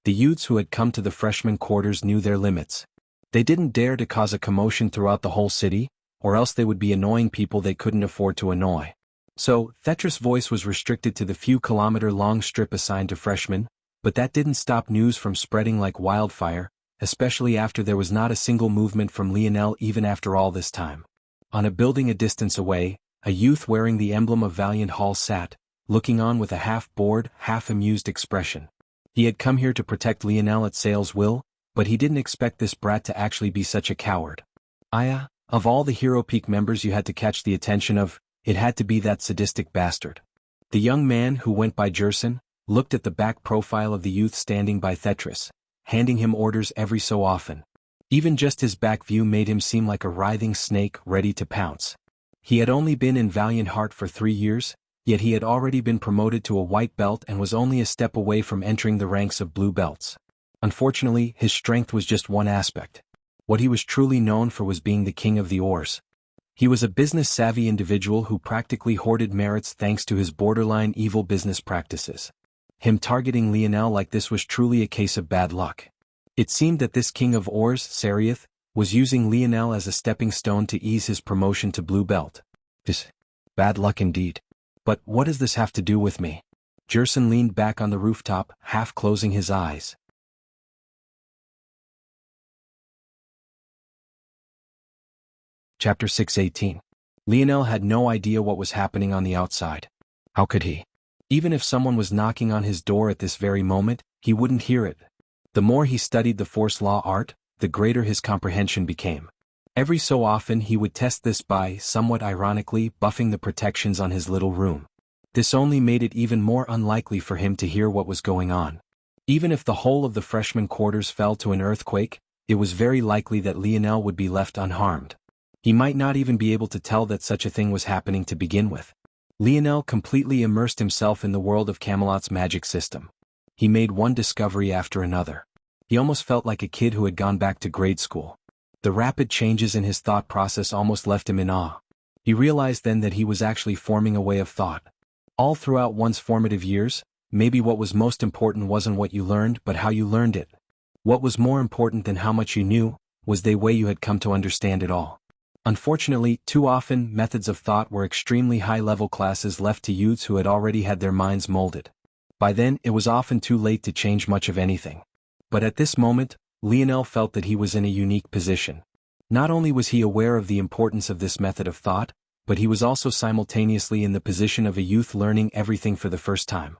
The youths who had come to the freshman quarters knew their limits. They didn't dare to cause a commotion throughout the whole city, or else they would be annoying people they couldn't afford to annoy. So, Tetris' voice was restricted to the few kilometer-long strip assigned to freshmen, but that didn't stop news from spreading like wildfire, especially after there was not a single movement from Lionel even after all this time. On a building a distance away, a youth wearing the emblem of Valiant Hall sat, looking on with a half-bored, half-amused expression. He had come here to protect Lionel at Sale's will, but he didn't expect this brat to actually be such a coward. Of all the Hero Peak members you had to catch the attention of, it had to be that sadistic bastard. The young man, who went by Jerson, looked at the back profile of the youth standing by Tetris, handing him orders every so often. Even just his back view made him seem like a writhing snake ready to pounce. He had only been in Valiant Heart for 3 years, yet he had already been promoted to a white belt and was only a step away from entering the ranks of blue belts. Unfortunately, his strength was just one aspect. What he was truly known for was being the king of the ores. He was a business-savvy individual who practically hoarded merits thanks to his borderline evil business practices. Him targeting Lionel like this was truly a case of bad luck. It seemed that this king of Ors, Sariath, was using Lionel as a stepping stone to ease his promotion to blue belt. This bad luck indeed. But what does this have to do with me? Jerson leaned back on the rooftop, half closing his eyes. Chapter 6:18. Lionel had no idea what was happening on the outside. How could he? Even if someone was knocking on his door at this very moment, he wouldn't hear it. The more he studied the force law art, the greater his comprehension became. Every so often he would test this by, somewhat ironically, buffing the protections on his little room. This only made it even more unlikely for him to hear what was going on. Even if the whole of the freshman quarters fell to an earthquake, it was very likely that Lionel would be left unharmed. He might not even be able to tell that such a thing was happening to begin with. Lionel completely immersed himself in the world of Camelot's magic system. He made one discovery after another. He almost felt like a kid who had gone back to grade school. The rapid changes in his thought process almost left him in awe. He realized then that he was actually forming a way of thought. All throughout one's formative years, maybe what was most important wasn't what you learned but how you learned it. What was more important than how much you knew, was the way you had come to understand it all. Unfortunately, too often, methods of thought were extremely high-level classes left to youths who had already had their minds molded. By then, it was often too late to change much of anything. But at this moment, Lionel felt that he was in a unique position. Not only was he aware of the importance of this method of thought, but he was also simultaneously in the position of a youth learning everything for the first time.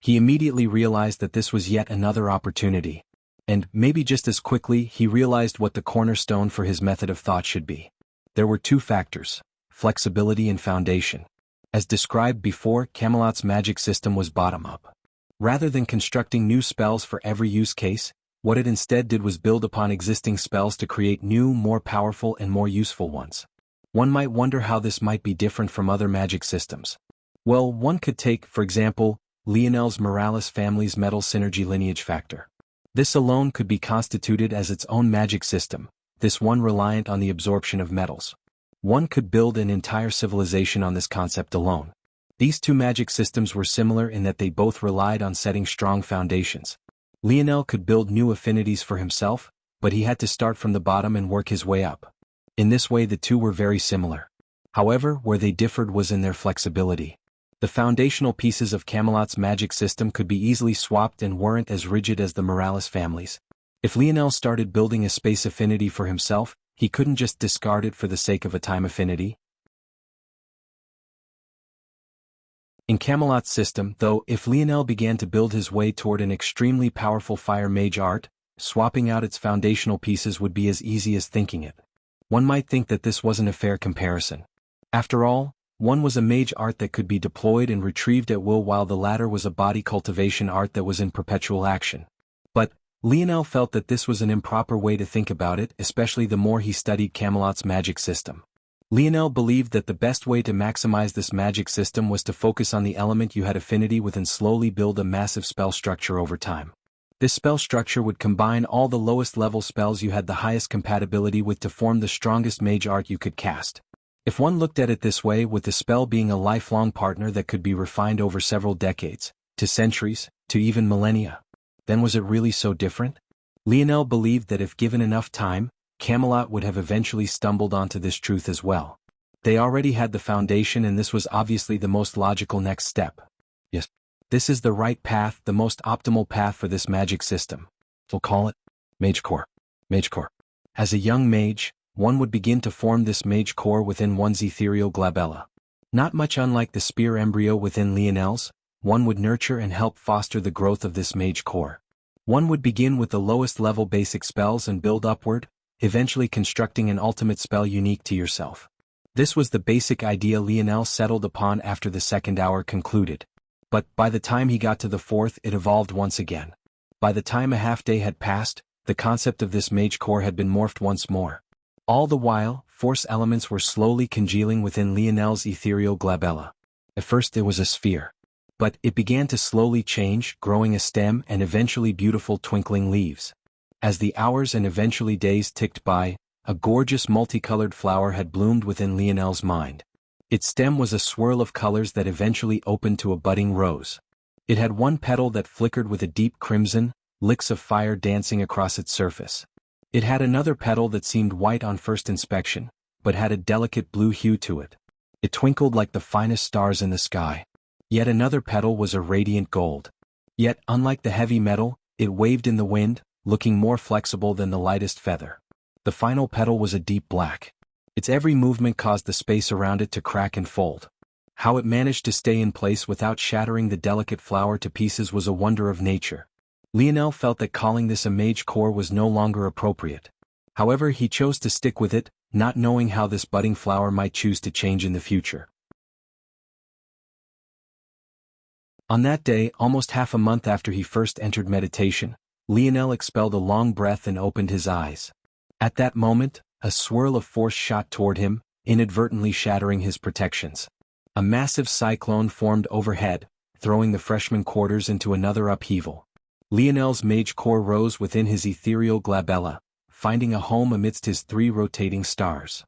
He immediately realized that this was yet another opportunity. And, maybe just as quickly, he realized what the cornerstone for his method of thought should be. There were two factors: flexibility and foundation. As described before, Camelot's magic system was bottom-up. Rather than constructing new spells for every use case, what it instead did was build upon existing spells to create new, more powerful and more useful ones. One might wonder how this might be different from other magic systems. Well, one could take, for example, Lionel's Morales family's metal synergy lineage factor. This alone could be constituted as its own magic system, this one reliant on the absorption of metals. One could build an entire civilization on this concept alone. These two magic systems were similar in that they both relied on setting strong foundations. Lionel could build new affinities for himself, but he had to start from the bottom and work his way up. In this way the two were very similar. However, where they differed was in their flexibility. The foundational pieces of Camelot's magic system could be easily swapped and weren't as rigid as the Morales family's. If Lionel started building a space affinity for himself, he couldn't just discard it for the sake of a time affinity. In Camelot's system, though, if Lionel began to build his way toward an extremely powerful fire mage art, swapping out its foundational pieces would be as easy as thinking it. One might think that this wasn't a fair comparison. After all, one was a mage art that could be deployed and retrieved at will, while the latter was a body cultivation art that was in perpetual action. But Lionel felt that this was an improper way to think about it, especially the more he studied Camelot's magic system. Lionel believed that the best way to maximize this magic system was to focus on the element you had affinity with and slowly build a massive spell structure over time. This spell structure would combine all the lowest level spells you had the highest compatibility with to form the strongest mage art you could cast. If one looked at it this way, with the spell being a lifelong partner that could be refined over several decades, to centuries, to even millennia, then was it really so different? Lionel believed that if given enough time, Camelot would have eventually stumbled onto this truth as well. They already had the foundation, and this was obviously the most logical next step. Yes, this is the right path, the most optimal path for this magic system. We'll call it Mage Core. Mage Core. As a young mage, one would begin to form this mage core within one's ethereal glabella. Not much unlike the spear embryo within Lionel's, one would nurture and help foster the growth of this mage core. One would begin with the lowest level basic spells and build upward, eventually constructing an ultimate spell unique to yourself. This was the basic idea Lionel settled upon after the second hour concluded. But by the time he got to the fourth, it evolved once again. By the time a half-day had passed, the concept of this mage core had been morphed once more. All the while, force elements were slowly congealing within Lionel's ethereal glabella. At first it was a sphere. But it began to slowly change, growing a stem and eventually beautiful twinkling leaves. As the hours and eventually days ticked by, a gorgeous multicolored flower had bloomed within Lionel's mind. Its stem was a swirl of colors that eventually opened to a budding rose. It had one petal that flickered with a deep crimson, licks of fire dancing across its surface. It had another petal that seemed white on first inspection, but had a delicate blue hue to it. It twinkled like the finest stars in the sky. Yet another petal was a radiant gold. Yet, unlike the heavy metal, it waved in the wind, looking more flexible than the lightest feather. The final petal was a deep black. Its every movement caused the space around it to crack and fold. How it managed to stay in place without shattering the delicate flower to pieces was a wonder of nature. Lionel felt that calling this a mage core was no longer appropriate. However, he chose to stick with it, not knowing how this budding flower might choose to change in the future. On that day, almost half a month after he first entered meditation, Lionel expelled a long breath and opened his eyes. At that moment, a swirl of force shot toward him, inadvertently shattering his protections. A massive cyclone formed overhead, throwing the freshman quarters into another upheaval. Lionel's mage core rose within his ethereal glabella, finding a home amidst his 3 rotating stars.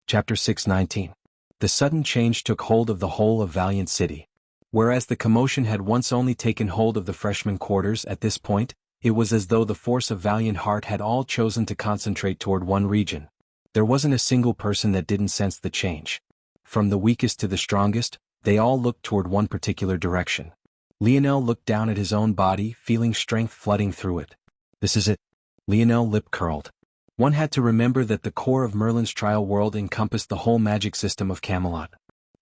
Chapter 6:19. The sudden change took hold of the whole of Valiant City. Whereas the commotion had once only taken hold of the freshman quarters, at this point, it was as though the force of Valiant Heart had all chosen to concentrate toward one region. There wasn't a single person that didn't sense the change. From the weakest to the strongest, they all looked toward one particular direction. Lionel looked down at his own body, feeling strength flooding through it. This is it. Lionel lip curled. One had to remember that the core of Merlin's trial world encompassed the whole magic system of Camelot.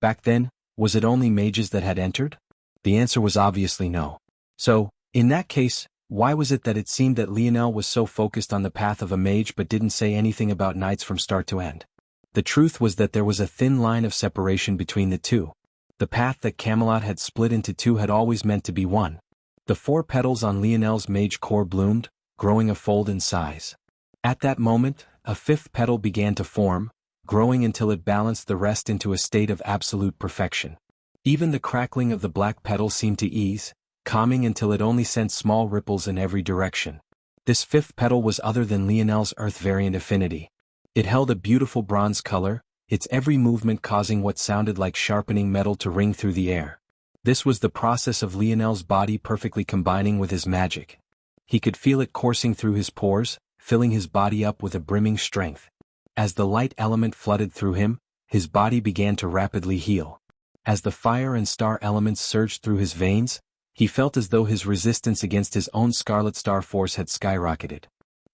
Back then, was it only mages that had entered? The answer was obviously no. So, in that case, why was it that it seemed that Lionel was so focused on the path of a mage but didn't say anything about knights from start to end? The truth was that there was a thin line of separation between the two. The path that Camelot had split into two had always meant to be one. The 4 petals on Lionel's mage core bloomed, growing a fold in size. At that moment, a 5th petal began to form, growing until it balanced the rest into a state of absolute perfection. Even the crackling of the black petal seemed to ease, calming until it only sent small ripples in every direction. This 5th petal was other than Lionel's earth variant affinity. It held a beautiful bronze color, its every movement causing what sounded like sharpening metal to ring through the air. This was the process of Lionel's body perfectly combining with his magic. He could feel it coursing through his pores, filling his body up with a brimming strength. As the light element flooded through him, his body began to rapidly heal. As the fire and star elements surged through his veins, he felt as though his resistance against his own Scarlet Star force had skyrocketed.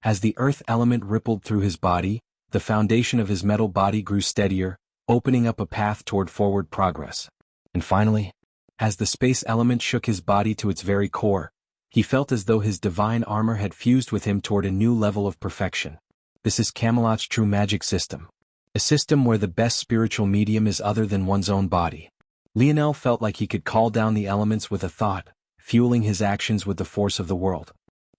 As the earth element rippled through his body, the foundation of his metal body grew steadier, opening up a path toward forward progress. And finally, as the space element shook his body to its very core, he felt as though his divine armor had fused with him toward a new level of perfection. This is Camelot's true magic system. A system where the best spiritual medium is other than one's own body. Lionel felt like he could call down the elements with a thought, fueling his actions with the force of the world.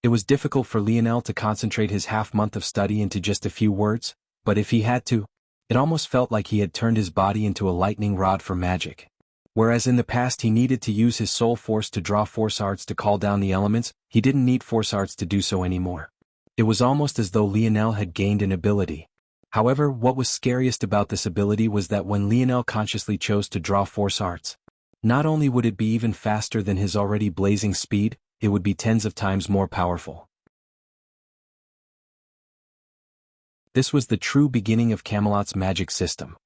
It was difficult for Lionel to concentrate his half-month of study into just a few words, but if he had to, it almost felt like he had turned his body into a lightning rod for magic. Whereas in the past he needed to use his soul force to draw force arts to call down the elements, he didn't need force arts to do so anymore. It was almost as though Lionel had gained an ability. However, what was scariest about this ability was that when Lionel consciously chose to draw force arts, not only would it be even faster than his already blazing speed, it would be tens of times more powerful. This was the true beginning of Camelot's magic system.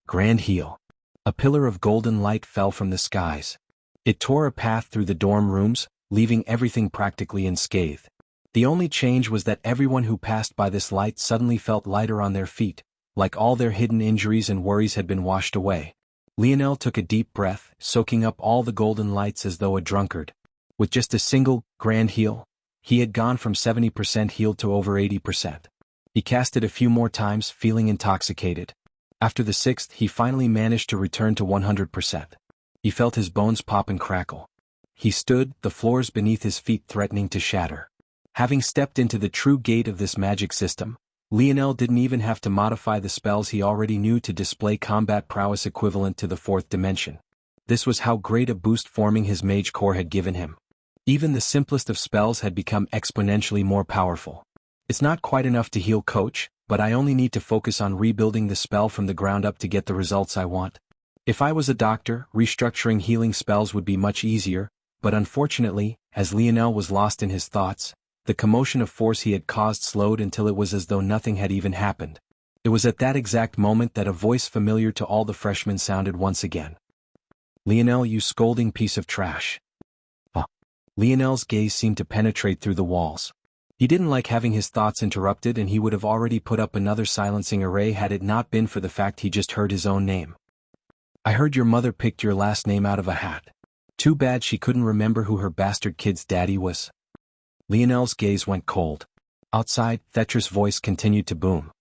Grand Heal. A pillar of golden light fell from the skies. It tore a path through the dorm rooms, leaving everything practically unscathed. The only change was that everyone who passed by this light suddenly felt lighter on their feet, like all their hidden injuries and worries had been washed away. Lionel took a deep breath, soaking up all the golden lights as though a drunkard. With just a single, grand heal, he had gone from 70% healed to over 80%. He cast it a few more times, feeling intoxicated. After the 6th, he finally managed to return to 100%. He felt his bones pop and crackle. He stood, the floors beneath his feet threatening to shatter. Having stepped into the true gate of this magic system, Lionel didn't even have to modify the spells he already knew to display combat prowess equivalent to the 4th dimension. This was how great a boost forming his mage core had given him. Even the simplest of spells had become exponentially more powerful. It's not quite enough to heal Coach, but I only need to focus on rebuilding the spell from the ground up to get the results I want. If I was a doctor, restructuring healing spells would be much easier, but unfortunately, as Lionel was lost in his thoughts, the commotion of force he had caused slowed until it was as though nothing had even happened. It was at that exact moment that a voice familiar to all the freshmen sounded once again. "Lionel, you scolding piece of trash." Lionel's gaze seemed to penetrate through the walls. He didn't like having his thoughts interrupted, and he would have already put up another silencing array had it not been for the fact he just heard his own name. "I heard your mother picked your last name out of a hat. Too bad she couldn't remember who her bastard kid's daddy was." Lionel's gaze went cold. Outside, Thetra's voice continued to boom.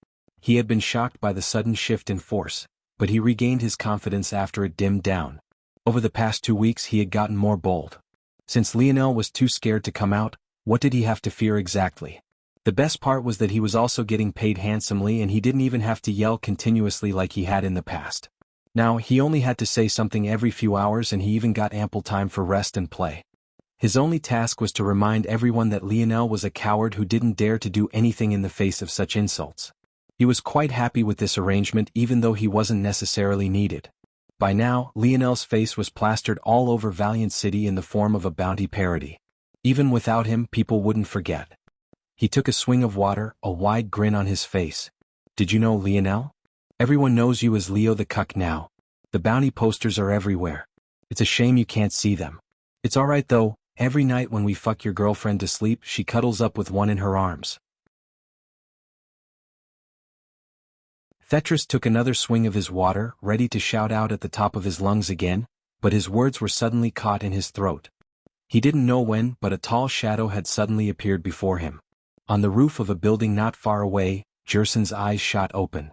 He had been shocked by the sudden shift in force, but he regained his confidence after it dimmed down. Over the past 2 weeks he had gotten more bold. Since Lionel was too scared to come out, what did he have to fear exactly? The best part was that he was also getting paid handsomely, and he didn't even have to yell continuously like he had in the past. Now he only had to say something every few hours, and he even got ample time for rest and play. His only task was to remind everyone that Lionel was a coward who didn't dare to do anything in the face of such insults. He was quite happy with this arrangement, even though he wasn't necessarily needed. By now, Lionel's face was plastered all over Valiant City in the form of a bounty parody. Even without him, people wouldn't forget. He took a swing of water, a wide grin on his face. "Did you know, Lionel? Everyone knows you as Leo the Cuck now. The bounty posters are everywhere. It's a shame you can't see them. It's alright though, every night when we fuck your girlfriend to sleep, she cuddles up with one in her arms." Thetra took another swing of his water, ready to shout out at the top of his lungs again, but his words were suddenly caught in his throat. He didn't know when, but a tall shadow had suddenly appeared before him. On the roof of a building not far away, Jerson's eyes shot open.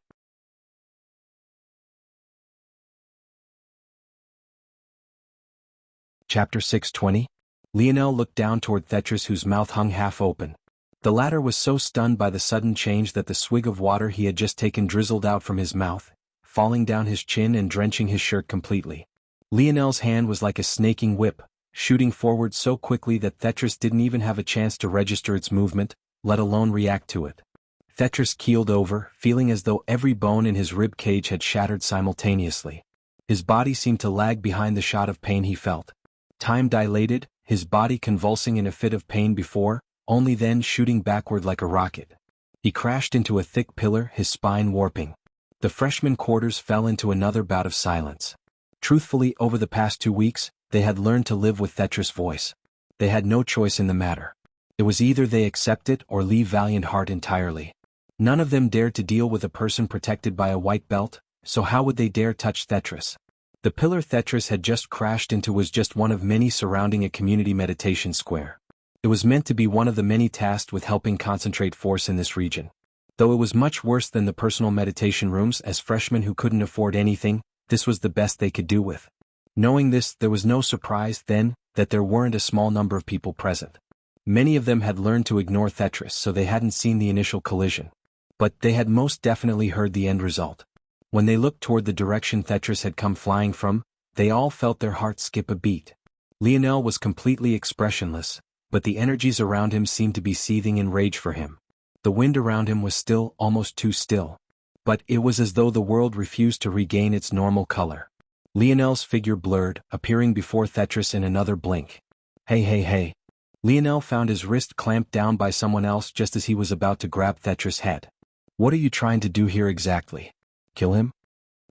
Chapter 620. Lionel looked down toward Thetra, whose mouth hung half open. The latter was so stunned by the sudden change that the swig of water he had just taken drizzled out from his mouth, falling down his chin and drenching his shirt completely. Lionel's hand was like a snaking whip, shooting forward so quickly that Thetra didn't even have a chance to register its movement, let alone react to it. Thetra keeled over, feeling as though every bone in his rib cage had shattered simultaneously. His body seemed to lag behind the shot of pain he felt. Time dilated, his body convulsing in a fit of pain before, only then shooting backward like a rocket. He crashed into a thick pillar, his spine warping. The freshman quarters fell into another bout of silence. Truthfully, over the past 2 weeks, they had learned to live with Thetra's voice. They had no choice in the matter. It was either they accept it or leave Valiant Heart entirely. None of them dared to deal with a person protected by a white belt, so how would they dare touch Thetra? The pillar Thetra had just crashed into was just one of many surrounding a community meditation square. It was meant to be one of the many tasked with helping concentrate force in this region. Though it was much worse than the personal meditation rooms, as freshmen who couldn't afford anything, this was the best they could do with. Knowing this, there was no surprise, then, that there weren't a small number of people present. Many of them had learned to ignore Thetra, so they hadn't seen the initial collision. But they had most definitely heard the end result. When they looked toward the direction Thetra had come flying from, they all felt their hearts skip a beat. Lionel was completely expressionless, but the energies around him seemed to be seething in rage for him. The wind around him was still, almost too still. But it was as though the world refused to regain its normal color. Lionel's figure blurred, appearing before Thetra in another blink. Hey. Lionel found his wrist clamped down by someone else just as he was about to grab Thetra's head. "What are you trying to do here exactly? Kill him?"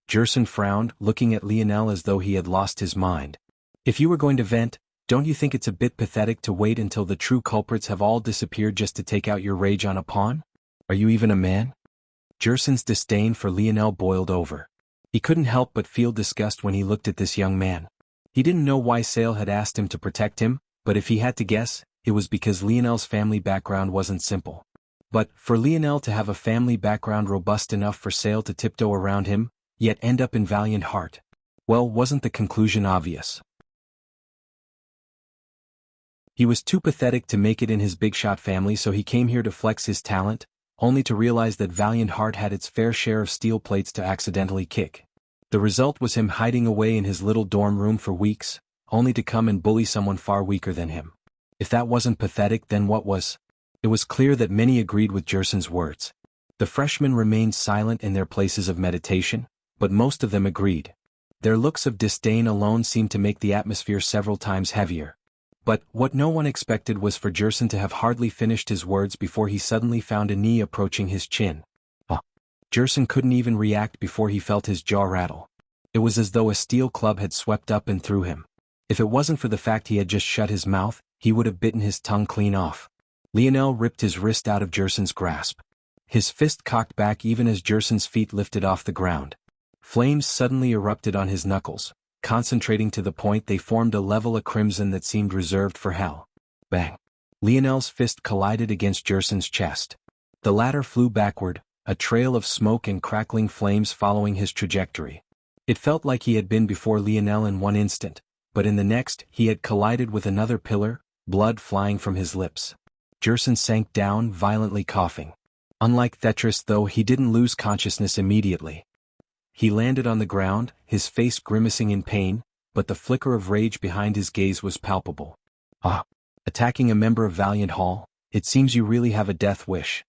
Jerson frowned, looking at Lionel as though he had lost his mind. "If you were going to vent, don't you think it's a bit pathetic to wait until the true culprits have all disappeared just to take out your rage on a pawn? Are you even a man?" Jerson's disdain for Lionel boiled over. He couldn't help but feel disgust when he looked at this young man. He didn't know why Sale had asked him to protect him, but if he had to guess, it was because Lionel's family background wasn't simple. But for Lionel to have a family background robust enough for Sale to tiptoe around him, yet end up in Valiant Heart, well, wasn't the conclusion obvious? He was too pathetic to make it in his big shot family, so he came here to flex his talent, only to realize that Valiant Heart had its fair share of steel plates to accidentally kick. The result was him hiding away in his little dorm room for weeks, only to come and bully someone far weaker than him. If that wasn't pathetic, then what was? It was clear that many agreed with Jerson's words. The freshmen remained silent in their places of meditation, but most of them agreed. Their looks of disdain alone seemed to make the atmosphere several times heavier. But what no one expected was for Jerson to have hardly finished his words before he suddenly found a knee approaching his chin. Jerson couldn't even react before he felt his jaw rattle. It was as though a steel club had swept up and through him. If it wasn't for the fact he had just shut his mouth, he would have bitten his tongue clean off. Lionel ripped his wrist out of Jerson's grasp. His fist cocked back even as Jerson's feet lifted off the ground. Flames suddenly erupted on his knuckles, concentrating to the point they formed a level of crimson that seemed reserved for hell. Bang! Lionel's fist collided against Jerson's chest. The latter flew backward, a trail of smoke and crackling flames following his trajectory. It felt like he had been before Lionel in one instant, but in the next he had collided with another pillar, blood flying from his lips. Jerson sank down, violently coughing. Unlike Tetris though, he didn't lose consciousness immediately. He landed on the ground, his face grimacing in pain, but the flicker of rage behind his gaze was palpable. Attacking a member of Valiant Hall, it seems you really have a death wish.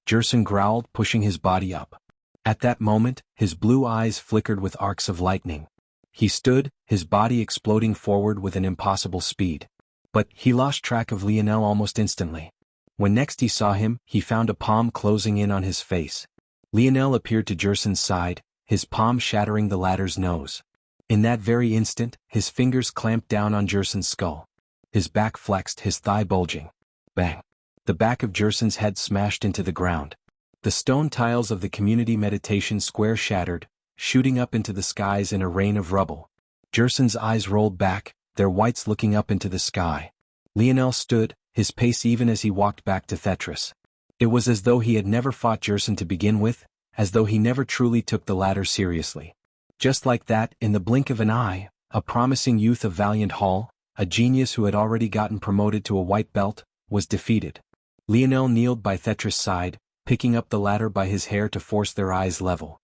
Jerson growled, pushing his body up. At that moment, his blue eyes flickered with arcs of lightning. He stood, his body exploding forward with an impossible speed. But he lost track of Lionel almost instantly. When next he saw him, he found a palm closing in on his face. Lionel appeared to Jerson's side, his palm shattering the latter's nose. In that very instant, his fingers clamped down on Jerson's skull. His back flexed, his thigh bulging. Bang! The back of Jerson's head smashed into the ground. The stone tiles of the community meditation square shattered, shooting up into the skies in a rain of rubble. Jerson's eyes rolled back, their whites looking up into the sky. Lionel stood, his pace even as he walked back to Tetris. It was as though he had never fought Jerson to begin with, as though he never truly took the latter seriously. Just like that, in the blink of an eye, a promising youth of Valiant Hall, a genius who had already gotten promoted to a white belt, was defeated. Lionel kneeled by Tetris' side, picking up the latter by his hair to force their eyes level.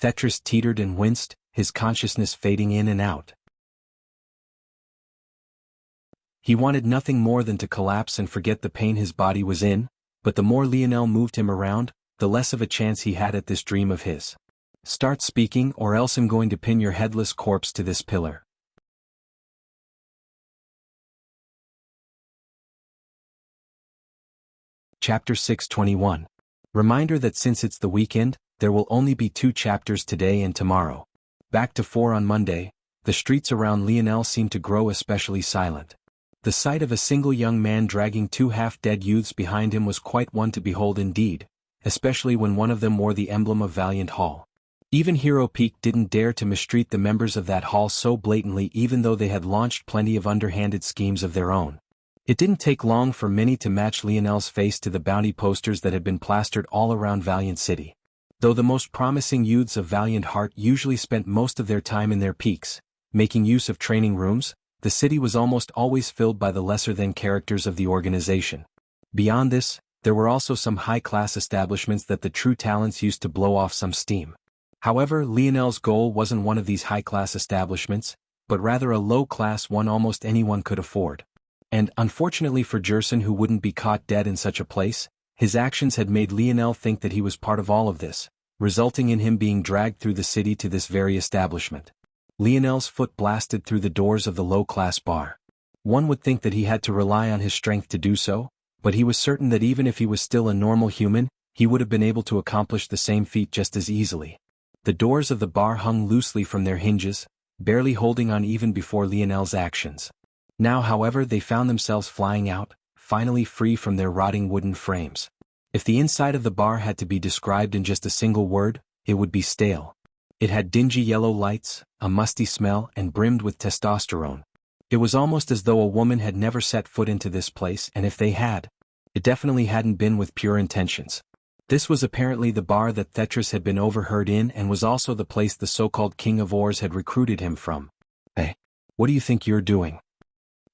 Tetris teetered and winced, his consciousness fading in and out. He wanted nothing more than to collapse and forget the pain his body was in, but the more Lionel moved him around, the less of a chance he had at this dream of his. Start speaking or else I'm going to pin your headless corpse to this pillar. Chapter 621. Reminder that since it's the weekend, there will only be 2 chapters today and tomorrow. Back to 4 on Monday, the streets around Lionel seemed to grow especially silent. The sight of a single young man dragging 2 half-dead youths behind him was quite one to behold indeed, especially when one of them wore the emblem of Valiant Hall. Even Hero Peak didn't dare to mistreat the members of that hall so blatantly even though they had launched plenty of underhanded schemes of their own. It didn't take long for many to match Lionel's face to the bounty posters that had been plastered all around Valiant City. Though the most promising youths of Valiant Heart usually spent most of their time in their peaks, making use of training rooms, the city was almost always filled by the lesser-than characters of the organization. Beyond this, there were also some high-class establishments that the true talents used to blow off some steam. However, Lionel's goal wasn't one of these high-class establishments, but rather a low-class one almost anyone could afford. And, unfortunately for Jerson who wouldn't be caught dead in such a place, his actions had made Lionel think that he was part of all of this, resulting in him being dragged through the city to this very establishment. Lionel's foot blasted through the doors of the low-class bar. One would think that he had to rely on his strength to do so, but he was certain that even if he was still a normal human, he would have been able to accomplish the same feat just as easily. The doors of the bar hung loosely from their hinges, barely holding on even before Lionel's actions. Now, however, they found themselves flying out, finally free from their rotting wooden frames. If the inside of the bar had to be described in just a single word, it would be stale. It had dingy yellow lights, a musty smell, and brimmed with testosterone. It was almost as though a woman had never set foot into this place, and if they had, it definitely hadn't been with pure intentions. This was apparently the bar that Tetris had been overheard in and was also the place the so-called King of Ors had recruited him from. Hey, what do you think you're doing?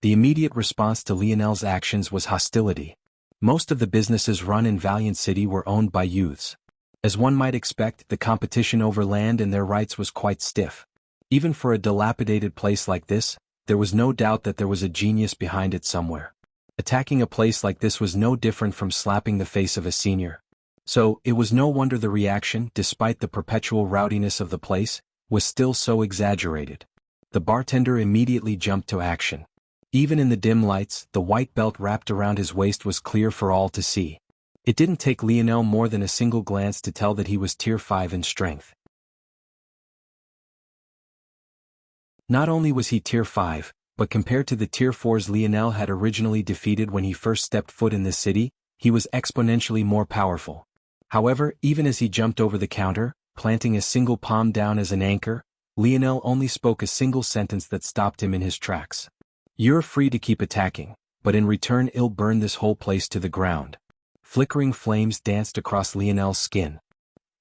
The immediate response to Lionel's actions was hostility. Most of the businesses run in Valiant City were owned by youths. As one might expect, the competition over land and their rights was quite stiff. Even for a dilapidated place like this, there was no doubt that there was a genius behind it somewhere. Attacking a place like this was no different from slapping the face of a senior. So, it was no wonder the reaction, despite the perpetual rowdiness of the place, was still so exaggerated. The bartender immediately jumped to action. Even in the dim lights, the white belt wrapped around his waist was clear for all to see. It didn't take Lionel more than a single glance to tell that he was Tier 5 in strength. Not only was he Tier 5, but compared to the Tier 4s Lionel had originally defeated when he first stepped foot in this city, he was exponentially more powerful. However, even as he jumped over the counter, planting a single palm down as an anchor, Lionel only spoke a single sentence that stopped him in his tracks. "You're free to keep attacking, but in return I'll burn this whole place to the ground." Flickering flames danced across Lionel's skin.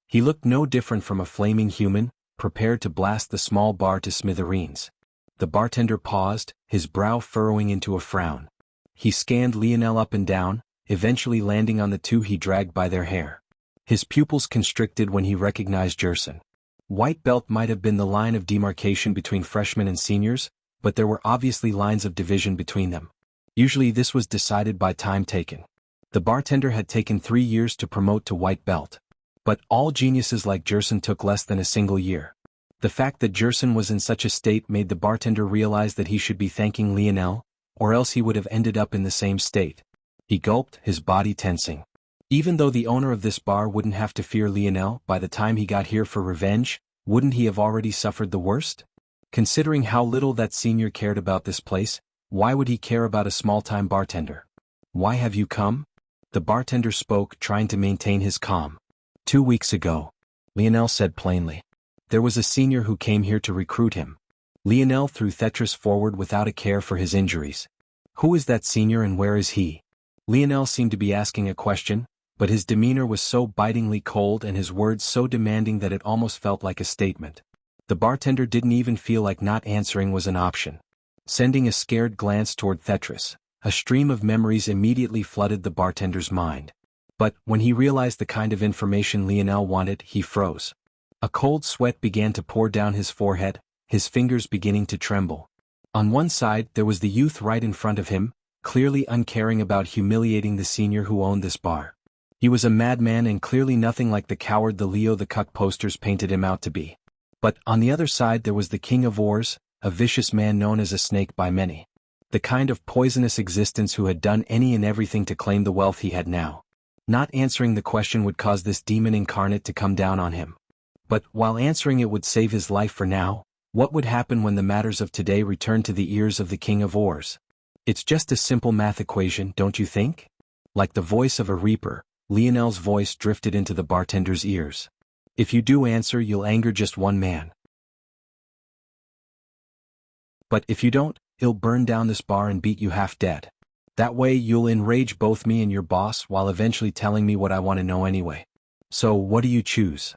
He looked no different from a flaming human, prepared to blast the small bar to smithereens. The bartender paused, his brow furrowing into a frown. He scanned Lionel up and down, eventually landing on the two he dragged by their hair. His pupils constricted when he recognized Jerson. White belt might have been the line of demarcation between freshmen and seniors, but there were obviously lines of division between them. Usually this was decided by time taken. The bartender had taken 3 years to promote to white belt. But all geniuses like Jerson took less than a single year. The fact that Jerson was in such a state made the bartender realize that he should be thanking Lionel, or else he would have ended up in the same state. He gulped, his body tensing. Even though the owner of this bar wouldn't have to fear Lionel by the time he got here for revenge, wouldn't he have already suffered the worst? Considering how little that senior cared about this place, why would he care about a small-time bartender? "Why have you come?" The bartender spoke, trying to maintain his calm. 2 weeks ago, Lionel said plainly. There was a senior who came here to recruit him. Lionel threw Tetris forward without a care for his injuries. Who is that senior and where is he? Lionel seemed to be asking a question, but his demeanor was so bitingly cold and his words so demanding that it almost felt like a statement. The bartender didn't even feel like not answering was an option. Sending a scared glance toward Tetris, a stream of memories immediately flooded the bartender's mind. But, when he realized the kind of information Lionel wanted, he froze. A cold sweat began to pour down his forehead, his fingers beginning to tremble. On one side there was the youth right in front of him, clearly uncaring about humiliating the senior who owned this bar. He was a madman and clearly nothing like the coward the Leo the Cuck posters painted him out to be. But, on the other side there was the King of Wars, a vicious man known as a snake by many. The kind of poisonous existence who had done any and everything to claim the wealth he had now. Not answering the question would cause this demon incarnate to come down on him. But, while answering it would save his life for now, what would happen when the matters of today returned to the ears of the King of Wars? It's just a simple math equation, don't you think? Like the voice of a reaper, Lionel's voice drifted into the bartender's ears. If you do answer, you'll anger just one man. But if you don't, he'll burn down this bar and beat you half dead. That way you'll enrage both me and your boss while eventually telling me what I want to know anyway. So what do you choose?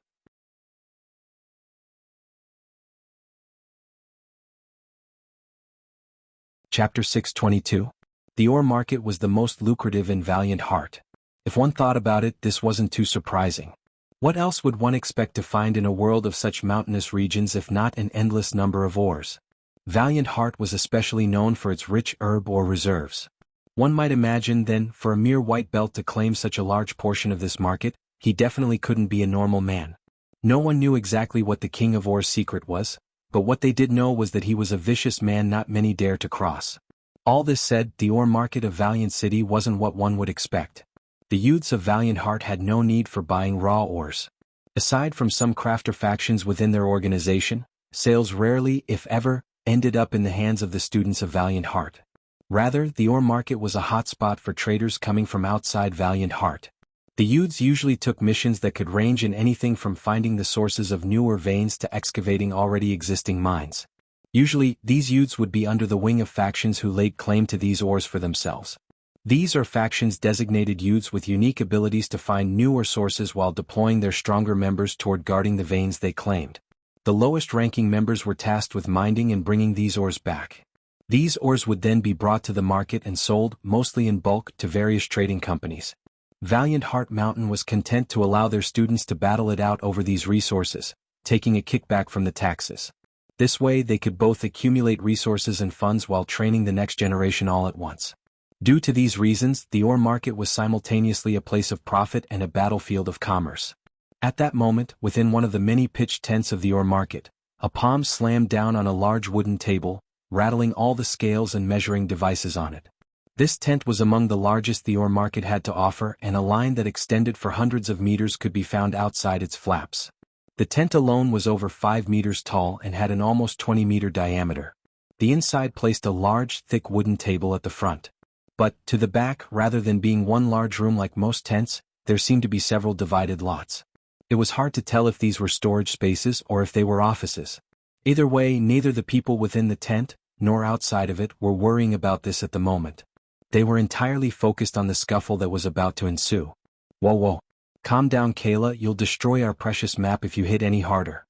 Chapter 622. The ore market was the most lucrative in Valiant Heart. If one thought about it, this wasn't too surprising. What else would one expect to find in a world of such mountainous regions if not an endless number of ores? Valiant Heart was especially known for its rich herb ore reserves. One might imagine then, for a mere white belt to claim such a large portion of this market, he definitely couldn't be a normal man. No one knew exactly what the King of Ore's secret was, but what they did know was that he was a vicious man not many dare to cross. All this said, the ore market of Valiant City wasn't what one would expect. The youths of Valiant Heart had no need for buying raw ores. Aside from some crafter factions within their organization, sales rarely, if ever, ended up in the hands of the students of Valiant Heart. Rather, the ore market was a hotspot for traders coming from outside Valiant Heart. The youths usually took missions that could range in anything from finding the sources of newer veins to excavating already existing mines. Usually, these youths would be under the wing of factions who laid claim to these ores for themselves. These are factions designated youths with unique abilities to find newer sources while deploying their stronger members toward guarding the veins they claimed. The lowest-ranking members were tasked with minding and bringing these ores back. These ores would then be brought to the market and sold, mostly in bulk, to various trading companies. Valiant Heart Mountain was content to allow their students to battle it out over these resources, taking a kickback from the taxes. This way they could both accumulate resources and funds while training the next generation all at once. Due to these reasons, the ore market was simultaneously a place of profit and a battlefield of commerce. At that moment, within one of the many pitched tents of the ore market, a palm slammed down on a large wooden table, rattling all the scales and measuring devices on it. This tent was among the largest the ore market had to offer, and a line that extended for hundreds of meters could be found outside its flaps. The tent alone was over 5 meters tall and had an almost 20-meter diameter. The inside placed a large, thick wooden table at the front. But, to the back, rather than being one large room like most tents, there seemed to be several divided lots. It was hard to tell if these were storage spaces or if they were offices. Either way, neither the people within the tent, nor outside of it, were worrying about this at the moment. They were entirely focused on the scuffle that was about to ensue. Whoa. Calm down, Kayla, you'll destroy our precious map if you hit any harder.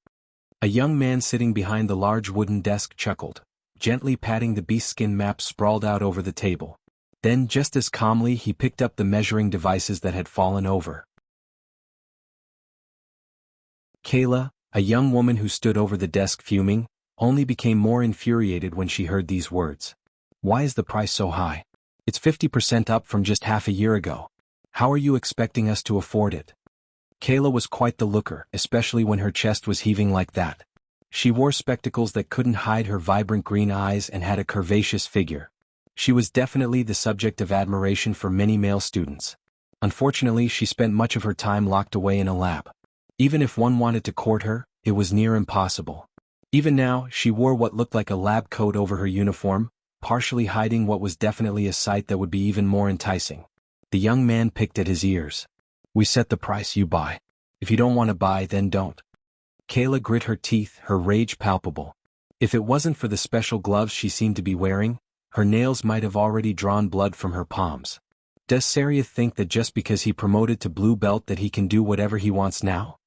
A young man sitting behind the large wooden desk chuckled, gently patting the beastskin map sprawled out over the table. Then, just as calmly, he picked up the measuring devices that had fallen over. Kayla, a young woman who stood over the desk fuming, only became more infuriated when she heard these words. Why is the price so high? It's 50% up from just half a year ago. How are you expecting us to afford it? Kayla was quite the looker, especially when her chest was heaving like that. She wore spectacles that couldn't hide her vibrant green eyes and had a curvaceous figure. She was definitely the subject of admiration for many male students. Unfortunately, she spent much of her time locked away in a lab. Even if one wanted to court her, it was near impossible. Even now, she wore what looked like a lab coat over her uniform, partially hiding what was definitely a sight that would be even more enticing. The young man picked at his ears. We set the price, you buy. If you don't want to buy, then don't. Kayla grit her teeth, her rage palpable. If it wasn't for the special gloves she seemed to be wearing, her nails might have already drawn blood from her palms. Does Sarith think that just because he promoted to blue belt that he can do whatever he wants now?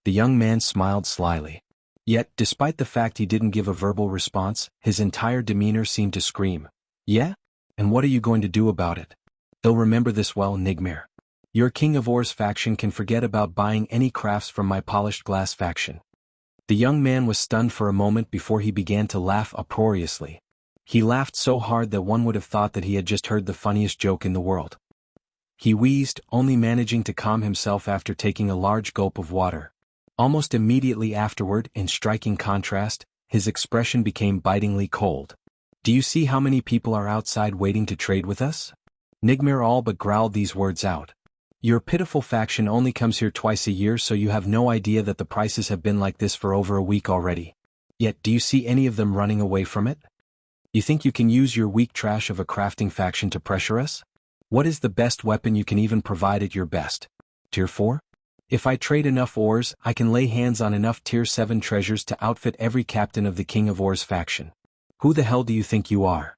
The young man smiled slyly. Yet, despite the fact he didn't give a verbal response, his entire demeanor seemed to scream. Yeah? And what are you going to do about it? They'll remember this well, Nigmir. Your King of Or's faction can forget about buying any crafts from my polished glass faction. The young man was stunned for a moment before he began to laugh uproariously. He laughed so hard that one would have thought that he had just heard the funniest joke in the world. He wheezed, only managing to calm himself after taking a large gulp of water. Almost immediately afterward, in striking contrast, his expression became bitingly cold. Do you see how many people are outside waiting to trade with us? Nigmir all but growled these words out. Your pitiful faction only comes here twice a year, so you have no idea that the prices have been like this for over a week already. Yet do you see any of them running away from it? You think you can use your weak trash of a crafting faction to pressure us? What is the best weapon you can even provide at your best? Tier 4? If I trade enough ores, I can lay hands on enough Tier 7 treasures to outfit every captain of the King of Or's faction. Who the hell do you think you are?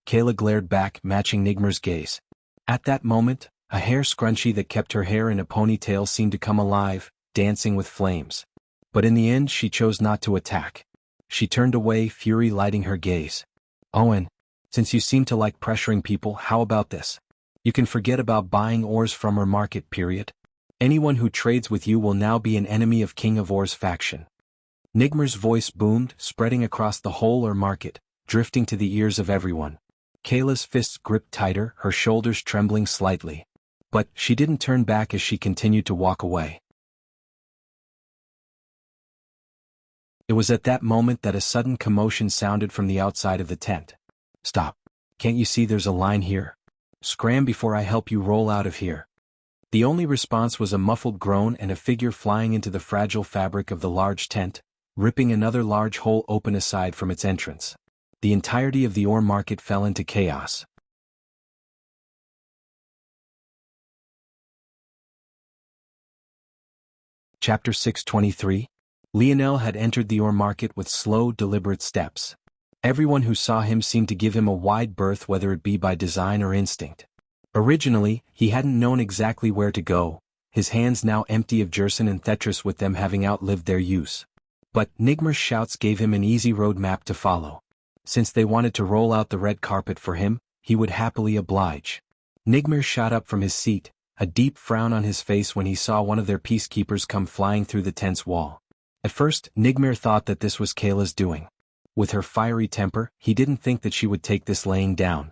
Kayla glared back, matching Nigmir's gaze. At that moment, a hair scrunchie that kept her hair in a ponytail seemed to come alive, dancing with flames. But in the end she chose not to attack. She turned away, fury lighting her gaze. Owen, since you seem to like pressuring people, how about this? You can forget about buying ores from our market, period. Anyone who trades with you will now be an enemy of King of Or's faction. Nigmir's voice boomed, spreading across the whole ore market, drifting to the ears of everyone. Kayla's fists gripped tighter, her shoulders trembling slightly. But she didn't turn back as she continued to walk away. It was at that moment that a sudden commotion sounded from the outside of the tent. Stop. Can't you see there's a line here? Scram before I help you roll out of here. The only response was a muffled groan and a figure flying into the fragile fabric of the large tent, ripping another large hole open aside from its entrance. The entirety of the ore market fell into chaos. Chapter 623. Lionel had entered the ore market with slow, deliberate steps. Everyone who saw him seemed to give him a wide berth, whether it be by design or instinct. Originally, he hadn't known exactly where to go, his hands now empty of jersen and Tetris with them having outlived their use. But Nigmir's shouts gave him an easy road map to follow. Since they wanted to roll out the red carpet for him, he would happily oblige. Nigmir shot up from his seat, a deep frown on his face when he saw one of their peacekeepers come flying through the tent's wall. At first, Nigmir thought that this was Kayla's doing. With her fiery temper, he didn't think that she would take this laying down.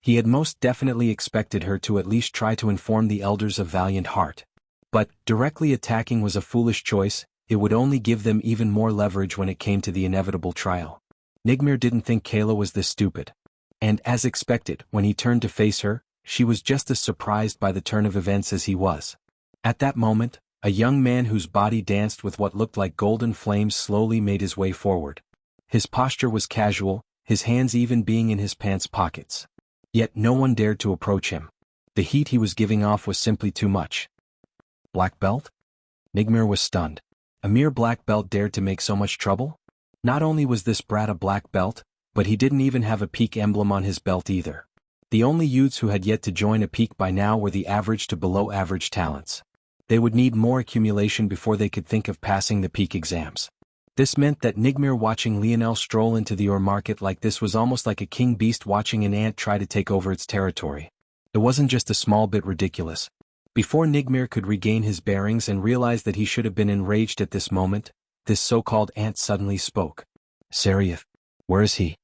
He had most definitely expected her to at least try to inform the elders of valiant heart. But, directly attacking was a foolish choice. It would only give them even more leverage when it came to the inevitable trial. Nigmir didn't think Kayla was this stupid. And as expected, when he turned to face her, she was just as surprised by the turn of events as he was. At that moment, a young man whose body danced with what looked like golden flames slowly made his way forward. His posture was casual, his hands even being in his pants pockets. Yet no one dared to approach him. The heat he was giving off was simply too much. Black belt? Nigmir was stunned. A mere black belt dared to make so much trouble? Not only was this brat a black belt, but he didn't even have a peak emblem on his belt either. The only youths who had yet to join a peak by now were the average to below average talents. They would need more accumulation before they could think of passing the peak exams. This meant that Nigmir watching Lionel stroll into the ore market like this was almost like a king beast watching an ant try to take over its territory. It wasn't just a small bit ridiculous. Before Nigmir could regain his bearings and realize that he should have been enraged at this moment, this so-called ant suddenly spoke. Seraph, where is he?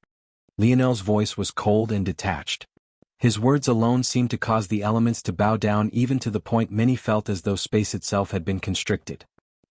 Lionel's voice was cold and detached. His words alone seemed to cause the elements to bow down, even to the point many felt as though space itself had been constricted.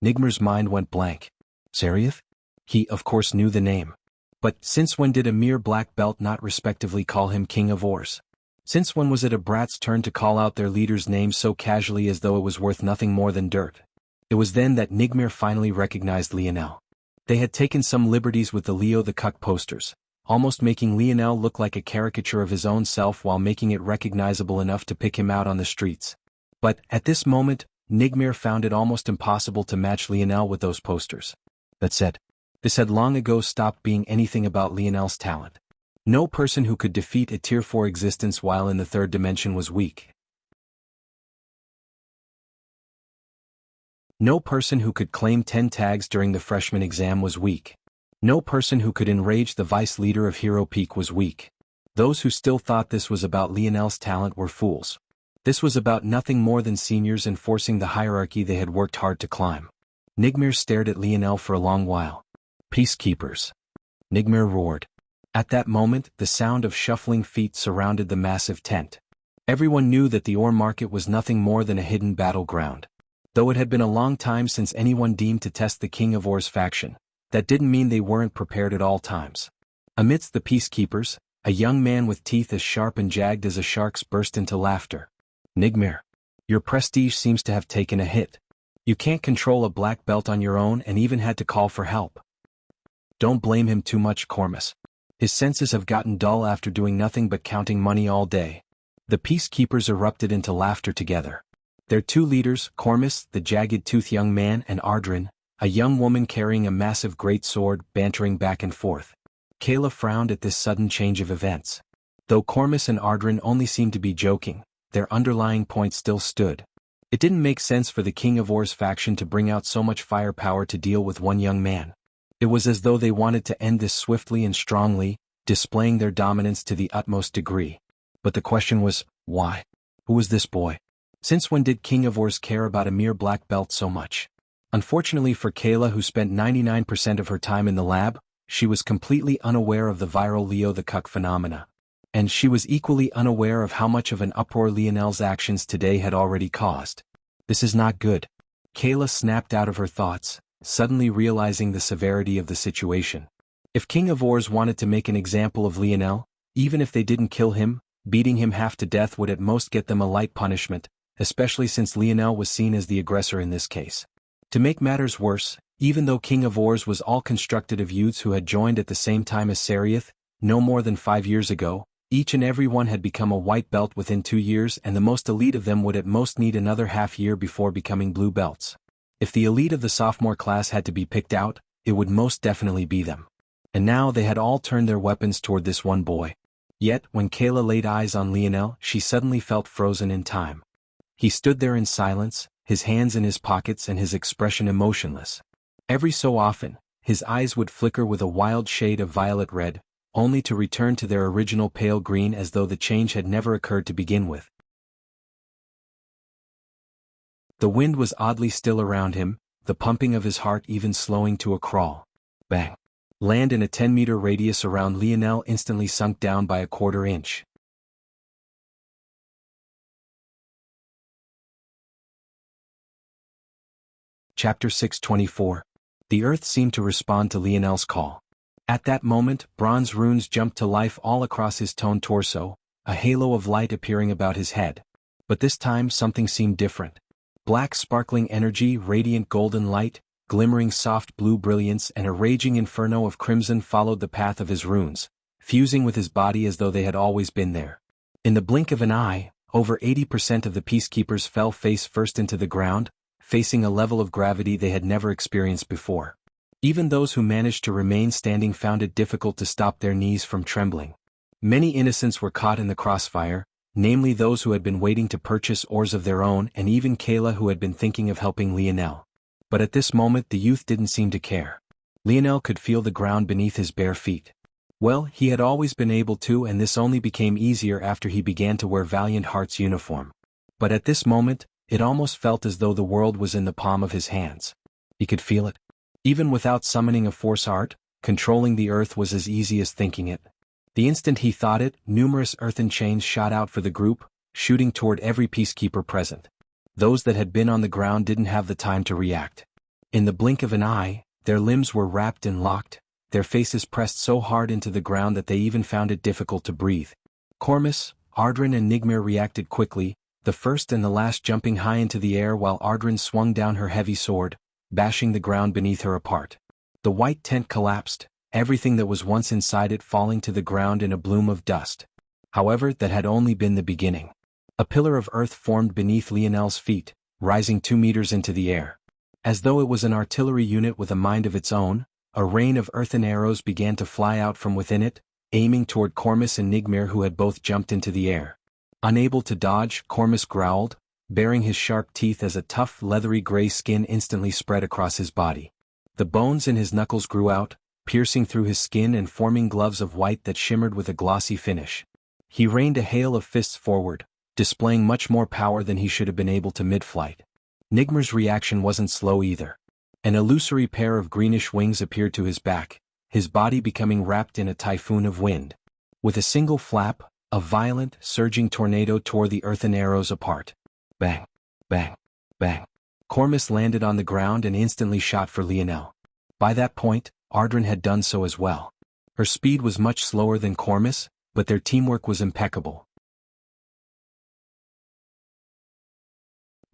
Nigmir's mind went blank. Seraph? He, of course, knew the name. But since when did a mere black belt not respectively call him King of Ores? Since when was it a brat's turn to call out their leader's name so casually as though it was worth nothing more than dirt? It was then that Nigmir finally recognized Lionel. They had taken some liberties with the Leo the Cuck posters, almost making Lionel look like a caricature of his own self while making it recognizable enough to pick him out on the streets. But, at this moment, Nigmir found it almost impossible to match Lionel with those posters. That said, this had long ago stopped being anything about Lionel's talent. No person who could defeat a Tier 4 existence while in the third dimension was weak. No person who could claim 10 tags during the freshman exam was weak. No person who could enrage the vice leader of Hero Peak was weak. Those who still thought this was about Lionel's talent were fools. This was about nothing more than seniors enforcing the hierarchy they had worked hard to climb. Nigmir stared at Lionel for a long while. Peacekeepers. Nigmir roared. At that moment, the sound of shuffling feet surrounded the massive tent. Everyone knew that the ore market was nothing more than a hidden battleground. Though it had been a long time since anyone deemed to test the King of Ores faction, that didn't mean they weren't prepared at all times. Amidst the peacekeepers, a young man with teeth as sharp and jagged as a shark's burst into laughter. Nigmir, your prestige seems to have taken a hit. You can't control a black belt on your own and even had to call for help. Don't blame him too much, Cormus. His senses have gotten dull after doing nothing but counting money all day. The peacekeepers erupted into laughter together. Their two leaders, Cormus, the jagged-toothed young man, and Ardrin, a young woman carrying a massive great sword, bantering back and forth. Kayla frowned at this sudden change of events. Though Cormus and Ardrin only seemed to be joking, their underlying point still stood. It didn't make sense for the King of Ores faction to bring out so much firepower to deal with one young man. It was as though they wanted to end this swiftly and strongly, displaying their dominance to the utmost degree. But the question was, why? Who was this boy? Since when did King of Ores care about a mere black belt so much? Unfortunately for Kayla, who spent 99% of her time in the lab, she was completely unaware of the viral Leo the Cuck phenomena. And she was equally unaware of how much of an uproar Lionel's actions today had already caused. This is not good. Kayla snapped out of her thoughts, suddenly realizing the severity of the situation. If King of Ores wanted to make an example of Lionel, even if they didn't kill him, beating him half to death would at most get them a light punishment, especially since Lionel was seen as the aggressor in this case. To make matters worse, even though King of Ores was all constructed of youths who had joined at the same time as Seraph, no more than 5 years ago, each and every one had become a white belt within 2 years, and the most elite of them would at most need another half year before becoming blue belts. If the elite of the sophomore class had to be picked out, it would most definitely be them. And now they had all turned their weapons toward this one boy. Yet, when Kayla laid eyes on Lionel, she suddenly felt frozen in time. He stood there in silence, his hands in his pockets and his expression emotionless. Every so often, his eyes would flicker with a wild shade of violet red, only to return to their original pale green as though the change had never occurred to begin with. The wind was oddly still around him, the pumping of his heart even slowing to a crawl. Bang! Land in a 10-meter radius around Lionel instantly sunk down by a quarter inch. Chapter 624. The earth seemed to respond to Lionel's call. At that moment, bronze runes jumped to life all across his toned torso, a halo of light appearing about his head. But this time something seemed different. Black sparkling energy, radiant golden light, glimmering soft blue brilliance and a raging inferno of crimson followed the path of his runes, fusing with his body as though they had always been there. In the blink of an eye, over 80% of the peacekeepers fell face first into the ground, facing a level of gravity they had never experienced before. Even those who managed to remain standing found it difficult to stop their knees from trembling. Many innocents were caught in the crossfire, namely those who had been waiting to purchase ores of their own and even Kayla who had been thinking of helping Lionel. But at this moment the youth didn't seem to care. Lionel could feel the ground beneath his bare feet. Well, he had always been able to, and this only became easier after he began to wear Valiant Heart's uniform. But at this moment, it almost felt as though the world was in the palm of his hands. He could feel it. Even without summoning a force art, controlling the earth was as easy as thinking it. The instant he thought it, numerous earthen chains shot out for the group, shooting toward every peacekeeper present. Those that had been on the ground didn't have the time to react. In the blink of an eye, their limbs were wrapped and locked, their faces pressed so hard into the ground that they even found it difficult to breathe. Cormus, Ardrin and Nigmir reacted quickly, the first and the last jumping high into the air while Ardrin swung down her heavy sword, bashing the ground beneath her apart. The white tent collapsed, everything that was once inside it falling to the ground in a bloom of dust. However, that had only been the beginning. A pillar of earth formed beneath Lionel's feet, rising 2 meters into the air. As though it was an artillery unit with a mind of its own, a rain of earthen arrows began to fly out from within it, aiming toward Cormus and Nigmir who had both jumped into the air. Unable to dodge, Cormus growled, baring his sharp teeth as a tough, leathery gray skin instantly spread across his body. The bones in his knuckles grew out, piercing through his skin and forming gloves of white that shimmered with a glossy finish. He rained a hail of fists forward, displaying much more power than he should have been able to mid-flight. Nigmir's reaction wasn't slow either. An illusory pair of greenish wings appeared to his back, his body becoming wrapped in a typhoon of wind. With a single flap, a violent, surging tornado tore the earthen arrows apart. Bang, bang, bang. Cormus landed on the ground and instantly shot for Lionel. By that point, Ardrin had done so as well. Her speed was much slower than Cormus, but their teamwork was impeccable.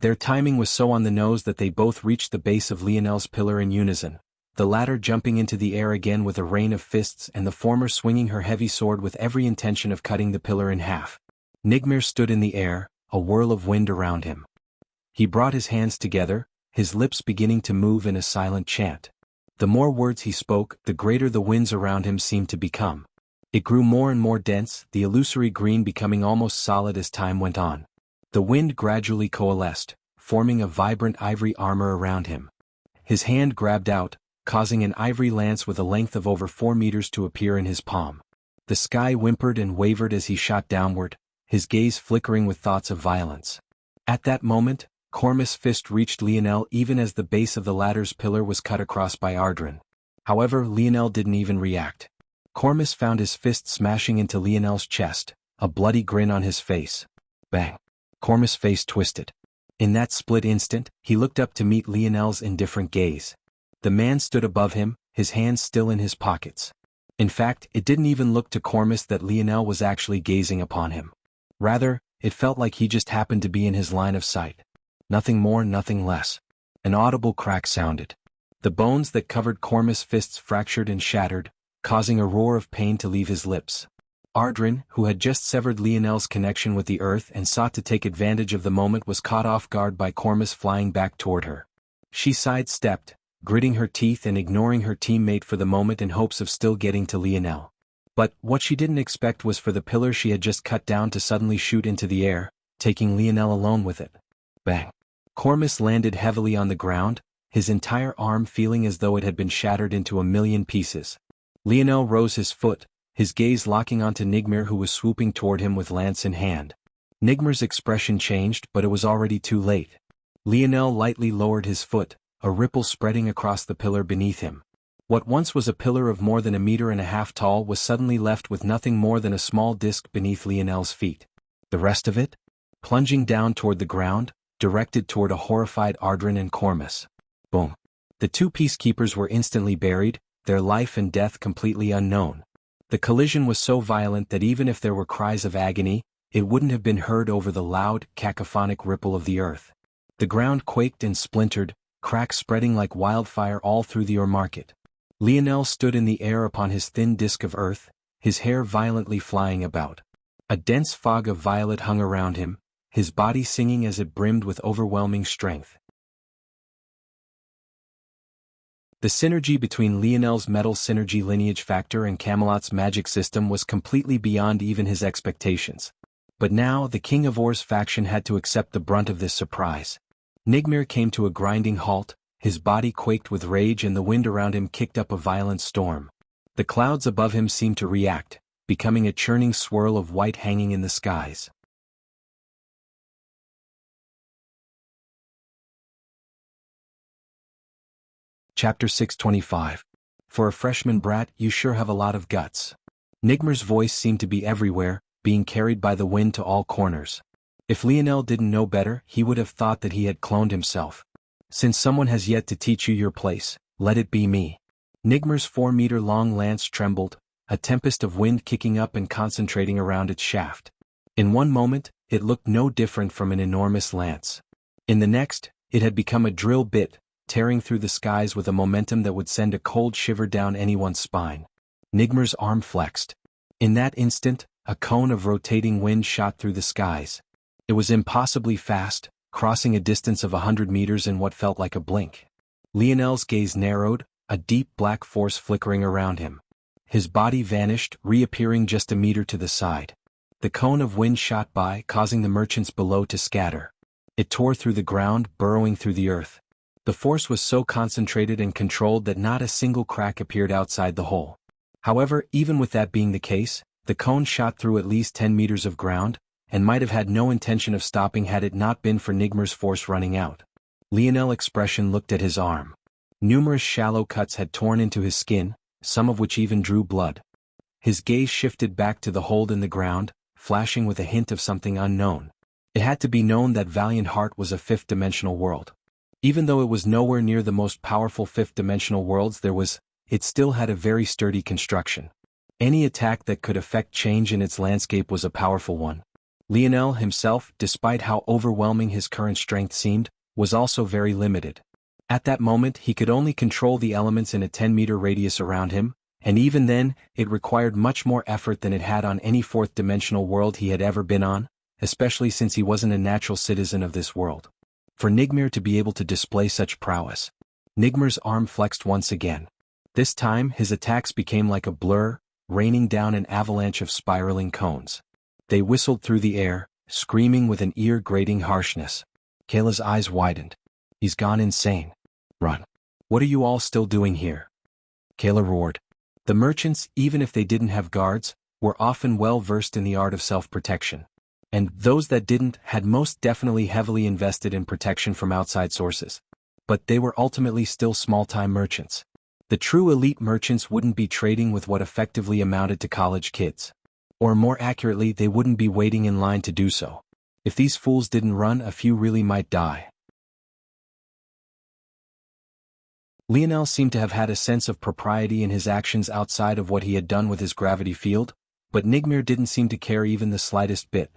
Their timing was so on the nose that they both reached the base of Lionel's pillar in unison, the latter jumping into the air again with a rain of fists and the former swinging her heavy sword with every intention of cutting the pillar in half. Nigmir stood in the air, a whirl of wind around him. He brought his hands together, his lips beginning to move in a silent chant. The more words he spoke, the greater the winds around him seemed to become. It grew more and more dense, the illusory green becoming almost solid as time went on. The wind gradually coalesced, forming a vibrant ivory armor around him. His hand grabbed out, causing an ivory lance with a length of over 4 meters to appear in his palm. The sky whimpered and wavered as he shot downward, his gaze flickering with thoughts of violence. At that moment, Cormus' fist reached Lionel even as the base of the latter's pillar was cut across by Ardrin. However, Lionel didn't even react. Cormus found his fist smashing into Lionel's chest, a bloody grin on his face. Bang! Cormus' face twisted. In that split instant, he looked up to meet Lionel's indifferent gaze. The man stood above him, his hands still in his pockets. In fact, it didn't even look to Cormus that Lionel was actually gazing upon him. Rather, it felt like he just happened to be in his line of sight. Nothing more, nothing less. An audible crack sounded. The bones that covered Cormus' fists fractured and shattered, causing a roar of pain to leave his lips. Ardrin, who had just severed Lionel's connection with the earth and sought to take advantage of the moment, was caught off guard by Cormus flying back toward her. She sidestepped, gritting her teeth and ignoring her teammate for the moment in hopes of still getting to Lionel. But what she didn't expect was for the pillar she had just cut down to suddenly shoot into the air, taking Lionel alone with it. Bang! Cormus landed heavily on the ground, his entire arm feeling as though it had been shattered into a million pieces. Lionel rose his foot, his gaze locking onto Nigmir who was swooping toward him with lance in hand. Nigmir's expression changed, but it was already too late. Lionel lightly lowered his foot, a ripple spreading across the pillar beneath him. What once was a pillar of more than 1.5 meters tall was suddenly left with nothing more than a small disc beneath Lionel's feet. The rest of it? Plunging down toward the ground, directed toward a horrified Ardrin and Cormus. Boom. The two peacekeepers were instantly buried, their life and death completely unknown. The collision was so violent that even if there were cries of agony, it wouldn't have been heard over the loud, cacophonic ripple of the earth. The ground quaked and splintered, cracks spreading like wildfire all through the market. Lionel stood in the air upon his thin disk of earth, his hair violently flying about. A dense fog of violet hung around him, his body singing as it brimmed with overwhelming strength. The synergy between Lionel's metal synergy lineage factor and Camelot's magic system was completely beyond even his expectations. But now the King of Or's faction had to accept the brunt of this surprise. Nigmir came to a grinding halt, his body quaked with rage and the wind around him kicked up a violent storm. The clouds above him seemed to react, becoming a churning swirl of white hanging in the skies. Chapter 625. For a freshman brat, you sure have a lot of guts. Nigmir's voice seemed to be everywhere, being carried by the wind to all corners. If Lionel didn't know better, he would have thought that he had cloned himself. Since someone has yet to teach you your place, let it be me. Nigmir's 4-meter-long lance trembled, a tempest of wind kicking up and concentrating around its shaft. In one moment, it looked no different from an enormous lance. In the next, it had become a drill bit, tearing through the skies with a momentum that would send a cold shiver down anyone's spine. Nigmir's arm flexed. In that instant, a cone of rotating wind shot through the skies. It was impossibly fast, crossing a distance of 100 meters in what felt like a blink. Lionel's gaze narrowed, a deep black force flickering around him. His body vanished, reappearing just a meter to the side. The cone of wind shot by, causing the merchants below to scatter. It tore through the ground, burrowing through the earth. The force was so concentrated and controlled that not a single crack appeared outside the hole. However, even with that being the case, the cone shot through at least 10 meters of ground, and might have had no intention of stopping had it not been for Nigmir's force running out. Lionel's expression looked at his arm. Numerous shallow cuts had torn into his skin, some of which even drew blood. His gaze shifted back to the hold in the ground, flashing with a hint of something unknown. It had to be known that Valiant Heart was a fifth-dimensional world. Even though it was nowhere near the most powerful fifth-dimensional worlds it still had a very sturdy construction. Any attack that could affect change in its landscape was a powerful one. Lionel himself, despite how overwhelming his current strength seemed, was also very limited. At that moment he could only control the elements in a 10-meter radius around him, and even then, it required much more effort than it had on any fourth-dimensional world he had ever been on, especially since he wasn't a natural citizen of this world. For Nigmir to be able to display such prowess. Nigmir's arm flexed once again. This time his attacks became like a blur, raining down an avalanche of spiraling cones. They whistled through the air, screaming with an ear-grating harshness. Kayla's eyes widened. He's gone insane. Run. What are you all still doing here? Kayla roared. The merchants, even if they didn't have guards, were often well versed in the art of self-protection. And those that didn't had most definitely heavily invested in protection from outside sources. But they were ultimately still small-time merchants. The true elite merchants wouldn't be trading with what effectively amounted to college kids. Or more accurately, they wouldn't be waiting in line to do so. If these fools didn't run, a few really might die. Lionel seemed to have had a sense of propriety in his actions outside of what he had done with his gravity field, but Nigmir didn't seem to care even the slightest bit.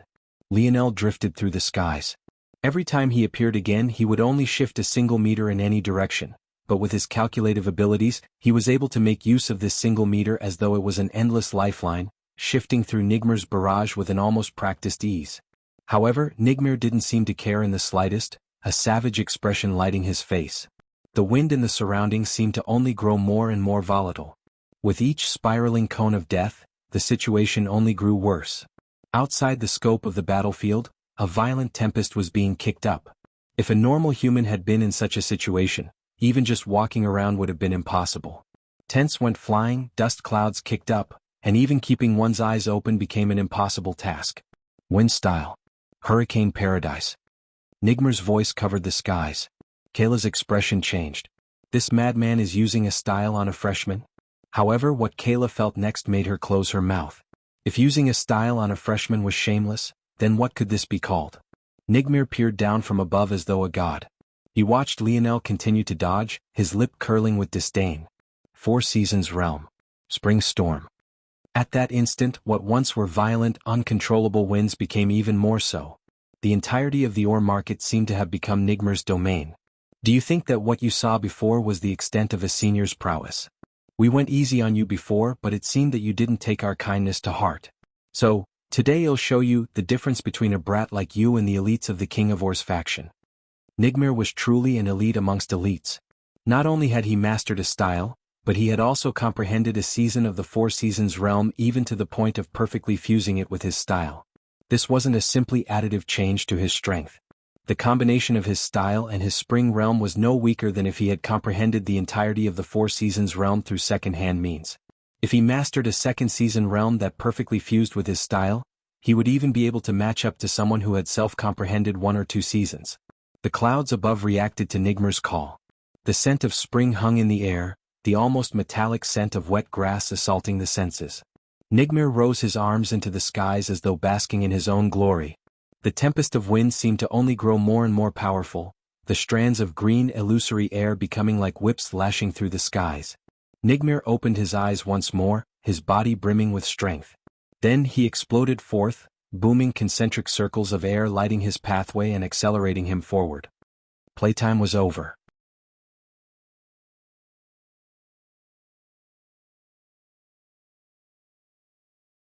Lionel drifted through the skies. Every time he appeared again he would only shift a single meter in any direction, but with his calculative abilities, he was able to make use of this single meter as though it was an endless lifeline, shifting through Nigmir's barrage with an almost practiced ease. However, Nigmir didn't seem to care in the slightest, a savage expression lighting his face. The wind in the surroundings seemed to only grow more and more volatile. With each spiraling cone of death, the situation only grew worse. Outside the scope of the battlefield, a violent tempest was being kicked up. If a normal human had been in such a situation, even just walking around would have been impossible. Tents went flying, dust clouds kicked up, and even keeping one's eyes open became an impossible task. Wind style. Hurricane paradise. Nigmir's voice covered the skies. Kayla's expression changed. This madman is using a style on a freshman? However, what Kayla felt next made her close her mouth. If using a style on a freshman was shameless, then what could this be called? Nigmir peered down from above as though a god. He watched Lionel continue to dodge, his lip curling with disdain. Four Seasons Realm. Spring Storm. At that instant, what once were violent, uncontrollable winds became even more so. The entirety of the ore market seemed to have become Nigmar's domain. Do you think that what you saw before was the extent of a senior's prowess? We went easy on you before, but it seemed that you didn't take our kindness to heart. So, today I'll show you the difference between a brat like you and the elites of the King of Ore's faction. Nigmar was truly an elite amongst elites. Not only had he mastered a style, but he had also comprehended a season of the Four Seasons realm even to the point of perfectly fusing it with his style. This wasn't a simply additive change to his strength. The combination of his style and his spring realm was no weaker than if he had comprehended the entirety of the Four Seasons realm through second-hand means. If he mastered a second season realm that perfectly fused with his style, he would even be able to match up to someone who had self-comprehended one or two seasons. The clouds above reacted to Nigmar's call. The scent of spring hung in the air, the almost metallic scent of wet grass assaulting the senses. Nigmar rose his arms into the skies as though basking in his own glory. The tempest of wind seemed to only grow more and more powerful, the strands of green illusory air becoming like whips lashing through the skies. Nigmar opened his eyes once more, his body brimming with strength. Then he exploded forth, booming concentric circles of air lighting his pathway and accelerating him forward. Playtime was over.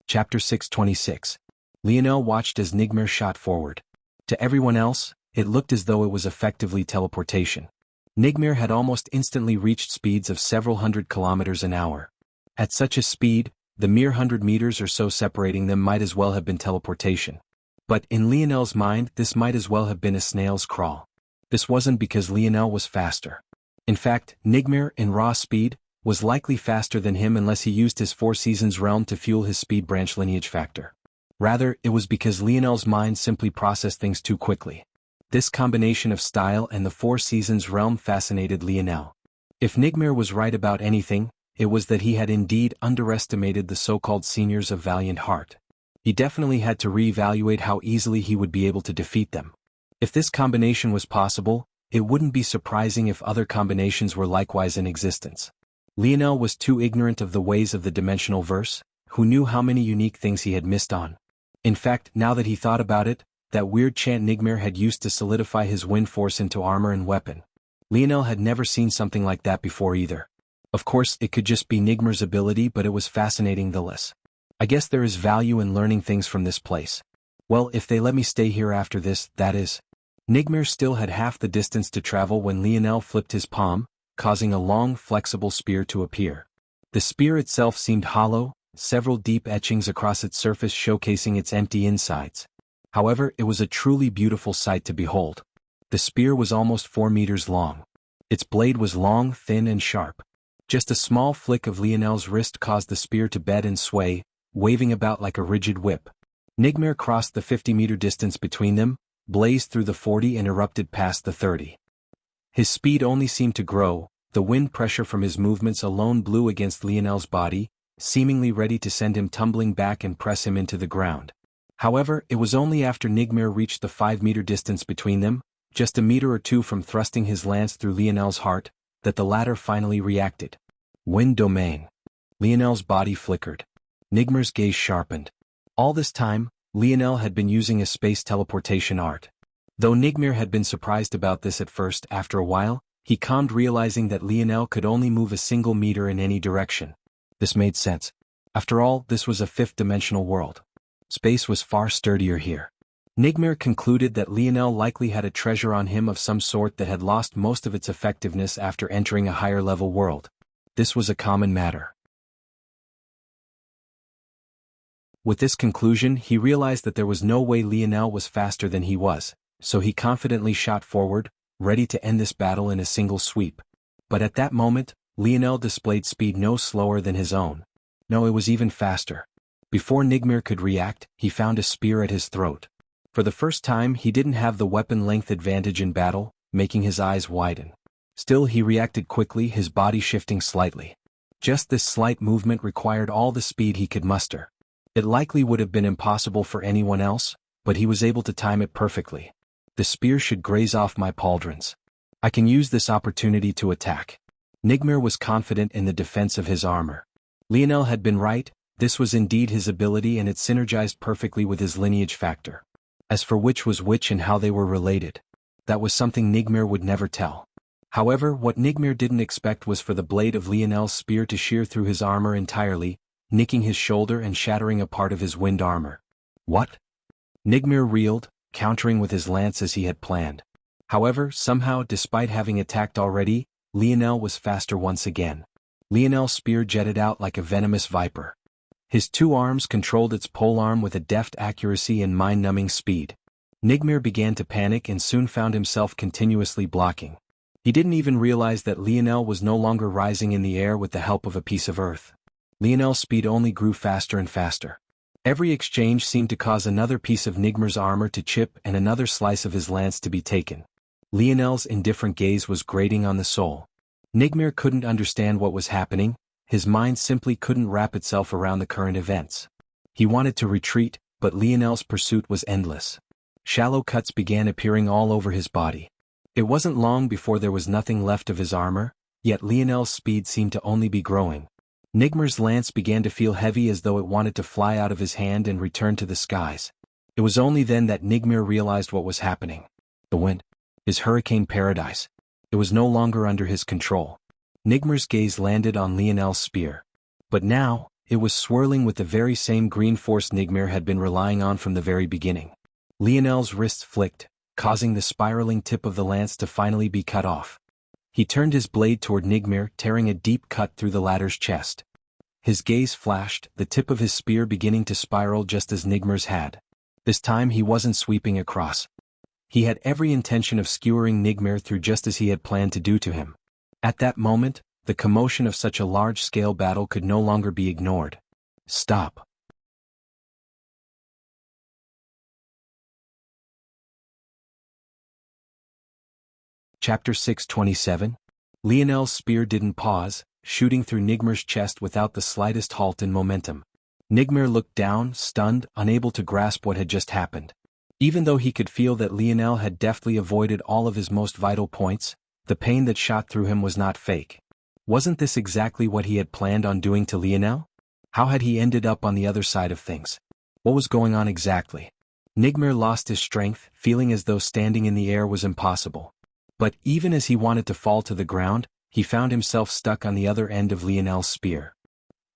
Chapter 626. Lionel watched as Nigmar shot forward. To everyone else, it looked as though it was effectively teleportation. Nigmar had almost instantly reached speeds of several hundred kilometers an hour. At such a speed, the mere 100 meters or so separating them might as well have been teleportation. But in Lionel's mind, this might as well have been a snail's crawl. This wasn't because Lionel was faster. In fact, Nigmar, in raw speed, was likely faster than him unless he used his Four Seasons realm to fuel his speed branch lineage factor. Rather, it was because Lionel's mind simply processed things too quickly. This combination of style and the Four Seasons realm fascinated Lionel. If Nigmar was right about anything, it was that he had indeed underestimated the so-called seniors of Valiant Heart. He definitely had to re-evaluate how easily he would be able to defeat them. If this combination was possible, it wouldn't be surprising if other combinations were likewise in existence. Lionel was too ignorant of the ways of the dimensional verse, who knew how many unique things he had missed on. In fact, now that he thought about it, that weird chant Nigmar had used to solidify his wind force into armor and weapon. Lionel had never seen something like that before either. Of course, it could just be Nigmar's ability, but it was fascinating the less. I guess there is value in learning things from this place. Well, if they let me stay here after this, that is. Nigmar still had half the distance to travel when Lionel flipped his palm, causing a long, flexible spear to appear. The spear itself seemed hollow, several deep etchings across its surface showcasing its empty insides. However, it was a truly beautiful sight to behold. The spear was almost 4 meters long. Its blade was long, thin and sharp. Just a small flick of Lionel's wrist caused the spear to bend and sway, waving about like a rigid whip. Nigmar crossed the 50-meter distance between them, blazed through the 40 and erupted past the 30. His speed only seemed to grow, the wind pressure from his movements alone blew against Lionel's body, seemingly ready to send him tumbling back and press him into the ground. However, it was only after Nigmar reached the 5-meter distance between them, just a meter or two from thrusting his lance through Lionel's heart, that the latter finally reacted. Wind domain. Lionel's body flickered. Nigmar's gaze sharpened. All this time, Lionel had been using a space teleportation art. Though Nigmar had been surprised about this at first, after a while, he calmed realizing that Lionel could only move a single meter in any direction. This made sense. After all, this was a fifth-dimensional world. Space was far sturdier here. Nigmar concluded that Lionel likely had a treasure on him of some sort that had lost most of its effectiveness after entering a higher-level world. This was a common matter. With this conclusion, he realized that there was no way Lionel was faster than he was, so he confidently shot forward, ready to end this battle in a single sweep. But at that moment, Lionel displayed speed no slower than his own. No, it was even faster. Before Nigmar could react, he found a spear at his throat. For the first time, he didn't have the weapon length advantage in battle, making his eyes widen. Still, he reacted quickly, his body shifting slightly. Just this slight movement required all the speed he could muster. It likely would have been impossible for anyone else, but he was able to time it perfectly. The spear should graze off my pauldrons. I can use this opportunity to attack. Nigmir was confident in the defense of his armor. Lionel had been right, this was indeed his ability and it synergized perfectly with his lineage factor. As for which was which and how they were related, that was something Nigmir would never tell. However, what Nigmir didn't expect was for the blade of Lionel's spear to shear through his armor entirely, nicking his shoulder and shattering a part of his wind armor. What? Nigmir reeled, countering with his lance as he had planned. However, somehow, despite having attacked already, Lionel was faster once again. Lionel's spear jetted out like a venomous viper. His two arms controlled its polearm with a deft accuracy and mind-numbing speed. Nigmir began to panic and soon found himself continuously blocking. He didn't even realize that Lionel was no longer rising in the air with the help of a piece of earth. Lionel's speed only grew faster and faster. Every exchange seemed to cause another piece of Nigmir's armor to chip and another slice of his lance to be taken. Lionel's indifferent gaze was grating on the soul. Nigmir couldn't understand what was happening, his mind simply couldn't wrap itself around the current events. He wanted to retreat, but Lionel's pursuit was endless. Shallow cuts began appearing all over his body. It wasn't long before there was nothing left of his armor, yet Lionel's speed seemed to only be growing. Nigmir's lance began to feel heavy as though it wanted to fly out of his hand and return to the skies. It was only then that Nigmir realized what was happening. The wind. His hurricane paradise. It was no longer under his control. Nigmir's gaze landed on Lionel's spear. But now, it was swirling with the very same green force Nigmir had been relying on from the very beginning. Lionel's wrists flicked, causing the spiraling tip of the lance to finally be cut off. He turned his blade toward Nigmir, tearing a deep cut through the latter's chest. His gaze flashed, the tip of his spear beginning to spiral just as Nigmir's had. This time he wasn't sweeping across. He had every intention of skewering Nigmir through just as he had planned to do to him. At that moment, the commotion of such a large-scale battle could no longer be ignored. Stop. Chapter 627. Lionel's spear didn't pause, shooting through Nigmir's chest without the slightest halt in momentum. Nigmir looked down, stunned, unable to grasp what had just happened. Even though he could feel that Lionel had deftly avoided all of his most vital points, the pain that shot through him was not fake. Wasn't this exactly what he had planned on doing to Lionel? How had he ended up on the other side of things? What was going on exactly? Nigmir lost his strength, feeling as though standing in the air was impossible. But even as he wanted to fall to the ground, he found himself stuck on the other end of Lionel's spear.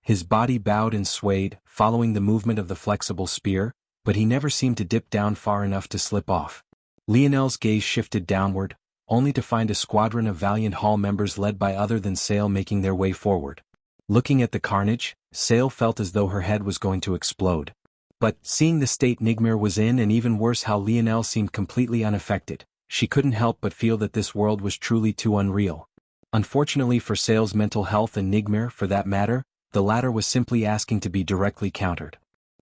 His body bowed and swayed, following the movement of the flexible spear, but he never seemed to dip down far enough to slip off. Lionel's gaze shifted downward, only to find a squadron of Valiant Hall members led by other than Sail making their way forward. Looking at the carnage, Sail felt as though her head was going to explode. But, seeing the state Nigmir was in and even worse how Lionel seemed completely unaffected, she couldn't help but feel that this world was truly too unreal. Unfortunately for Sail's mental health and Nigmir, for that matter, the latter was simply asking to be directly countered.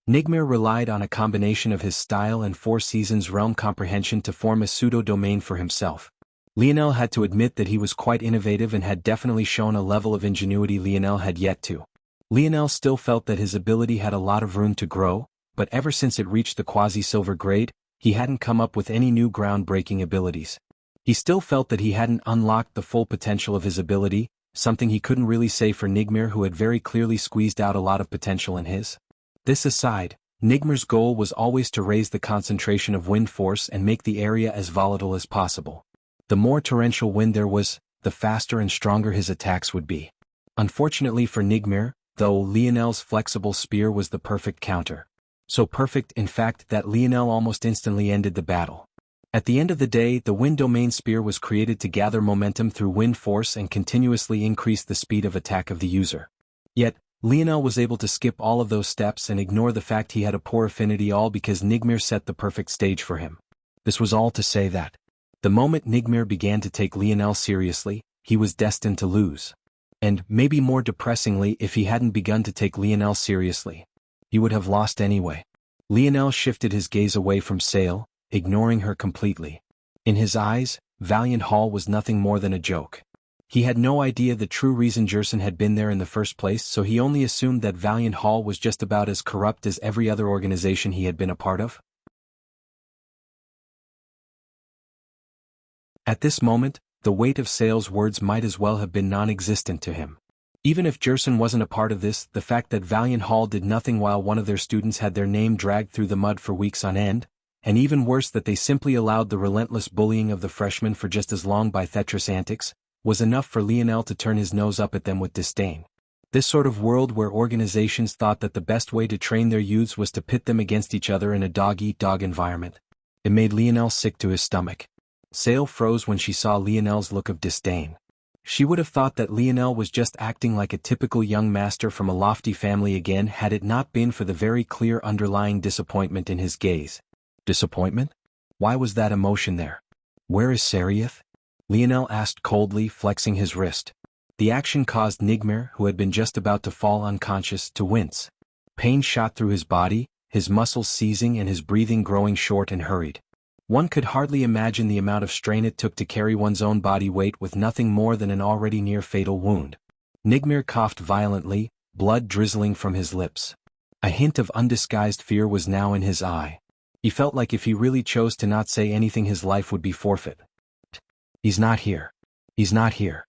Nigmir relied on a combination of his style and Four Seasons realm comprehension to form a pseudo-domain for himself. Lionel had to admit that he was quite innovative and had definitely shown a level of ingenuity Lionel had yet to. Lionel still felt that his ability had a lot of room to grow, but ever since it reached the quasi-silver grade, he hadn't come up with any new groundbreaking abilities. He still felt that he hadn't unlocked the full potential of his ability, something he couldn't really say for Nigmir, who had very clearly squeezed out a lot of potential in his. This aside, Nigmir's goal was always to raise the concentration of wind force and make the area as volatile as possible. The more torrential wind there was, the faster and stronger his attacks would be. Unfortunately for Nigmir, though, Lionel's flexible spear was the perfect counter. So perfect, in fact, that Lionel almost instantly ended the battle. At the end of the day, the wind domain spear was created to gather momentum through wind force and continuously increase the speed of attack of the user. Yet, Lionel was able to skip all of those steps and ignore the fact he had a poor affinity, all because Nigmir set the perfect stage for him. This was all to say that, the moment Nigmir began to take Lionel seriously, he was destined to lose. And, maybe more depressingly, if he hadn't begun to take Lionel seriously, he would have lost anyway. Lionel shifted his gaze away from Sail, ignoring her completely. In his eyes, Valiant Hall was nothing more than a joke. He had no idea the true reason Jerson had been there in the first place, so he only assumed that Valiant Hall was just about as corrupt as every other organization he had been a part of. At this moment, the weight of Sale's words might as well have been non-existent to him. Even if Jerson wasn't a part of this, the fact that Valiant Hall did nothing while one of their students had their name dragged through the mud for weeks on end, and even worse that they simply allowed the relentless bullying of the freshmen for just as long by Thetris antics, was enough for Lionel to turn his nose up at them with disdain. This sort of world where organizations thought that the best way to train their youths was to pit them against each other in a dog-eat-dog environment. It made Lionel sick to his stomach. Sale froze when she saw Lionel's look of disdain. She would have thought that Lionel was just acting like a typical young master from a lofty family again had it not been for the very clear underlying disappointment in his gaze. Disappointment? Why was that emotion there? Where is Seriyth? Lionel asked coldly, flexing his wrist. The action caused Nigmir, who had been just about to fall unconscious, to wince. Pain shot through his body, his muscles seizing and his breathing growing short and hurried. One could hardly imagine the amount of strain it took to carry one's own body weight with nothing more than an already near-fatal wound. Nigmir coughed violently, blood drizzling from his lips. A hint of undisguised fear was now in his eye. He felt like if he really chose to not say anything his life would be forfeit. He's not here. He's not here.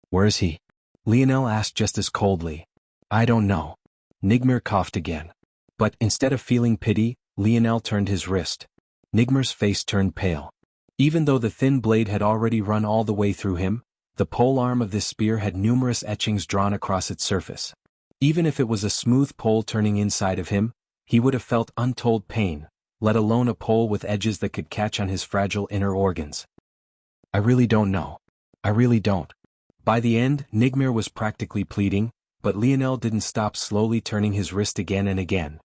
Where is he? Lionel asked just as coldly. I don't know. Nigmir coughed again. But instead of feeling pity, Lionel turned his wrist. Nigmir's face turned pale. Even though the thin blade had already run all the way through him, the polearm of this spear had numerous etchings drawn across its surface. Even if it was a smooth pole turning inside of him, he would have felt untold pain, let alone a pole with edges that could catch on his fragile inner organs. I really don't know. I really don't. By the end, Nigmir was practically pleading, but Lionel didn't stop slowly turning his wrist again and again.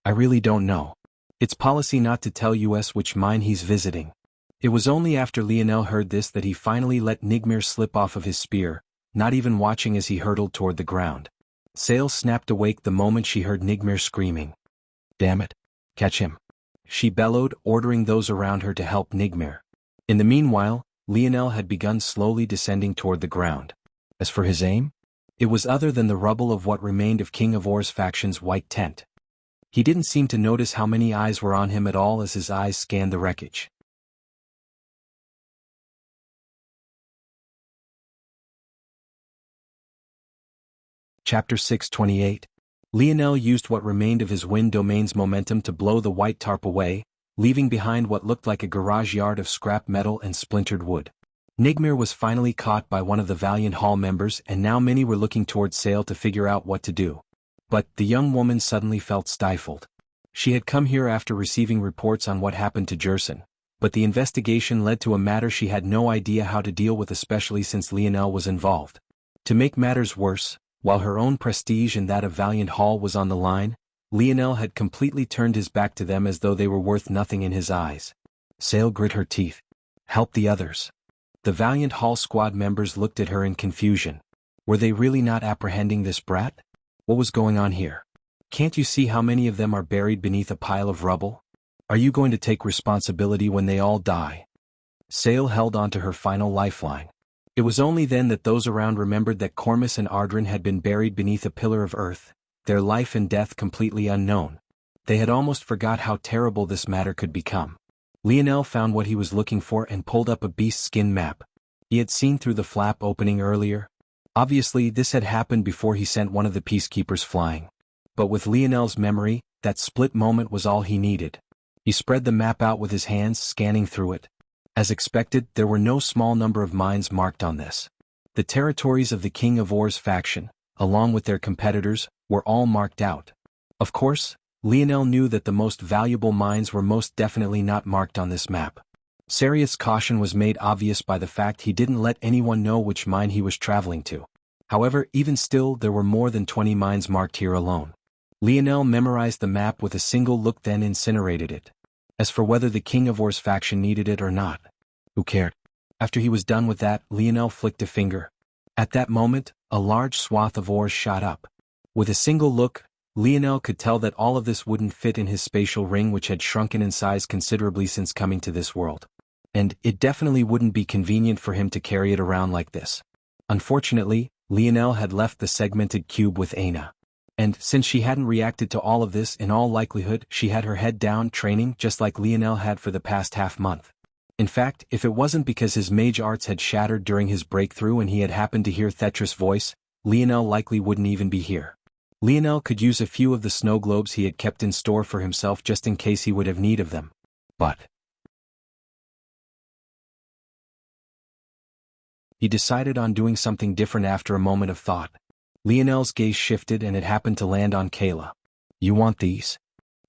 I really don't know. It's policy not to tell us which mine he's visiting. It was only after Lionel heard this that he finally let Nigmir slip off of his spear, not even watching as he hurtled toward the ground. Sale snapped awake the moment she heard Nigmir screaming. Damn it. Catch him. She bellowed, ordering those around her to help Nigmir. In the meanwhile, Lionel had begun slowly descending toward the ground. As for his aim, it was other than the rubble of what remained of King of Or's faction's white tent. He didn't seem to notice how many eyes were on him at all as his eyes scanned the wreckage. Chapter 628. Lionel used what remained of his wind domain's momentum to blow the white tarp away, leaving behind what looked like a garage yard of scrap metal and splintered wood. Nigmir was finally caught by one of the Valiant Hall members, and now many were looking towards Sale to figure out what to do. But the young woman suddenly felt stifled. She had come here after receiving reports on what happened to Jerson, but the investigation led to a matter she had no idea how to deal with, especially since Lionel was involved. To make matters worse, while her own prestige and that of Valiant Hall was on the line, Lionel had completely turned his back to them as though they were worth nothing in his eyes. Sale grit her teeth. Help the others. The Valiant Hall squad members looked at her in confusion. Were they really not apprehending this brat? What was going on here? Can't you see how many of them are buried beneath a pile of rubble? Are you going to take responsibility when they all die? Sale held on to her final lifeline. It was only then that those around remembered that Cormus and Ardrin had been buried beneath a pillar of earth, their life and death completely unknown. They had almost forgot how terrible this matter could become. Lionel found what he was looking for and pulled up a beast skin map. He had seen through the flap opening earlier. Obviously, this had happened before he sent one of the peacekeepers flying. But with Lionel's memory, that split moment was all he needed. He spread the map out with his hands, scanning through it. As expected, there were no small number of mines marked on this. The territories of the King of Or's faction, along with their competitors, were all marked out. Of course, Lionel knew that the most valuable mines were most definitely not marked on this map. Seriyth's caution was made obvious by the fact he didn't let anyone know which mine he was traveling to. However, even still, there were more than 20 mines marked here alone. Lionel memorized the map with a single look, then incinerated it. As for whether the King of Or's faction needed it or not, who cared? After he was done with that, Lionel flicked a finger. At that moment, a large swath of ores shot up. With a single look, Lionel could tell that all of this wouldn't fit in his spatial ring, which had shrunken in size considerably since coming to this world. And it definitely wouldn't be convenient for him to carry it around like this. Unfortunately, Lionel had left the segmented cube with Aina. And since she hadn't reacted to all of this, in all likelihood she had her head down training just like Lionel had for the past half-month. In fact, if it wasn't because his mage arts had shattered during his breakthrough and he had happened to hear Thetra's voice, Lionel likely wouldn't even be here. Lionel could use a few of the snow globes he had kept in store for himself just in case he would have need of them. But he decided on doing something different after a moment of thought. Lionel's gaze shifted and it happened to land on Kayla. "You want these?"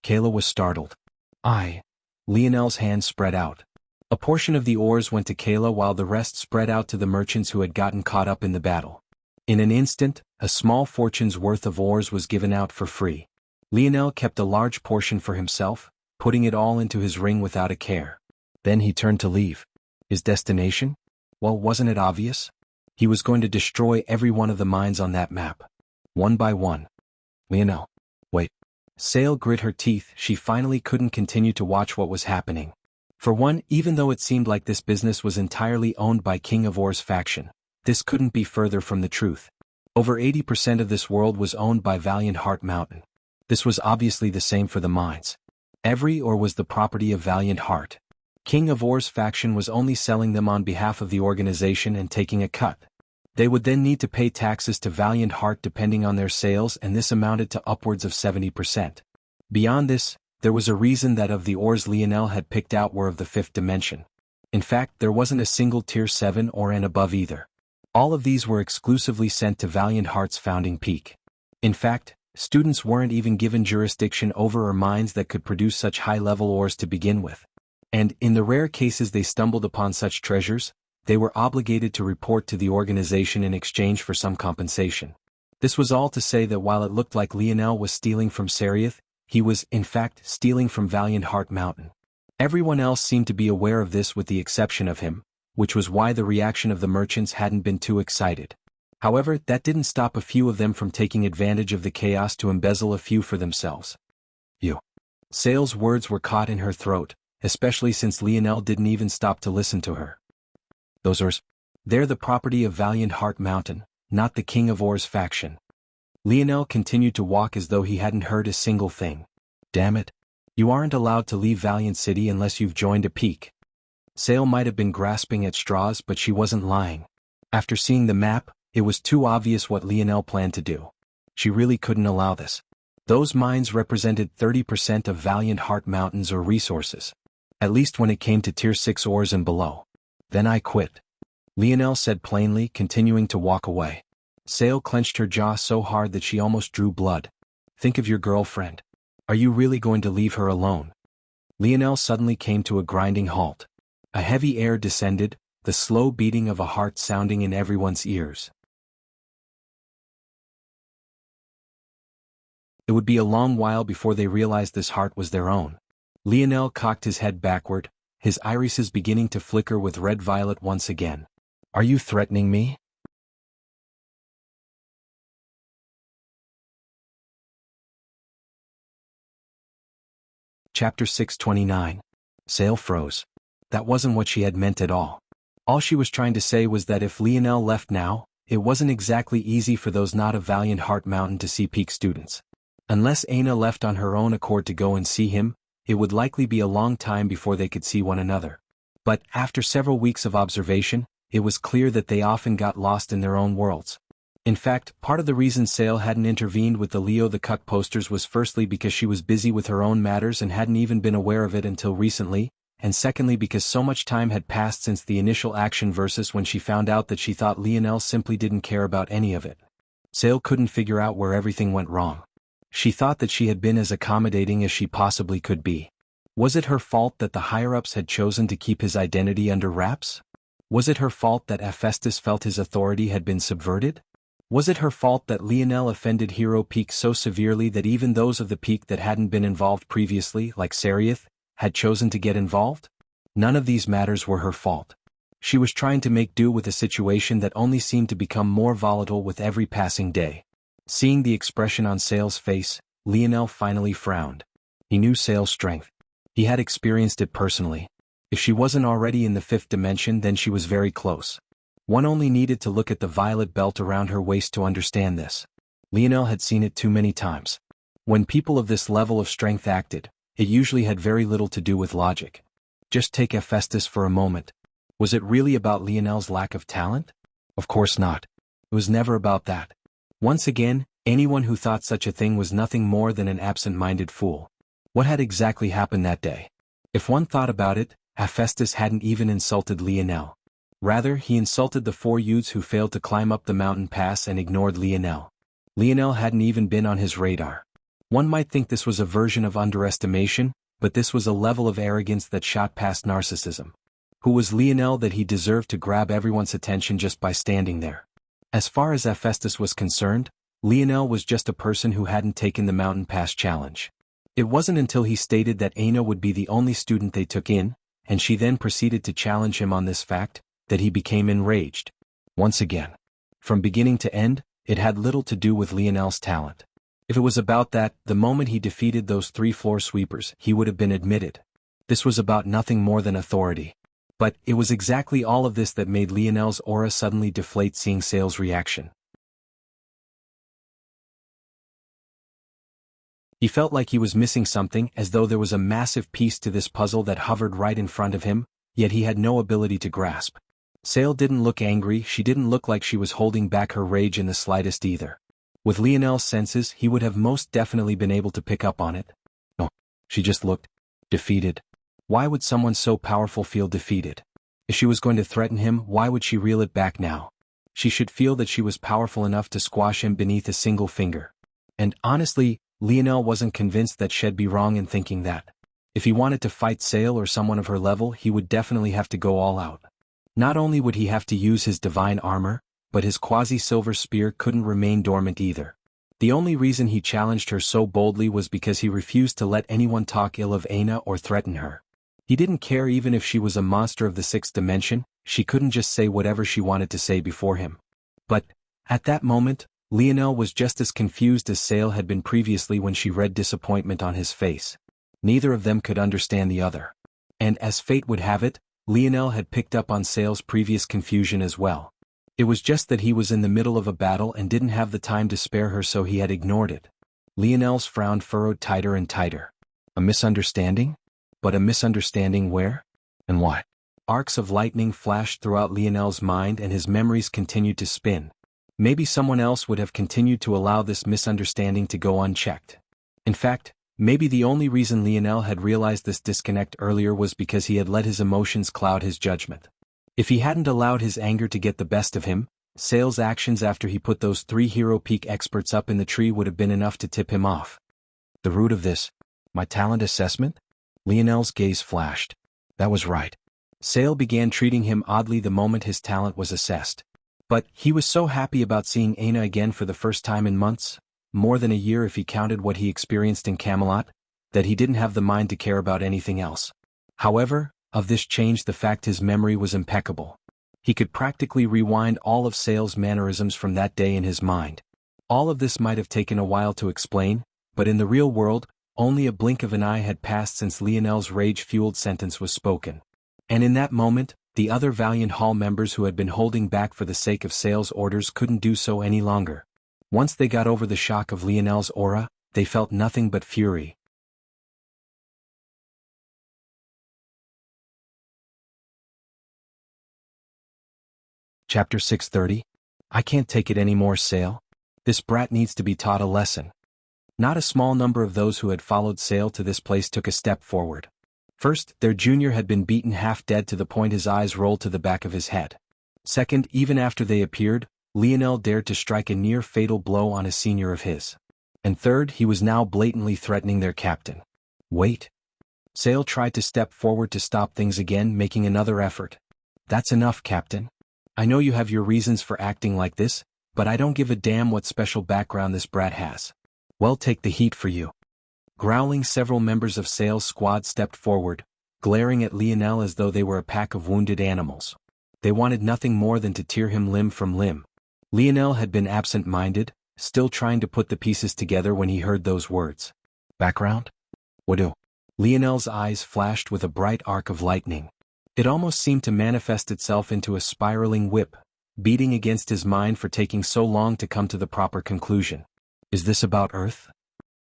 Kayla was startled. "I." Lionel's hands spread out. A portion of the ores went to Kayla while the rest spread out to the merchants who had gotten caught up in the battle. In an instant, a small fortune's worth of ores was given out for free. Lionel kept a large portion for himself, putting it all into his ring without a care. Then he turned to leave. His destination? Well, wasn't it obvious? He was going to destroy every one of the mines on that map. One by one. Lionel. Wait. Sale grit her teeth. She finally couldn't continue to watch what was happening. For one, even though it seemed like this business was entirely owned by King of Or's faction, this couldn't be further from the truth. Over 80% of this world was owned by Valiant Heart Mountain. This was obviously the same for the mines. Every ore was the property of Valiant Heart. King of Or's faction was only selling them on behalf of the organization and taking a cut. They would then need to pay taxes to Valiant Heart depending on their sales, and this amounted to upwards of 70%. Beyond this, there was a reason that of the ores Lionel had picked out were of the 5th dimension. In fact, there wasn't a single tier 7 or and above either. All of these were exclusively sent to Valiant Heart's founding peak. In fact, students weren't even given jurisdiction over or mines that could produce such high-level ores to begin with. And, in the rare cases they stumbled upon such treasures, they were obligated to report to the organization in exchange for some compensation. This was all to say that while it looked like Lionel was stealing from Seriath, he was, in fact, stealing from Valiant Heart Mountain. Everyone else seemed to be aware of this with the exception of him, which was why the reaction of the merchants hadn't been too excited. However, that didn't stop a few of them from taking advantage of the chaos to embezzle a few for themselves. You. Sale's words were caught in her throat, especially since Lionel didn't even stop to listen to her. Those ores. They're the property of Valiant Heart Mountain, not the King of Or's faction. Lionel continued to walk as though he hadn't heard a single thing. Damn it. You aren't allowed to leave Valiant City unless you've joined a peak. Sale might have been grasping at straws, but she wasn't lying. After seeing the map, it was too obvious what Lionel planned to do. She really couldn't allow this. Those mines represented 30% of Valiant Heart Mountain's ore resources. At least when it came to tier 6 ores and below. Then I quit. Lionel said plainly, continuing to walk away. Sale clenched her jaw so hard that she almost drew blood. Think of your girlfriend. Are you really going to leave her alone? Lionel suddenly came to a grinding halt. A heavy air descended, the slow beating of a heart sounding in everyone's ears. It would be a long while before they realized this heart was their own. Lionel cocked his head backward, his irises beginning to flicker with red-violet once again. Are you threatening me? Chapter 629. Sale froze. That wasn't what she had meant at all. All she was trying to say was that if Lionel left now, it wasn't exactly easy for those not of Valiant Heart Mountain to see peak students. Unless Aina left on her own accord to go and see him, it would likely be a long time before they could see one another. But, after several weeks of observation, it was clear that they often got lost in their own worlds. In fact, part of the reason Sale hadn't intervened with the Leo the Cuck posters was firstly because she was busy with her own matters and hadn't even been aware of it until recently, and secondly because so much time had passed since the initial action versus when she found out that she thought Lionel simply didn't care about any of it. Sale couldn't figure out where everything went wrong. She thought that she had been as accommodating as she possibly could be. Was it her fault that the higher-ups had chosen to keep his identity under wraps? Was it her fault that Hephaestus felt his authority had been subverted? Was it her fault that Lionel offended Hero Peak so severely that even those of the peak that hadn't been involved previously, like Seriath, had chosen to get involved? None of these matters were her fault. She was trying to make do with a situation that only seemed to become more volatile with every passing day. Seeing the expression on Sale's face, Lionel finally frowned. He knew Sale's strength. He had experienced it personally. If she wasn't already in the 5th dimension, then she was very close. One only needed to look at the violet belt around her waist to understand this. Lionel had seen it too many times. When people of this level of strength acted, it usually had very little to do with logic. Just take Hephaestus for a moment. Was it really about Lionel's lack of talent? Of course not. It was never about that. Once again, anyone who thought such a thing was nothing more than an absent-minded fool. What had exactly happened that day? If one thought about it, Hephaestus hadn't even insulted Lionel. Rather, he insulted the 4 youths who failed to climb up the mountain pass and ignored Lionel. Lionel hadn't even been on his radar. One might think this was a version of underestimation, but this was a level of arrogance that shot past narcissism. Who was Lionel that he deserved to grab everyone's attention just by standing there? As far as Hephaestus was concerned, Lionel was just a person who hadn't taken the mountain pass challenge. It wasn't until he stated that Aina would be the only student they took in, and she then proceeded to challenge him on this fact, that he became enraged. Once again. From beginning to end, it had little to do with Lionel's talent. If it was about that, the moment he defeated those 3 floor sweepers, he would have been admitted. This was about nothing more than authority. But it was exactly all of this that made Lionel's aura suddenly deflate seeing Sale's reaction. He felt like he was missing something, as though there was a massive piece to this puzzle that hovered right in front of him, yet he had no ability to grasp. Sale didn't look angry, she didn't look like she was holding back her rage in the slightest either. With Lionel's senses, he would have most definitely been able to pick up on it. No, she just looked defeated. Why would someone so powerful feel defeated? If she was going to threaten him, why would she reel it back now? She should feel that she was powerful enough to squash him beneath a single finger. And honestly, Lionel wasn't convinced that she'd be wrong in thinking that. If he wanted to fight Sale or someone of her level, he would definitely have to go all out. Not only would he have to use his divine armor, but his quasi-silver spear couldn't remain dormant either. The only reason he challenged her so boldly was because he refused to let anyone talk ill of Aina or threaten her. He didn't care even if she was a monster of the 6th dimension, she couldn't just say whatever she wanted to say before him. But, at that moment, Lionel was just as confused as Sale had been previously when she read disappointment on his face. Neither of them could understand the other. And as fate would have it, Lionel had picked up on Sale's previous confusion as well. It was just that he was in the middle of a battle and didn't have the time to spare her, so he had ignored it. Lionel's frown furrowed tighter and tighter. A misunderstanding? But a misunderstanding where? And why? Arcs of lightning flashed throughout Lionel's mind and his memories continued to spin. Maybe someone else would have continued to allow this misunderstanding to go unchecked. In fact, maybe the only reason Lionel had realized this disconnect earlier was because he had let his emotions cloud his judgment. If he hadn't allowed his anger to get the best of him, Sale's actions after he put those 3 Hero Peak experts up in the tree would have been enough to tip him off. The root of this? My talent assessment? Lionel's gaze flashed. That was right. Sale began treating him oddly the moment his talent was assessed. But he was so happy about seeing Aina again for the first time in months, more than a year if he counted what he experienced in Camelot, that he didn't have the mind to care about anything else. However, of this changed the fact his memory was impeccable. He could practically rewind all of Sale's mannerisms from that day in his mind. All of this might have taken a while to explain, but in the real world, only a blink of an eye had passed since Lionel's rage-fueled sentence was spoken. And in that moment, the other Valiant Hall members who had been holding back for the sake of Sale's orders couldn't do so any longer. Once they got over the shock of Lionel's aura, they felt nothing but fury. Chapter 630. I can't take it anymore, Sale. This brat needs to be taught a lesson. Not a small number of those who had followed Sale to this place took a step forward. First, their junior had been beaten half dead to the point his eyes rolled to the back of his head. Second, even after they appeared, Lionel dared to strike a near-fatal blow on a senior of his. And third, he was now blatantly threatening their captain. Wait. Sale tried to step forward to stop things again, making another effort. That's enough, Captain. I know you have your reasons for acting like this, but I don't give a damn what special background this brat has. Well, take the heat for you. Growling, several members of Sale's squad stepped forward, glaring at Lionel as though they were a pack of wounded animals. They wanted nothing more than to tear him limb from limb. Lionel had been absent-minded, still trying to put the pieces together when he heard those words. Background? What do? Lionel's eyes flashed with a bright arc of lightning. It almost seemed to manifest itself into a spiraling whip, beating against his mind for taking so long to come to the proper conclusion. Is this about Earth?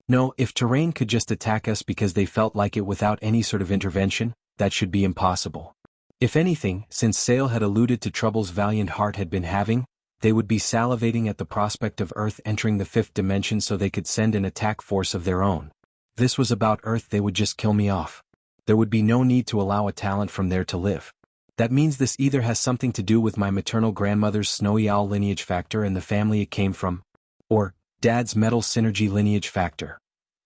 No, if Terrain could just attack us because they felt like it without any sort of intervention, that should be impossible. If anything, since Sale had alluded to troubles Valiant Heart had been having, they would be salivating at the prospect of Earth entering the fifth dimension so they could send an attack force of their own. This was about Earth, they would just kill me off. There would be no need to allow a talent from there to live. That means this either has something to do with my maternal grandmother's snowy owl lineage factor and the family it came from, or Dad's metal synergy lineage factor.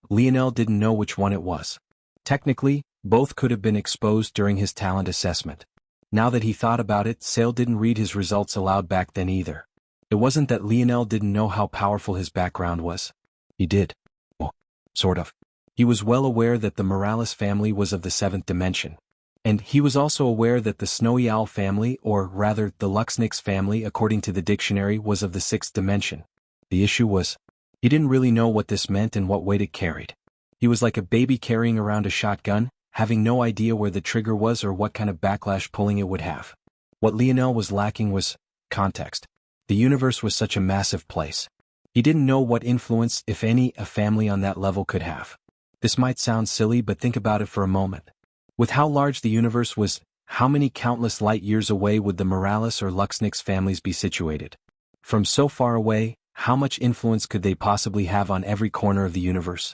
Lionel didn't know which one it was. Technically, both could have been exposed during his talent assessment. Now that he thought about it, Sale didn't read his results aloud back then either. It wasn't that Lionel didn't know how powerful his background was. He did. Well, sort of. He was well aware that the Morales family was of the seventh dimension. And he was also aware that the Snowy Owl family, or rather the Luxnix family according to the dictionary, was of the sixth dimension. The issue was, he didn't really know what this meant and what weight it carried. He was like a baby carrying around a shotgun, having no idea where the trigger was or what kind of backlash pulling it would have. What Lionel was lacking was context. The universe was such a massive place. He didn't know what influence, if any, a family on that level could have. This might sound silly, but think about it for a moment. With how large the universe was, how many countless light years away would the Morales or Luxnix families be situated? From so far away, how much influence could they possibly have on every corner of the universe?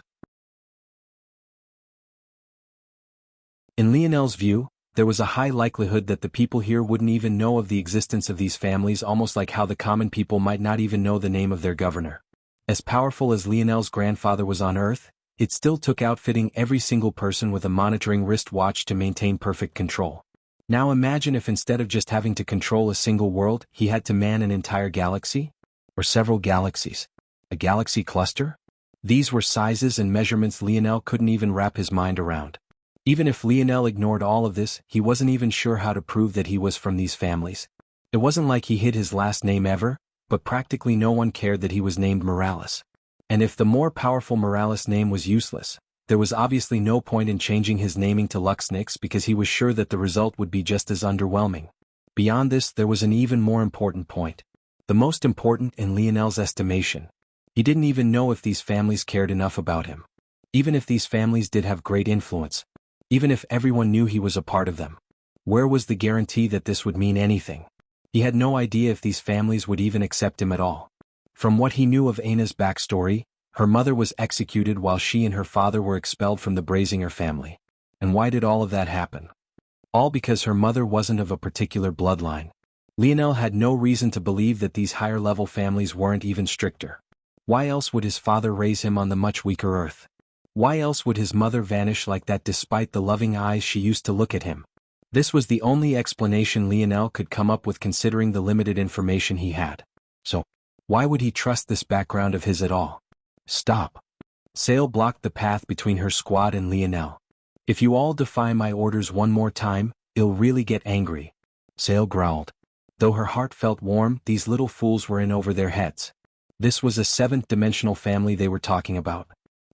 In Lionel's view, there was a high likelihood that the people here wouldn't even know of the existence of these families, almost like how the common people might not even know the name of their governor. As powerful as Lionel's grandfather was on Earth, it still took outfitting every single person with a monitoring wristwatch to maintain perfect control. Now imagine if instead of just having to control a single world, he had to man an entire galaxy? Or several galaxies? A galaxy cluster? These were sizes and measurements Lionel couldn't even wrap his mind around. Even if Lionel ignored all of this, he wasn't even sure how to prove that he was from these families. It wasn't like he hid his last name ever, but practically no one cared that he was named Morales. And if the more powerful Morales name was useless, there was obviously no point in changing his naming to Luxnix because he was sure that the result would be just as underwhelming. Beyond this, there was an even more important point. The most important in Lionel's estimation. He didn't even know if these families cared enough about him. Even if these families did have great influence. Even if everyone knew he was a part of them. Where was the guarantee that this would mean anything? He had no idea if these families would even accept him at all. From what he knew of Aina's backstory, her mother was executed while she and her father were expelled from the Brazinger family. And why did all of that happen? All because her mother wasn't of a particular bloodline. Lionel had no reason to believe that these higher-level families weren't even stricter. Why else would his father raise him on the much weaker Earth? Why else would his mother vanish like that despite the loving eyes she used to look at him? This was the only explanation Lionel could come up with considering the limited information he had. So, why would he trust this background of his at all? Stop. Sale blocked the path between her squad and Lionel. If you all defy my orders one more time, I'll really get angry. Sale growled. Though her heart felt warm, these little fools were in over their heads. This was a seventh-dimensional family they were talking about.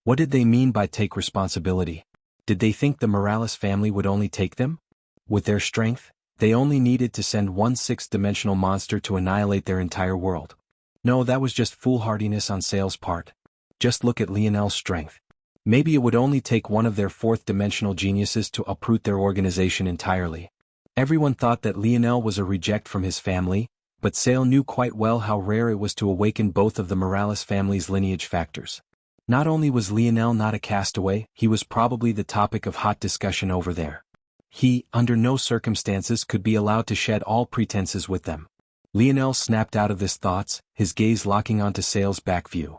What did they mean by take responsibility? Did they think the Morales family would only take them? With their strength, they only needed to send one sixth-dimensional monster to annihilate their entire world. No, that was just foolhardiness on Sale's part. Just look at Lionel's strength. Maybe it would only take one of their fourth-dimensional geniuses to uproot their organization entirely. Everyone thought that Lionel was a reject from his family, but Sale knew quite well how rare it was to awaken both of the Morales family's lineage factors. Not only was Lionel not a castaway, he was probably the topic of hot discussion over there. He, under no circumstances, could be allowed to shed all pretenses with them. Lionel snapped out of his thoughts, his gaze locking onto Sale's back view.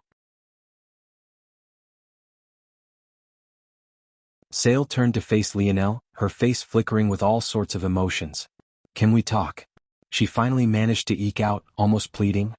Sale turned to face Lionel, her face flickering with all sorts of emotions. "Can we talk?" she finally managed to eke out, almost pleading.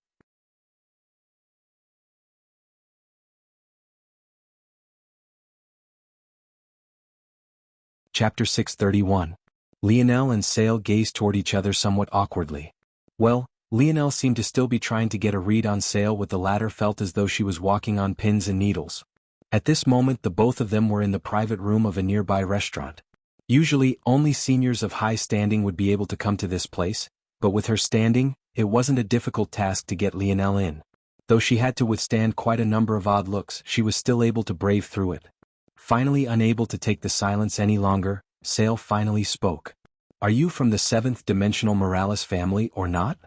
Chapter 631. Lionel and Sale gazed toward each other somewhat awkwardly. Well, Lionel seemed to still be trying to get a read on Sale, with the latter felt as though she was walking on pins and needles. At this moment the both of them were in the private room of a nearby restaurant. Usually, only seniors of high standing would be able to come to this place, but with her standing, it wasn't a difficult task to get Lionel in. Though she had to withstand quite a number of odd looks, she was still able to brave through it. Finally unable to take the silence any longer, Sale finally spoke. Are you from the seventh-dimensional Morales family or not?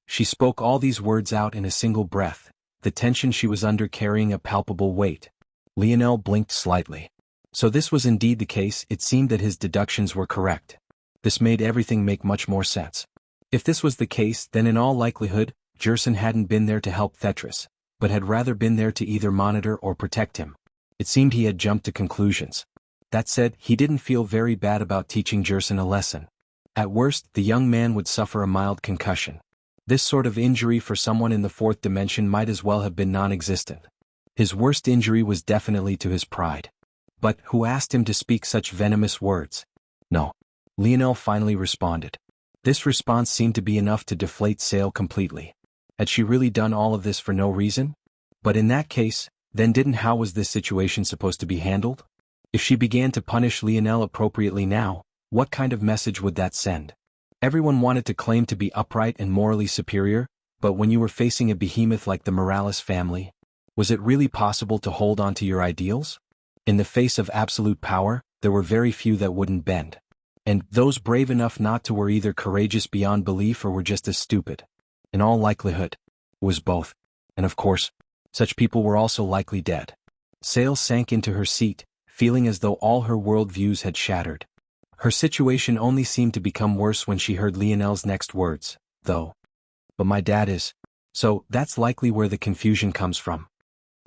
She spoke all these words out in a single breath, the tension she was under carrying a palpable weight. Lionel blinked slightly. So this was indeed the case. It seemed that his deductions were correct. This made everything make much more sense. If this was the case, then in all likelihood, Jerson hadn't been there to help Thetris, but had rather been there to either monitor or protect him. It seemed he had jumped to conclusions. That said, he didn't feel very bad about teaching Jerson a lesson. At worst, the young man would suffer a mild concussion. This sort of injury for someone in the fourth dimension might as well have been non-existent. His worst injury was definitely to his pride. But who asked him to speak such venomous words? No. Lionel finally responded. This response seemed to be enough to deflate Sale completely. Had she really done all of this for no reason? But in that case, then how was this situation supposed to be handled? If she began to punish Lionel appropriately now, what kind of message would that send? Everyone wanted to claim to be upright and morally superior, but when you were facing a behemoth like the Morales family, was it really possible to hold on to your ideals? In the face of absolute power, there were very few that wouldn't bend. And those brave enough not to were either courageous beyond belief or were just as stupid. In all likelihood, it was both. And of course, such people were also likely dead. Sale sank into her seat, feeling as though all her worldviews had shattered. Her situation only seemed to become worse when she heard Lionel's next words, though. But my dad is. So that's likely where the confusion comes from.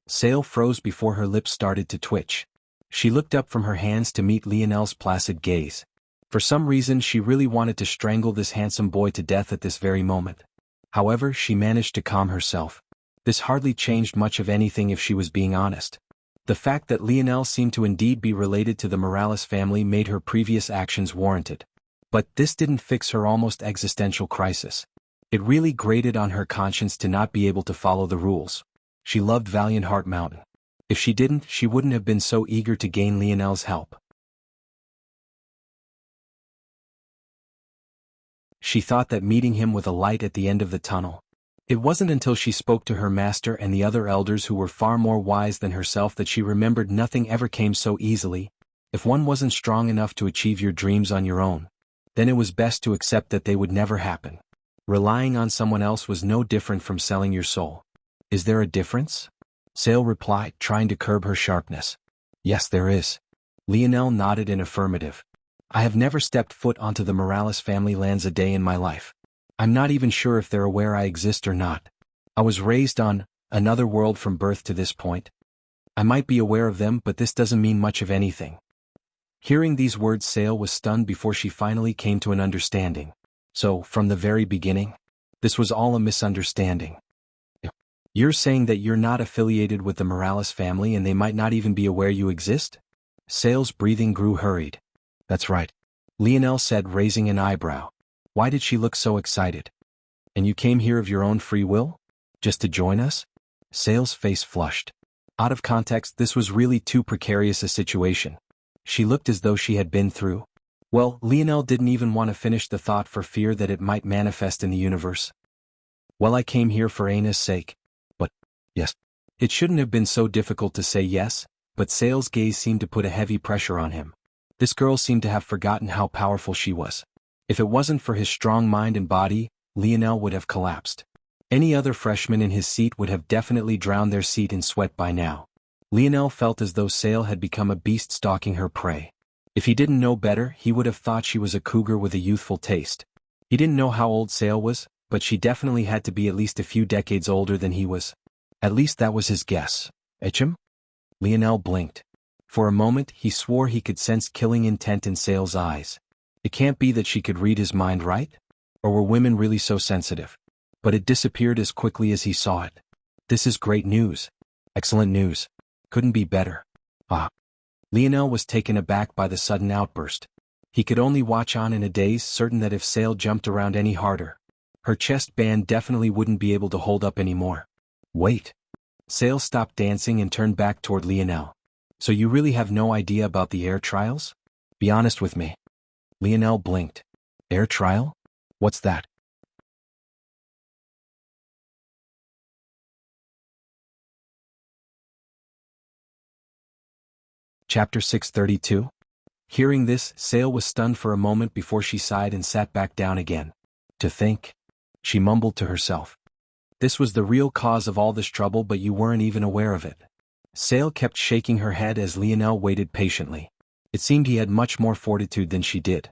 Sale froze before her lips started to twitch. She looked up from her hands to meet Lionel's placid gaze. For some reason she really wanted to strangle this handsome boy to death at this very moment. However, she managed to calm herself. This hardly changed much of anything if she was being honest. The fact that Lionel seemed to indeed be related to the Morales family made her previous actions warranted. But this didn't fix her almost existential crisis. It really grated on her conscience to not be able to follow the rules. She loved Valiant Heart Mountain. If she didn't, she wouldn't have been so eager to gain Lionel's help. She thought that meeting him with a light at the end of the tunnel. It wasn't until she spoke to her master and the other elders who were far more wise than herself that she remembered nothing ever came so easily. If one wasn't strong enough to achieve your dreams on your own, then it was best to accept that they would never happen. Relying on someone else was no different from selling your soul. Is there a difference? Sale replied, trying to curb her sharpness. Yes, there is. Lionel nodded in affirmative. I have never stepped foot onto the Morales family lands a day in my life. I'm not even sure if they're aware I exist or not. I was raised on another world from birth to this point. I might be aware of them, but this doesn't mean much of anything. Hearing these words, Sale was stunned before she finally came to an understanding. So, from the very beginning, this was all a misunderstanding. You're saying that you're not affiliated with the Morales family and they might not even be aware you exist? Sale's breathing grew hurried. That's right. Lionel said, raising an eyebrow. Why did she look so excited? And you came here of your own free will? Just to join us? Sale's face flushed. Out of context, this was really too precarious a situation. She looked as though she had been through. Well, Lionel didn't even want to finish the thought for fear that it might manifest in the universe. Well, I came here for Aina's sake. But, yes. It shouldn't have been so difficult to say yes, but Sale's gaze seemed to put a heavy pressure on him. This girl seemed to have forgotten how powerful she was. If it wasn't for his strong mind and body, Lionel would have collapsed. Any other freshman in his seat would have definitely drowned their seat in sweat by now. Lionel felt as though Sale had become a beast stalking her prey. If he didn't know better, he would have thought she was a cougar with a youthful taste. He didn't know how old Sale was, but she definitely had to be at least a few decades older than he was. At least that was his guess. Etchem? Lionel blinked. For a moment, he swore he could sense killing intent in Sale's eyes. It can't be that she could read his mind, right? Or were women really so sensitive? But it disappeared as quickly as he saw it. This is great news. Excellent news. Couldn't be better. Ah. Lionel was taken aback by the sudden outburst. He could only watch on in a daze, certain that if Sale jumped around any harder, her chest band definitely wouldn't be able to hold up anymore. Wait. Sale stopped dancing and turned back toward Lionel. So you really have no idea about the air trials? Be honest with me. Lionel blinked. Air trial? What's that? Chapter 632? Hearing this, Sale was stunned for a moment before she sighed and sat back down again. To think, she mumbled to herself. This was the real cause of all this trouble, but you weren't even aware of it. Sale kept shaking her head as Lionel waited patiently. It seemed he had much more fortitude than she did.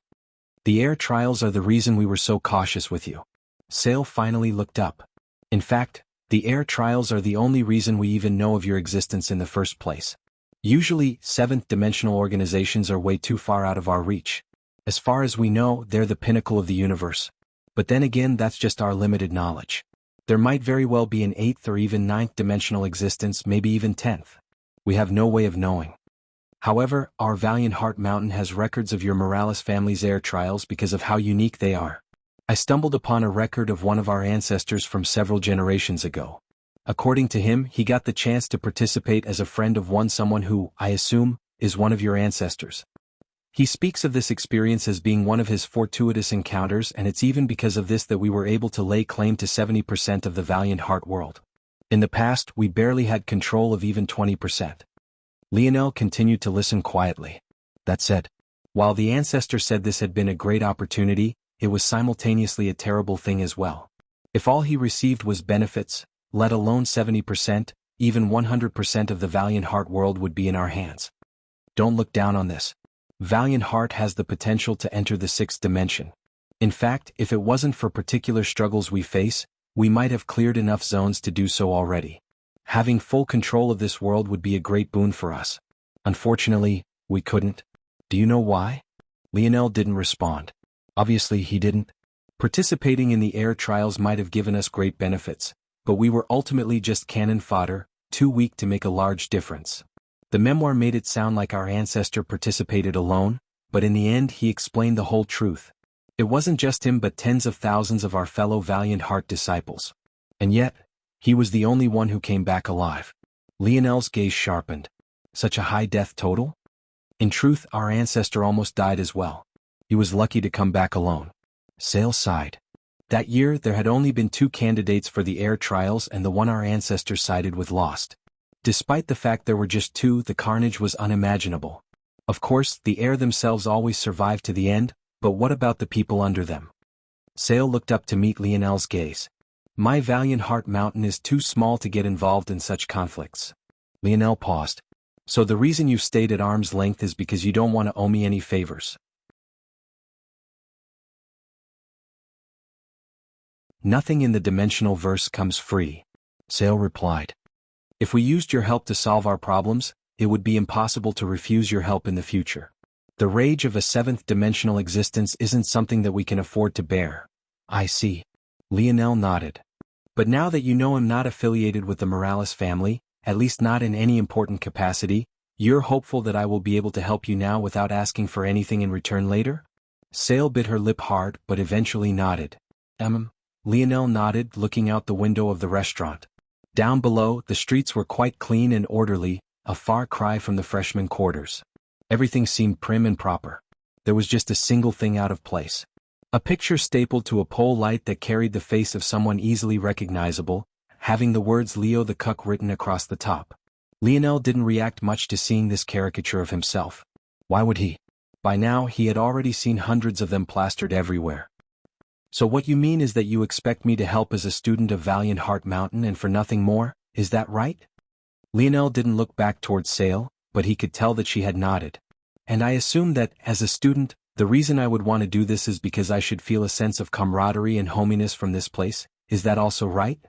The air trials are the reason we were so cautious with you. Sale finally looked up. In fact, the air trials are the only reason we even know of your existence in the first place. Usually, seventh-dimensional organizations are way too far out of our reach. As far as we know, they're the pinnacle of the universe. But then again, that's just our limited knowledge. There might very well be an 8th or even 9th dimensional existence, maybe even 10th. We have no way of knowing. However, our Valiant Heart Mountain has records of your Morales family's air trials because of how unique they are. I stumbled upon a record of one of our ancestors from several generations ago. According to him, he got the chance to participate as a friend of someone who, I assume, is one of your ancestors. He speaks of this experience as being one of his fortuitous encounters, and it's even because of this that we were able to lay claim to 70% of the Valiant Heart world. In the past, we barely had control of even 20%. Lionel continued to listen quietly. That said, while the ancestor said this had been a great opportunity, it was simultaneously a terrible thing as well. If all he received was benefits, let alone 70%, even 100% of the Valiant Heart world would be in our hands. Don't look down on this. Valiant Heart has the potential to enter the 6th dimension. In fact, if it wasn't for particular struggles we face, we might have cleared enough zones to do so already. Having full control of this world would be a great boon for us. Unfortunately, we couldn't. Do you know why? Lionel didn't respond. Obviously he didn't. Participating in the air trials might have given us great benefits, but we were ultimately just cannon fodder, too weak to make a large difference. The memoir made it sound like our ancestor participated alone, but in the end he explained the whole truth. It wasn't just him but tens of thousands of our fellow Valiant Heart disciples. And yet, he was the only one who came back alive. Lionel's gaze sharpened. Such a high death total? In truth, our ancestor almost died as well. He was lucky to come back alone. Sale sighed. That year, there had only been 2 candidates for the air trials, and the one our ancestor sided with lost. Despite the fact there were just 2, the carnage was unimaginable. Of course, the air themselves always survived to the end, but what about the people under them? Sale looked up to meet Lionel's gaze. My Valiant Heart Mountain is too small to get involved in such conflicts. Lionel paused. So the reason you've stayed at arm's length is because you don't want to owe me any favors. Nothing in the dimensional verse comes free, Sale replied. If we used your help to solve our problems, it would be impossible to refuse your help in the future. The rage of a 7th dimensional existence isn't something that we can afford to bear. I see. Lionel nodded. But now that you know I'm not affiliated with the Morales family, at least not in any important capacity, you're hopeful that I will be able to help you now without asking for anything in return later? Sale bit her lip hard but eventually nodded. Lionel nodded, looking out the window of the restaurant. Down below, the streets were quite clean and orderly, a far cry from the freshman quarters. Everything seemed prim and proper. There was just a single thing out of place. A picture stapled to a pole light that carried the face of someone easily recognizable, having the words Leo the Cuck written across the top. Lionel didn't react much to seeing this caricature of himself. Why would he? By now, he had already seen hundreds of them plastered everywhere. So what you mean is that you expect me to help as a student of Valiant Heart Mountain and for nothing more, is that right? Lionel didn't look back towards Sale, but he could tell that she had nodded. And I assume that, as a student, the reason I would want to do this is because I should feel a sense of camaraderie and hominess from this place, is that also right?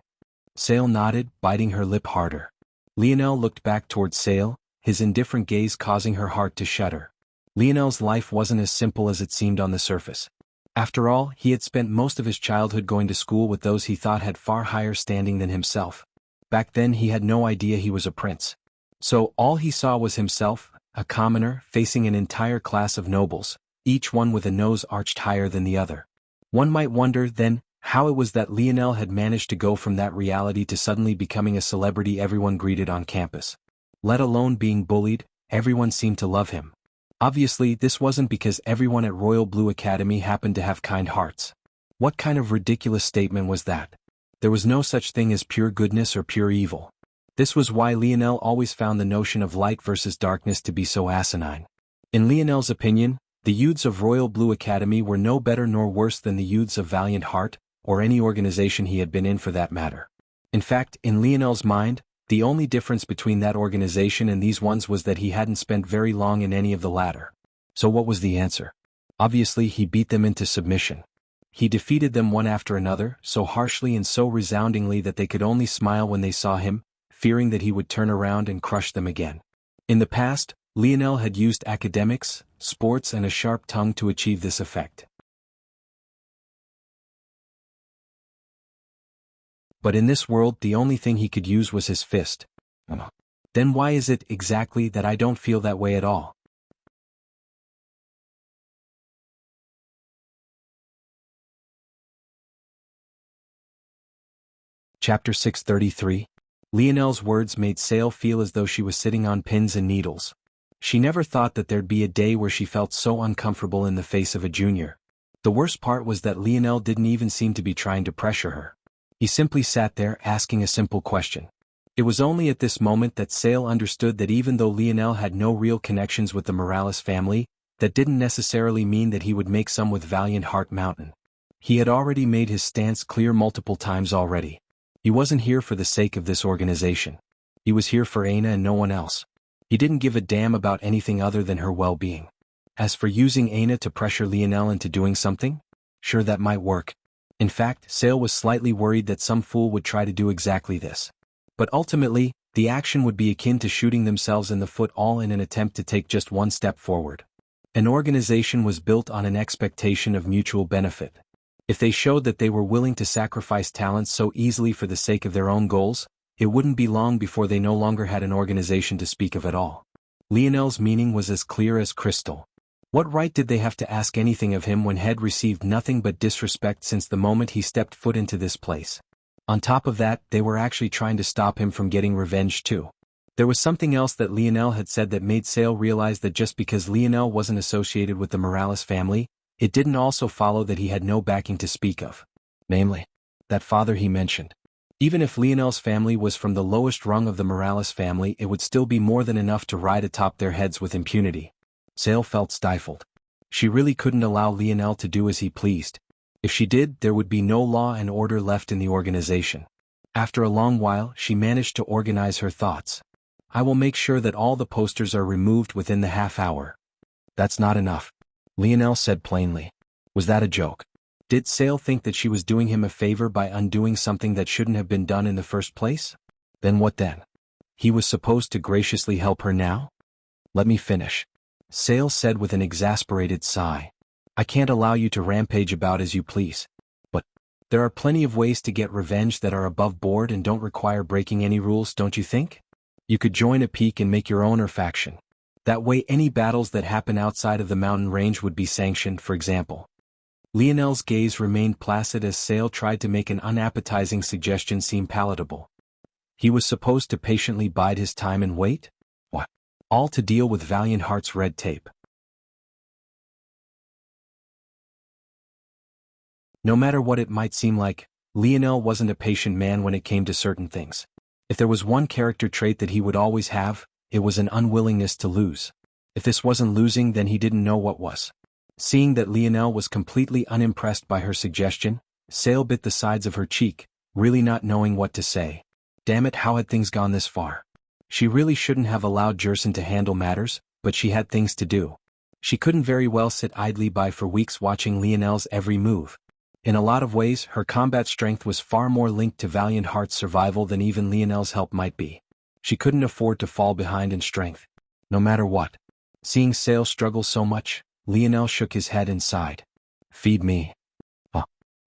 Sale nodded, biting her lip harder. Lionel looked back towards Sale, his indifferent gaze causing her heart to shudder. Lionel's life wasn't as simple as it seemed on the surface. After all, he had spent most of his childhood going to school with those he thought had far higher standing than himself. Back then he had no idea he was a prince. So all he saw was himself, a commoner, facing an entire class of nobles, each one with a nose arched higher than the other. One might wonder, then, how it was that Lionel had managed to go from that reality to suddenly becoming a celebrity everyone greeted on campus. Let alone being bullied, everyone seemed to love him. Obviously, this wasn't because everyone at Royal Blue Academy happened to have kind hearts. What kind of ridiculous statement was that? There was no such thing as pure goodness or pure evil. This was why Lionel always found the notion of light versus darkness to be so asinine. In Lionel's opinion, the youths of Royal Blue Academy were no better nor worse than the youths of Valiant Heart, or any organization he had been in for that matter. In fact, in Lionel's mind, the only difference between that organization and these ones was that he hadn't spent very long in any of the latter. So what was the answer? Obviously, he beat them into submission. He defeated them one after another, so harshly and so resoundingly that they could only smile when they saw him, fearing that he would turn around and crush them again. In the past, Lionel had used academics, sports and a sharp tongue to achieve this effect. But in this world the only thing he could use was his fist. Then why is it exactly that I don't feel that way at all? Chapter 633. Lionel's words made Sale feel as though she was sitting on pins and needles. She never thought that there'd be a day where she felt so uncomfortable in the face of a junior. The worst part was that Lionel didn't even seem to be trying to pressure her. He simply sat there asking a simple question. It was only at this moment that Sale understood that even though Lionel had no real connections with the Morales family, that didn't necessarily mean that he would make some with Valiant Heart Mountain. He had already made his stance clear multiple times already. He wasn't here for the sake of this organization. He was here for Aina and no one else. He didn't give a damn about anything other than her well-being. As for using Aina to pressure Lionel into doing something, sure, that might work. In fact, Sale was slightly worried that some fool would try to do exactly this. But ultimately, the action would be akin to shooting themselves in the foot, all in an attempt to take just one step forward. An organization was built on an expectation of mutual benefit. If they showed that they were willing to sacrifice talents so easily for the sake of their own goals, it wouldn't be long before they no longer had an organization to speak of at all. Lionel's meaning was as clear as crystal. What right did they have to ask anything of him when he'd received nothing but disrespect since the moment he stepped foot into this place? On top of that, they were actually trying to stop him from getting revenge too. There was something else that Lionel had said that made Sale realize that just because Lionel wasn't associated with the Morales family, it didn't also follow that he had no backing to speak of. Namely, that father he mentioned. Even if Lionel's family was from the lowest rung of the Morales family, it would still be more than enough to ride atop their heads with impunity. Sale felt stifled. She really couldn't allow Lionel to do as he pleased. If she did, there would be no law and order left in the organization. After a long while, she managed to organize her thoughts. I will make sure that all the posters are removed within the half hour. That's not enough, Lionel said plainly. Was that a joke? Did Sale think that she was doing him a favor by undoing something that shouldn't have been done in the first place? Then what then? He was supposed to graciously help her now? Let me finish, Sale said with an exasperated sigh. I can't allow you to rampage about as you please. But there are plenty of ways to get revenge that are above board and don't require breaking any rules, don't you think? You could join a peak and make your own faction. That way any battles that happen outside of the mountain range would be sanctioned, for example. Lionel's gaze remained placid as Sale tried to make an unappetizing suggestion seem palatable. He was supposed to patiently bide his time and wait? What? All to deal with Valiant Heart's red tape. No matter what it might seem like, Lionel wasn't a patient man when it came to certain things. If there was one character trait that he would always have, it was an unwillingness to lose. If this wasn't losing, then he didn't know what was. Seeing that Lionel was completely unimpressed by her suggestion, Sale bit the sides of her cheek, really not knowing what to say. Damn it, how had things gone this far? She really shouldn't have allowed Jerson to handle matters, but she had things to do. She couldn't very well sit idly by for weeks watching Lionel's every move. In a lot of ways, her combat strength was far more linked to Valiant Heart's survival than even Lionel's help might be. She couldn't afford to fall behind in strength, no matter what. Seeing Sale struggle so much, Lionel shook his head and sighed. Feed me.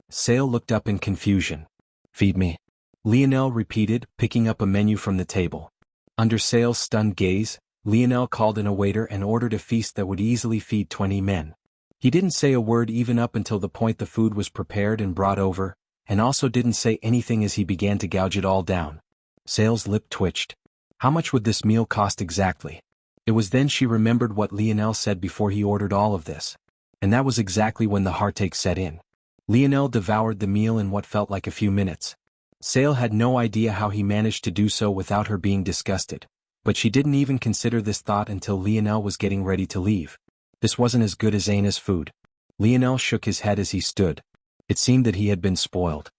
Sale looked up in confusion. Feed me, Lionel repeated, picking up a menu from the table. Under Sale's stunned gaze, Lionel called in a waiter and ordered a feast that would easily feed 20 men. He didn't say a word even up until the point the food was prepared and brought over, and also didn't say anything as he began to gouge it all down. Sale's lip twitched. How much would this meal cost exactly? It was then she remembered what Lionel said before he ordered all of this. And that was exactly when the heartache set in. Lionel devoured the meal in what felt like a few minutes. Sale had no idea how he managed to do so without her being disgusted. But she didn't even consider this thought until Lionel was getting ready to leave. This wasn't as good as Anna's food. Lionel shook his head as he stood. It seemed that he had been spoiled.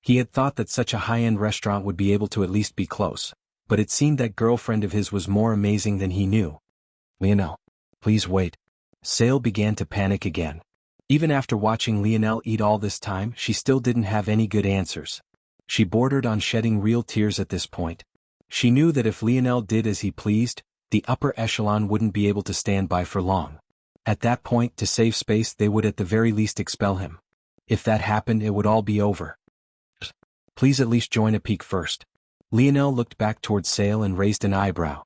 He had thought that such a high-end restaurant would be able to at least be close, but it seemed that girlfriend of his was more amazing than he knew. Lionel, please wait. Sale began to panic again. Even after watching Lionel eat all this time, she still didn't have any good answers. She bordered on shedding real tears at this point. She knew that if Lionel did as he pleased, the upper echelon wouldn't be able to stand by for long. At that point, to save space, they would at the very least expel him. If that happened, it would all be over. Please at least join a peak first. Lionel looked back towards Sale and raised an eyebrow.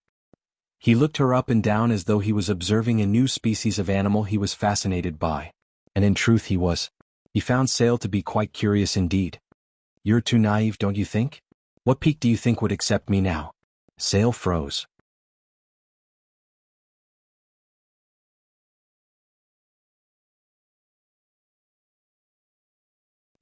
He looked her up and down as though he was observing a new species of animal he was fascinated by. And in truth he was. He found Sale to be quite curious indeed. You're too naive, don't you think? What peak do you think would accept me now? Sale froze.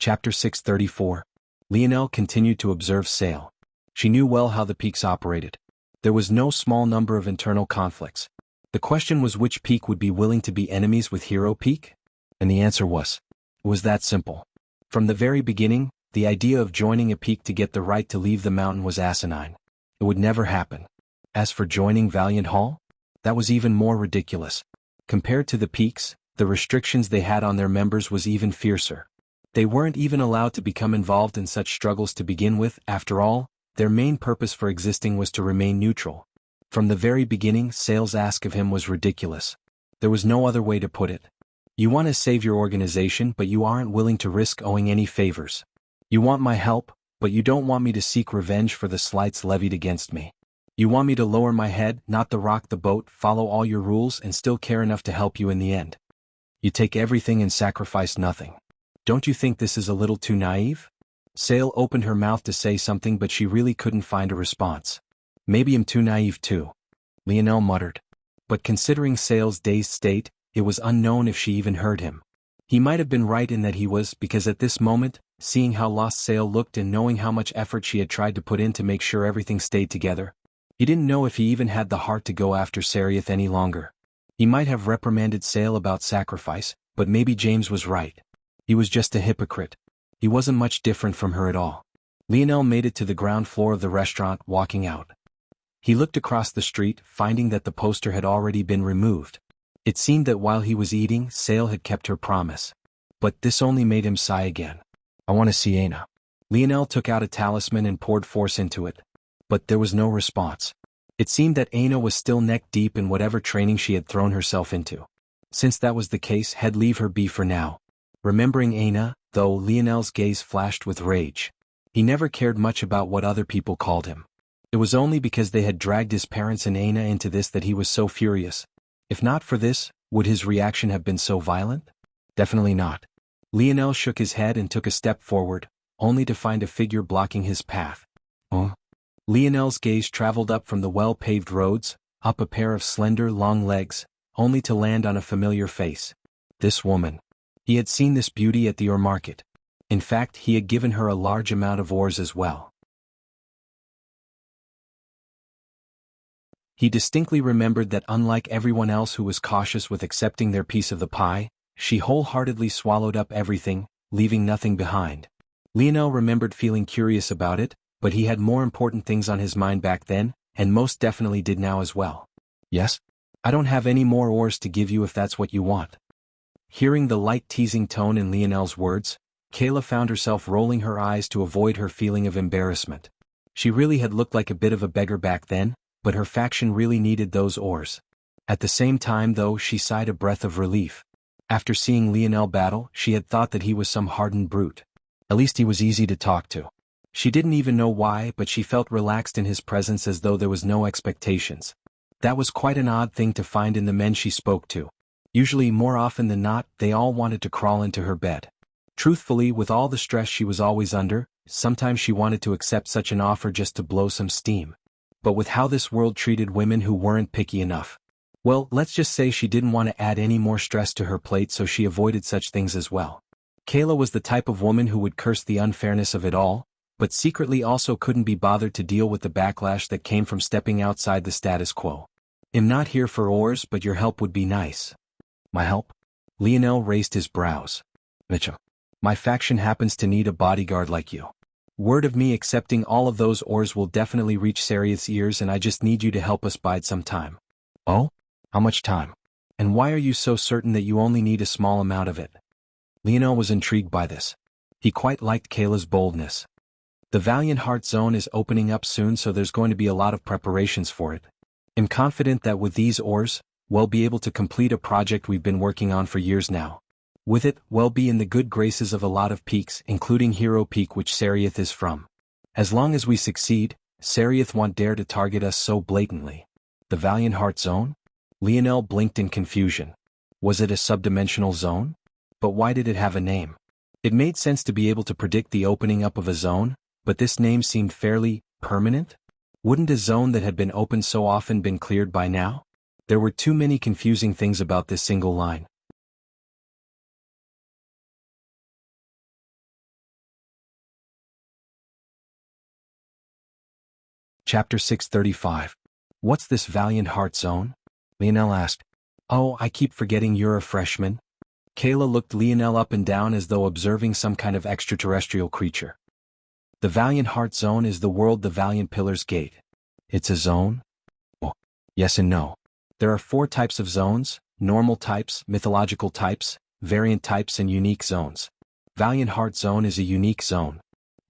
Chapter 634. Lionel continued to observe Sale. She knew well how the peaks operated. There was no small number of internal conflicts. The question was which peak would be willing to be enemies with Hero Peak? And the answer was. It was that simple. From the very beginning, the idea of joining a peak to get the right to leave the mountain was asinine. It would never happen. As for joining Valiant Hall, that was even more ridiculous. Compared to the peaks, the restrictions they had on their members was even fiercer. They weren't even allowed to become involved in such struggles to begin with. After all, their main purpose for existing was to remain neutral. From the very beginning, Sale's ask of him was ridiculous. There was no other way to put it. You want to save your organization, but you aren't willing to risk owing any favors. You want my help, but you don't want me to seek revenge for the slights levied against me. You want me to lower my head, not to rock the boat, follow all your rules, and still care enough to help you in the end. You take everything and sacrifice nothing. Don't you think this is a little too naive? Sale opened her mouth to say something, but she really couldn't find a response. Maybe I'm too naive too, Lionel muttered. But considering Sale's dazed state, it was unknown if she even heard him. He might have been right in that he was, because at this moment, seeing how lost Sale looked and knowing how much effort she had tried to put in to make sure everything stayed together, he didn't know if he even had the heart to go after Sarioth any longer. He might have reprimanded Sale about sacrifice, but maybe James was right. He was just a hypocrite. He wasn't much different from her at all. Lionel made it to the ground floor of the restaurant, walking out. He looked across the street, finding that the poster had already been removed. It seemed that while he was eating, Sale had kept her promise. But this only made him sigh again. I want to see Anna. Lionel took out a talisman and poured force into it. But there was no response. It seemed that Anna was still neck-deep in whatever training she had thrown herself into. Since that was the case, he'd leave her be for now. Remembering Anna, though, Lionel's gaze flashed with rage. He never cared much about what other people called him. It was only because they had dragged his parents and Anna into this that he was so furious. If not for this, would his reaction have been so violent? Definitely not. Lionel shook his head and took a step forward, only to find a figure blocking his path. Lionel's gaze traveled up from the well-paved roads, up a pair of slender, long legs, only to land on a familiar face. This woman. He had seen this beauty at the ore market. In fact, he had given her a large amount of ores as well. He distinctly remembered that unlike everyone else who was cautious with accepting their piece of the pie, she wholeheartedly swallowed up everything, leaving nothing behind. Lionel remembered feeling curious about it, but he had more important things on his mind back then, and most definitely did now as well. Yes? I don't have any more ores to give you if that's what you want. Hearing the light teasing tone in Lionel's words, Kayla found herself rolling her eyes to avoid her feeling of embarrassment. She really had looked like a bit of a beggar back then, but her faction really needed those ores. At the same time though, she sighed a breath of relief. After seeing Lionel battle, she had thought that he was some hardened brute. At least he was easy to talk to. She didn't even know why, but she felt relaxed in his presence as though there was no expectations. That was quite an odd thing to find in the men she spoke to. Usually, more often than not, they all wanted to crawl into her bed. Truthfully, with all the stress she was always under, sometimes she wanted to accept such an offer just to blow some steam. But with how this world treated women who weren't picky enough. Well, let's just say she didn't want to add any more stress to her plate, so she avoided such things as well. Kayla was the type of woman who would curse the unfairness of it all, but secretly also couldn't be bothered to deal with the backlash that came from stepping outside the status quo. I'm not here for ores, but your help would be nice. My help? Lionel raised his brows. Mitchum. My faction happens to need a bodyguard like you. Word of me accepting all of those ores will definitely reach Sarioth's ears, and I just need you to help us bide some time. Oh? How much time? And why are you so certain that you only need a small amount of it? Lionel was intrigued by this. He quite liked Kayla's boldness. The Valiant Heart Zone is opening up soon, so there's going to be a lot of preparations for it. I'm confident that with these ores, we'll be able to complete a project we've been working on for years now. With it, we'll be in the good graces of a lot of peaks, including Hero Peak, which Sarioth is from. As long as we succeed, Sarioth won't dare to target us so blatantly. The Valiant Heart Zone? Lionel blinked in confusion. Was it a subdimensional zone? But why did it have a name? It made sense to be able to predict the opening up of a zone, but this name seemed fairly permanent? Wouldn't a zone that had been opened so often been cleared by now? There were too many confusing things about this single line. Chapter 635. What's this Valiant Heart Zone? Lionel asked. Oh, I keep forgetting you're a freshman. Kayla looked Lionel up and down as though observing some kind of extraterrestrial creature. The Valiant Heart Zone is the world the Valiant Pillars gate. It's a zone? Oh, yes and no. There are 4 types of zones: normal types, mythological types, variant types, and unique zones. Valiant Heart Zone is a unique zone.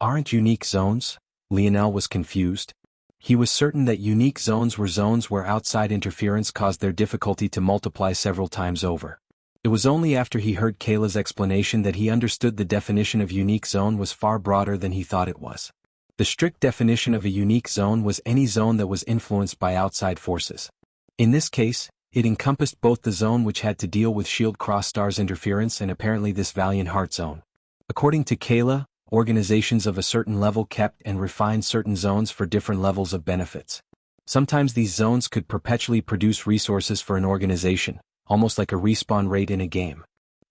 Aren't unique zones? Lionel was confused. He was certain that unique zones were zones where outside interference caused their difficulty to multiply several times over. It was only after he heard Kayla's explanation that he understood the definition of unique zone was far broader than he thought it was. The strict definition of a unique zone was any zone that was influenced by outside forces. In this case, it encompassed both the zone which had to deal with Shield Cross-Star's interference and apparently this Valiant Heart Zone. According to Kayla, organizations of a certain level kept and refined certain zones for different levels of benefits. Sometimes these zones could perpetually produce resources for an organization, almost like a respawn rate in a game.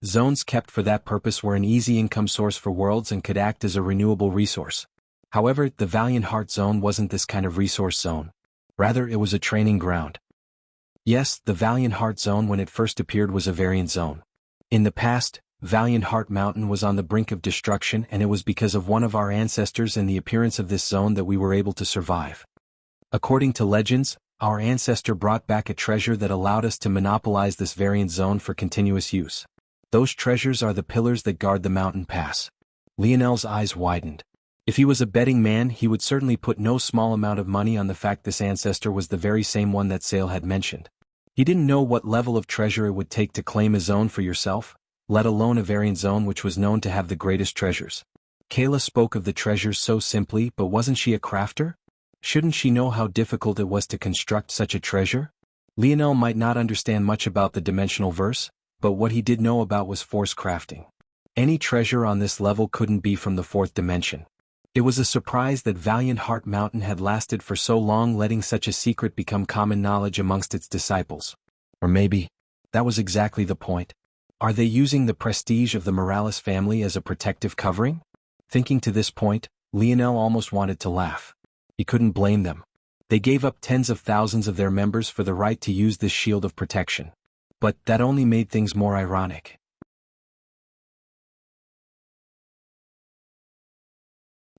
Zones kept for that purpose were an easy income source for worlds and could act as a renewable resource. However, the Valiant Heart Zone wasn't this kind of resource zone. Rather, it was a training ground. Yes, the Valiant Heart Zone when it first appeared was a variant zone. In the past, Valiant Heart Mountain was on the brink of destruction, and it was because of one of our ancestors and the appearance of this zone that we were able to survive. According to legends, our ancestor brought back a treasure that allowed us to monopolize this variant zone for continuous use. Those treasures are the pillars that guard the mountain pass. Lionel's eyes widened. If he was a betting man, he would certainly put no small amount of money on the fact this ancestor was the very same one that Sale had mentioned. He didn't know what level of treasure it would take to claim a zone for yourself, let alone a variant zone which was known to have the greatest treasures. Kayla spoke of the treasures so simply, but wasn't she a crafter? Shouldn't she know how difficult it was to construct such a treasure? Lionel might not understand much about the dimensional verse, but what he did know about was force crafting. Any treasure on this level couldn't be from the 4th dimension. It was a surprise that Valiant Heart Mountain had lasted for so long, letting such a secret become common knowledge amongst its disciples. Or maybe, that was exactly the point. Are they using the prestige of the Morales family as a protective covering? Thinking to this point, Lionel almost wanted to laugh. He couldn't blame them. They gave up tens of thousands of their members for the right to use this shield of protection. But that only made things more ironic.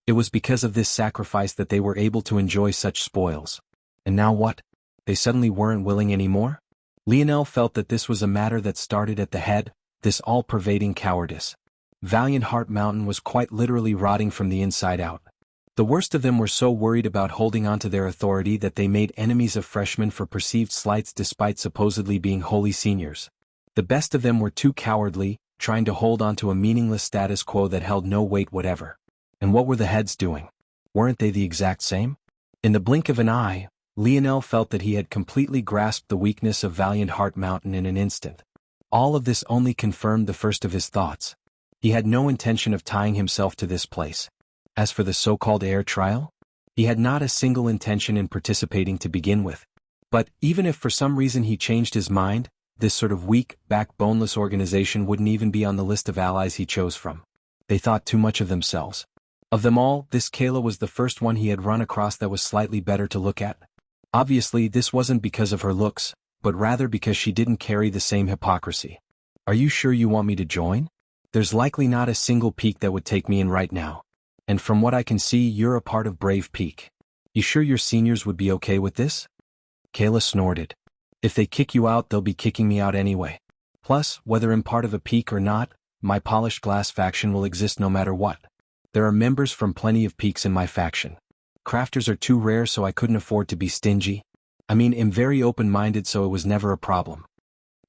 It was because of this sacrifice that they were able to enjoy such spoils. And now what? They suddenly weren't willing anymore? Lionel felt that this was a matter that started at the head, this all-pervading cowardice. Valiant Heart Mountain was quite literally rotting from the inside out. The worst of them were so worried about holding on to their authority that they made enemies of freshmen for perceived slights despite supposedly being holy seniors. The best of them were too cowardly, trying to hold on to a meaningless status quo that held no weight whatever. And what were the heads doing? Weren't they the exact same? In the blink of an eye, Lionel felt that he had completely grasped the weakness of Valiant Heart Mountain in an instant. All of this only confirmed the first of his thoughts. He had no intention of tying himself to this place. As for the so-called air trial, he had not a single intention in participating to begin with. But even if for some reason he changed his mind, this sort of weak, backboneless organization wouldn't even be on the list of allies he chose from. They thought too much of themselves. Of them all, this Kayla was the first one he had run across that was slightly better to look at. Obviously, this wasn't because of her looks, but rather because she didn't carry the same hypocrisy. Are you sure you want me to join? There's likely not a single peak that would take me in right now. And from what I can see, you're a part of Brave Peak. You sure your seniors would be okay with this? Kayla snorted. If they kick you out, they'll be kicking me out anyway. Plus, whether I'm part of a peak or not, my polished glass faction will exist no matter what. There are members from plenty of peaks in my faction. Crafters are too rare, so I couldn't afford to be stingy. I'm very open-minded, so it was never a problem.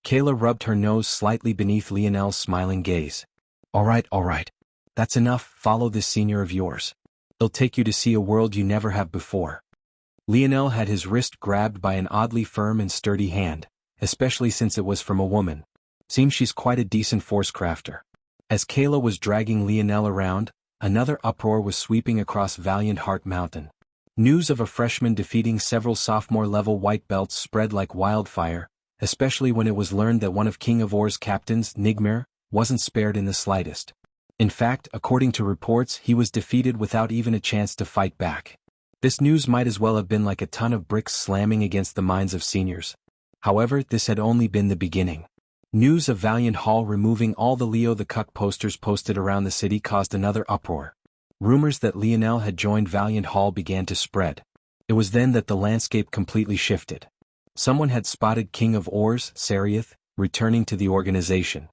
Kayla rubbed her nose slightly beneath Lionel's smiling gaze. All right. That's enough. Follow this senior of yours. It'll take you to see a world you never have before. Lionel had his wrist grabbed by an oddly firm and sturdy hand, especially since it was from a woman. Seems she's quite a decent force crafter. As Kayla was dragging Lionel around, another uproar was sweeping across Valiant Heart Mountain. News of a freshman defeating several sophomore-level white belts spread like wildfire, especially when it was learned that one of King of Or's captains, Nigmare, wasn't spared in the slightest. In fact, according to reports, he was defeated without even a chance to fight back. This news might as well have been like a ton of bricks slamming against the minds of seniors. However, this had only been the beginning. News of Valiant Hall removing all the Leo the Cuck posters posted around the city caused another uproar. Rumors that Lionel had joined Valiant Hall began to spread. It was then that the landscape completely shifted. Someone had spotted King of Ors, Sariath, returning to the organization.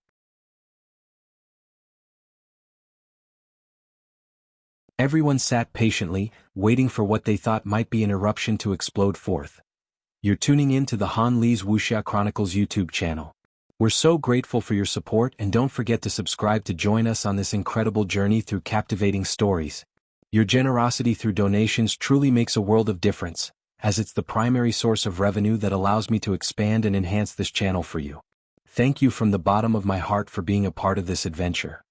Everyone sat patiently, waiting for what they thought might be an eruption to explode forth. You're tuning in to the Han Lee's Wuxia Chronicles YouTube channel. We're so grateful for your support, and don't forget to subscribe to join us on this incredible journey through captivating stories. Your generosity through donations truly makes a world of difference, as it's the primary source of revenue that allows me to expand and enhance this channel for you. Thank you from the bottom of my heart for being a part of this adventure.